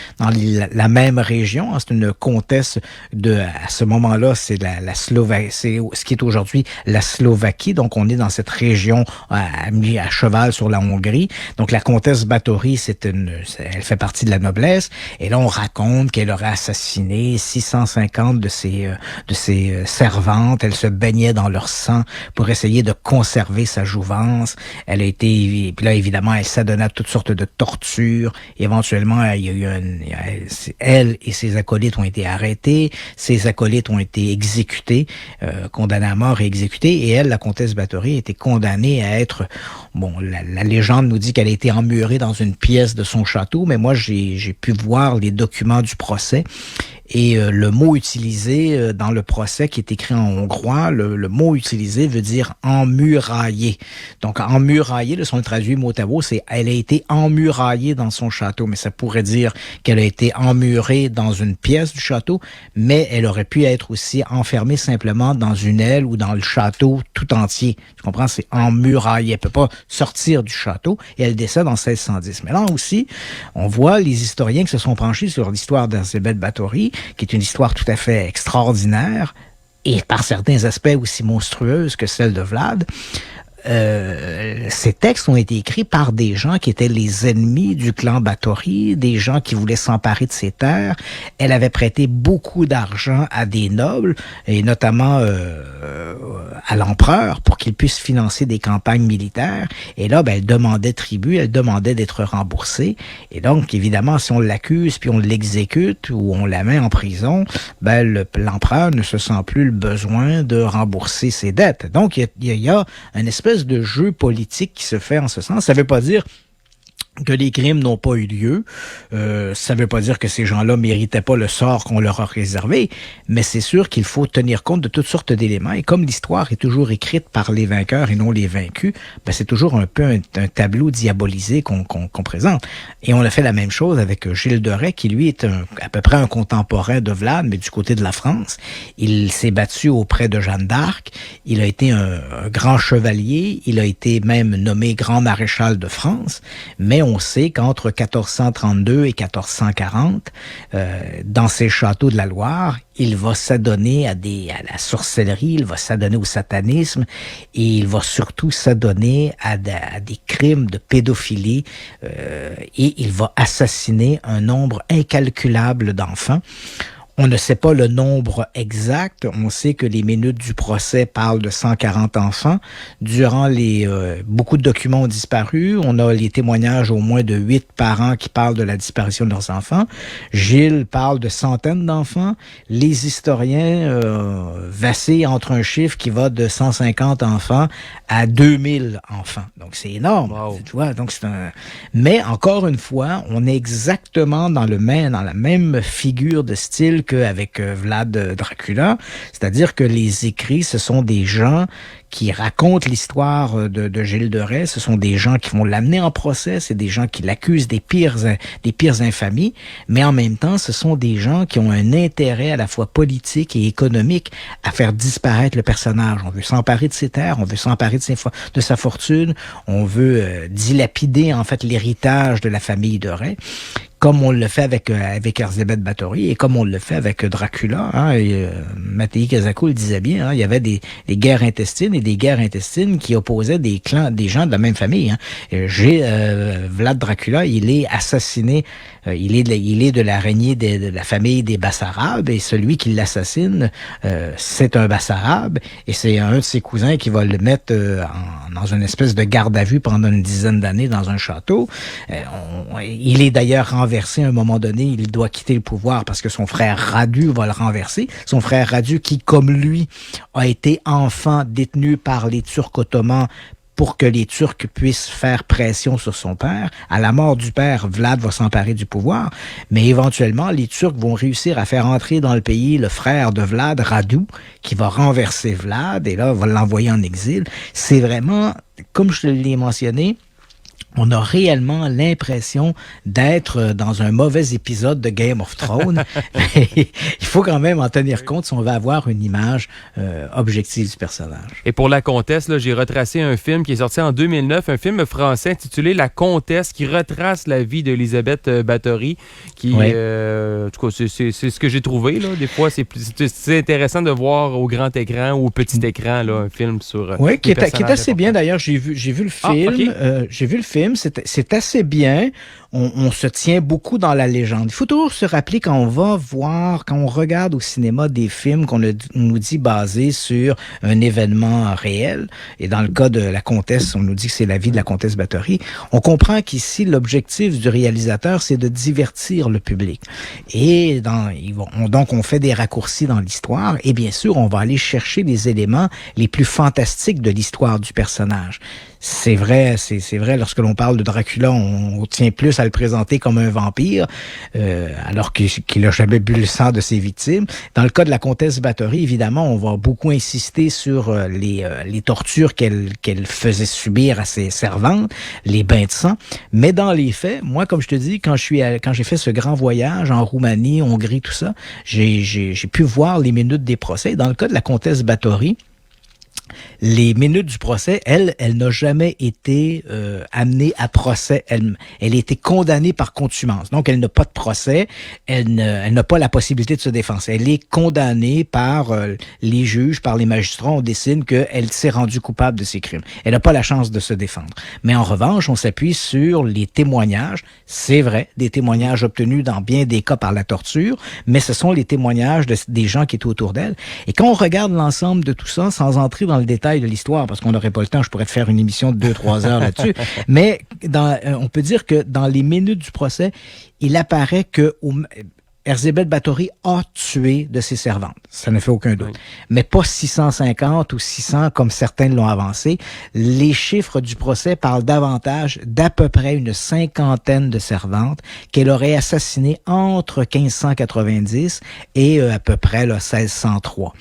région. C'est une comtesse à ce moment-là, c'est la Slovaquie, c'est ce qui est aujourd'hui la Slovaquie. Donc, on est dans cette région à cheval sur la Hongrie. Donc, la comtesse Báthory, elle fait partie de la noblesse. Et là, on raconte qu'elle aurait assassiné 650 de ses servantes. Elle se baignait dans leur sang pour essayer essayé de conserver sa jouvence. Puis là, évidemment, elle s'adonnait à toutes sortes de tortures. Éventuellement, il y a eu elle et ses acolytes ont été arrêtés. Ses acolytes ont été exécutés, condamnés à mort et exécutés. Et elle, la comtesse Bathory, a été condamnée à être... Bon, la légende nous dit qu'elle a été emmurée dans une pièce de son château, mais moi, j'ai pu voir les documents du procès. Et le mot utilisé dans le procès, qui est écrit en hongrois, le mot utilisé veut dire emmuraillé. Donc, emmuraillé, si on le traduit mot à mot, c'est elle a été emmuraillée dans son château. Mais ça pourrait dire qu'elle a été emmurée dans une pièce du château, mais elle aurait pu être aussi enfermée simplement dans une aile ou dans le château tout entier. Tu comprends? C'est emmuraillé. Elle peut pas sortir du château et elle décède en 1610. Mais là aussi, on voit les historiens qui se sont penchés sur l'histoire d'Erzsébet Bathory, qui est une histoire tout à fait extraordinaire et par certains aspects aussi monstrueuse que celle de Vlad. Ces textes ont été écrits par des gens qui étaient les ennemis du clan Bathory, des gens qui voulaient s'emparer de ses terres. Elle avait prêté beaucoup d'argent à des nobles, et notamment à l'empereur, pour qu'il puisse financer des campagnes militaires. Et là, elle demandait tribut, elle demandait d'être remboursée. Et donc, évidemment, si on l'accuse, puis on l'exécute, ou on la met en prison, l'empereur ne se sent plus le besoin de rembourser ses dettes. Donc, il y a une espèce de jeu politique qui se fait en ce sens. Ça veut pas dire que les crimes n'ont pas eu lieu. Ça veut pas dire que ces gens-là méritaient pas le sort qu'on leur a réservé, mais c'est sûr qu'il faut tenir compte de toutes sortes d'éléments. Et comme l'histoire est toujours écrite par les vainqueurs et non les vaincus, c'est toujours un peu un tableau diabolisé qu'on présente. Et on a fait la même chose avec Gilles de Rais, qui lui est à peu près un contemporain de Vlad, mais du côté de la France. Il s'est battu auprès de Jeanne d'Arc. Il a été un grand chevalier. Il a été même nommé grand maréchal de France. Mais on sait qu'entre 1432 et 1440, dans ces châteaux de la Loire, il va s'adonner à la sorcellerie, il va s'adonner au satanisme et il va surtout s'adonner à des crimes de pédophilie et il va assassiner un nombre incalculable d'enfants. On ne sait pas le nombre exact. On sait que les minutes du procès parlent de 140 enfants. Durant beaucoup de documents ont disparu. On a les témoignages au moins de 8 parents qui parlent de la disparition de leurs enfants. Gilles parle de centaines d'enfants. Les historiens vacillent entre un chiffre qui va de 150 enfants à 2000 enfants. Donc, c'est énorme. Wow. Tu vois? Donc, mais encore une fois, on est exactement dans la même figure de style qu'avec Vlad Dracula, c'est-à-dire que les écrits, ce sont des gens qui racontent l'histoire de Gilles de Rais, ce sont des gens qui vont l'amener en procès, c'est des gens qui l'accusent des pires infamies, mais en même temps, ce sont des gens qui ont un intérêt à la fois politique et économique à faire disparaître le personnage. On veut s'emparer de ses terres, on veut s'emparer de sa fortune, on veut dilapider en fait l'héritage de la famille de Rais, comme on le fait avec Erzsébet Bathory et comme on le fait avec Dracula. Mattei Casacco le disait bien, il y avait des guerres intestines et des guerres intestines qui opposaient des clans, des gens de la même famille. Vlad Dracula, il est assassiné, il est de la lignée de la famille des Bassarabes et celui qui l'assassine, c'est un Bassarabe et c'est un de ses cousins qui va le mettre dans une espèce de garde à vue pendant une dizaine d'années dans un château. Il est d'ailleurs renversé à un moment donné, il doit quitter le pouvoir parce que son frère Radu va le renverser. Son frère Radu qui, comme lui, a été enfant détenu par les Turcs ottomans pour que les Turcs puissent faire pression sur son père. À la mort du père, Vlad va s'emparer du pouvoir, mais éventuellement, les Turcs vont réussir à faire entrer dans le pays le frère de Vlad, Radu, qui va renverser Vlad et là, va l'envoyer en exil. C'est vraiment, comme je l'ai mentionné, on a réellement l'impression d'être dans un mauvais épisode de Game of Thrones. Il faut quand même en tenir compte si on veut avoir une image objective du personnage. Et pour la comtesse, là, j'ai retracé un film qui est sorti en 2009, un film français intitulé La Comtesse, qui retrace la vie d'Erzsébet Bathory. Qui, en tout cas, c'est ce que j'ai trouvé. Là. Des fois, c'est intéressant de voir au grand écran ou au petit écran là, un film sur. Oui, qui est assez bien. D'ailleurs, j'ai vu le film. Okay. J'ai vu le film. film, c'est assez bien. On se tient beaucoup dans la légende. Il faut toujours se rappeler quand on regarde au cinéma des films qu'on nous dit basés sur un événement réel, et dans le cas de la comtesse, on nous dit que c'est la vie de la comtesse Bathory, on comprend qu'ici, l'objectif du réalisateur, c'est de divertir le public. Et donc, on fait des raccourcis dans l'histoire, et bien sûr, on va aller chercher les éléments les plus fantastiques de l'histoire du personnage. C'est vrai, lorsque l'on parle de Dracula, on tient plus à le présenter comme un vampire, alors qu'il n'a jamais bu le sang de ses victimes. Dans le cas de la comtesse Bathory, évidemment, on va beaucoup insister sur les tortures qu'elle faisait subir à ses servantes, les bains de sang. Mais dans les faits, moi, comme je te dis, quand j'ai fait ce grand voyage en Roumanie, Hongrie, tout ça, j'ai pu voir les minutes des procès. Dans le cas de la comtesse Bathory, les minutes du procès, elle n'a jamais été amenée à procès. Elle a été condamnée par contumace. Donc, elle n'a pas de procès. Elle n'a pas la possibilité de se défendre. Elle est condamnée par les juges, par les magistrats. On décide qu'elle s'est rendue coupable de ces crimes. Elle n'a pas la chance de se défendre. Mais en revanche, on s'appuie sur les témoignages. C'est vrai, des témoignages obtenus dans bien des cas par la torture, mais ce sont les témoignages des gens qui étaient autour d'elle. Et quand on regarde l'ensemble de tout ça, sans entrer dans le détail de l'histoire, parce qu'on n'aurait pas le temps, je pourrais te faire une émission de 2-3 heures là-dessus, mais on peut dire que dans les minutes du procès, il apparaît que Erzsébet Bathory a tué de ses servantes. Ça ne fait aucun doute. Oui. Mais pas 650 ou 600 comme certains l'ont avancé. Les chiffres du procès parlent davantage d'à peu près une 50aine de servantes qu'elle aurait assassinées entre 1590 et à peu près 1603.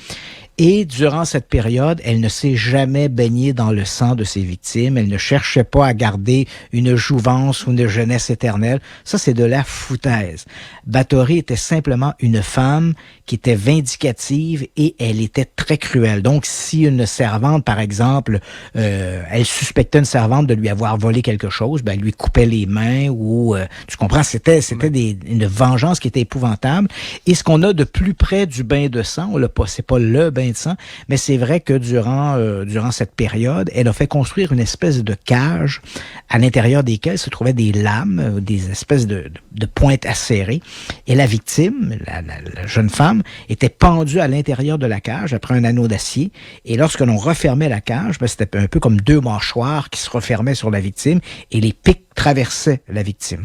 Et durant cette période, elle ne s'est jamais baignée dans le sang de ses victimes. Elle ne cherchait pas à garder une jouvence ou une jeunesse éternelle. Ça, c'est de la foutaise. Bathory était simplement une femme qui était vindicative et elle était très cruelle. Donc, si une servante, par exemple, elle suspectait une servante de lui avoir volé quelque chose, ben, elle lui coupait les mains ou, tu comprends, c'était une vengeance qui était épouvantable. Et ce qu'on a de plus près du bain de sang, c'est pas le bain de sang, mais c'est vrai que durant cette période, elle a fait construire une espèce de cage à l'intérieur desquelles se trouvaient des lames, des espèces de pointes acérées. Et la victime, la jeune femme, était pendue à l'intérieur de la cage après un anneau d'acier. Et lorsque l'on refermait la cage, ben, c'était un peu comme deux mâchoires qui se refermaient sur la victime et les pics traversaient la victime.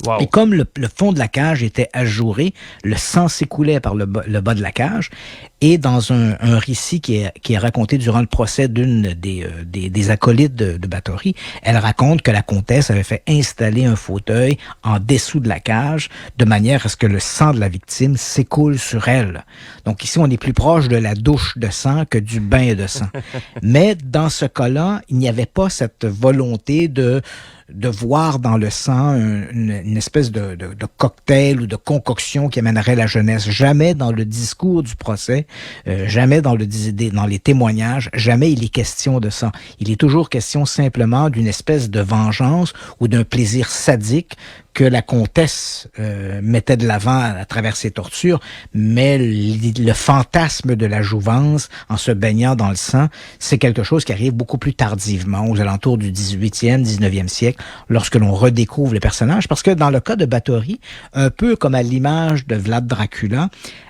Wow. Et comme le fond de la cage était ajouré, le sang s'écoulait par le bas de la cage. Et dans un récit qui est raconté durant le procès d'une des acolytes de Bathory, elle raconte que la comtesse avait fait installer un fauteuil en dessous de la cage de manière à ce que le sang de la victime s'écoule sur elle. Donc ici, on est plus proche de la douche de sang que du bain de sang. Mais dans ce cas-là, il n'y avait pas cette volonté de voir dans le sang une espèce de cocktail ou de concoction qui amènerait la jeunesse. Jamais dans le discours du procès, jamais dans les témoignages, jamais il est question de ça. Il est toujours question simplement d'une espèce de vengeance ou d'un plaisir sadique que la comtesse mettait de l'avant à travers ses tortures, mais le fantasme de la jouvence en se baignant dans le sang, c'est quelque chose qui arrive beaucoup plus tardivement, aux alentours du 18e, 19e siècle, lorsque l'on redécouvre les personnages, parce que dans le cas de Bathory, un peu comme à l'image de Vlad Dracula,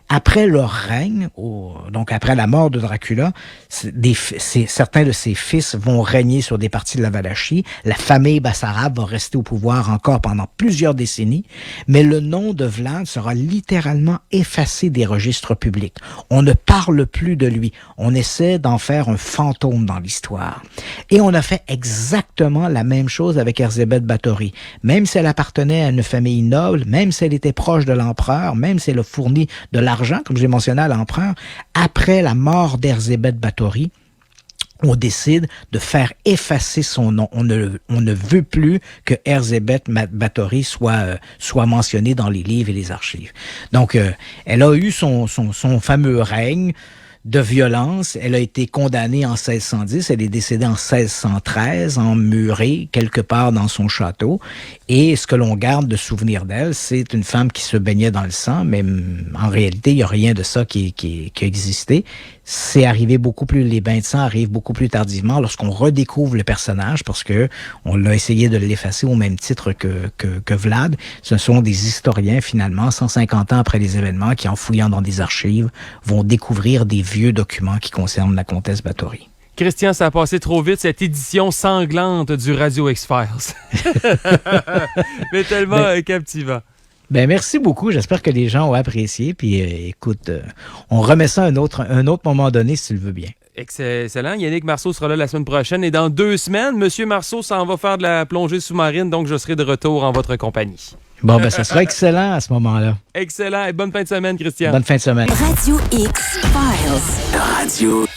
après leur règne, donc après la mort de Dracula, certains de ses fils vont régner sur des parties de la Valachie. La famille Bassarab va rester au pouvoir encore pendant plusieurs décennies, mais le nom de Vlad sera littéralement effacé des registres publics. On ne parle plus de lui. On essaie d'en faire un fantôme dans l'histoire. Et on a fait exactement la même chose avec Erzsébet Bathory. Même si elle appartenait à une famille noble, même si elle était proche de l'empereur, même si elle a fourni de l'argent, comme j'ai mentionné à l'empereur, après la mort d'Erzsébet Bathory, on décide de faire effacer son nom. On ne veut plus que Erzsébet Bathory soit mentionné dans les livres et les archives. Donc, elle a eu son fameux règne de violence. Elle a été condamnée en 1610. Elle est décédée en 1613, emmurée quelque part dans son château. Et ce que l'on garde de souvenir d'elle, c'est une femme qui se baignait dans le sang, mais en réalité, il n'y a rien de ça qui a existé. C'est arrivé les bains de sang arrivent beaucoup plus tardivement lorsqu'on redécouvre le personnage, parce que on a essayé de l'effacer au même titre que Vlad. Ce sont des historiens, finalement, 150 ans après les événements, qui, en fouillant dans des archives, vont découvrir des vieux documents qui concernent la comtesse Báthory. Christian, ça a passé trop vite, cette édition sanglante du Radio X-Files. Mais tellement captivant. Ben merci beaucoup. J'espère que les gens ont apprécié. Puis écoute, on remet ça à un autre moment donné, si tu le veux bien. Excellent. Yannick Marceau sera là la semaine prochaine. Et dans 2 semaines, Monsieur Marceau s'en va faire de la plongée sous-marine, donc je serai de retour en votre compagnie. Bon, ben ça sera excellent à ce moment-là. Excellent. Et bonne fin de semaine, Christian. Bonne fin de semaine. Radio X Files. Radio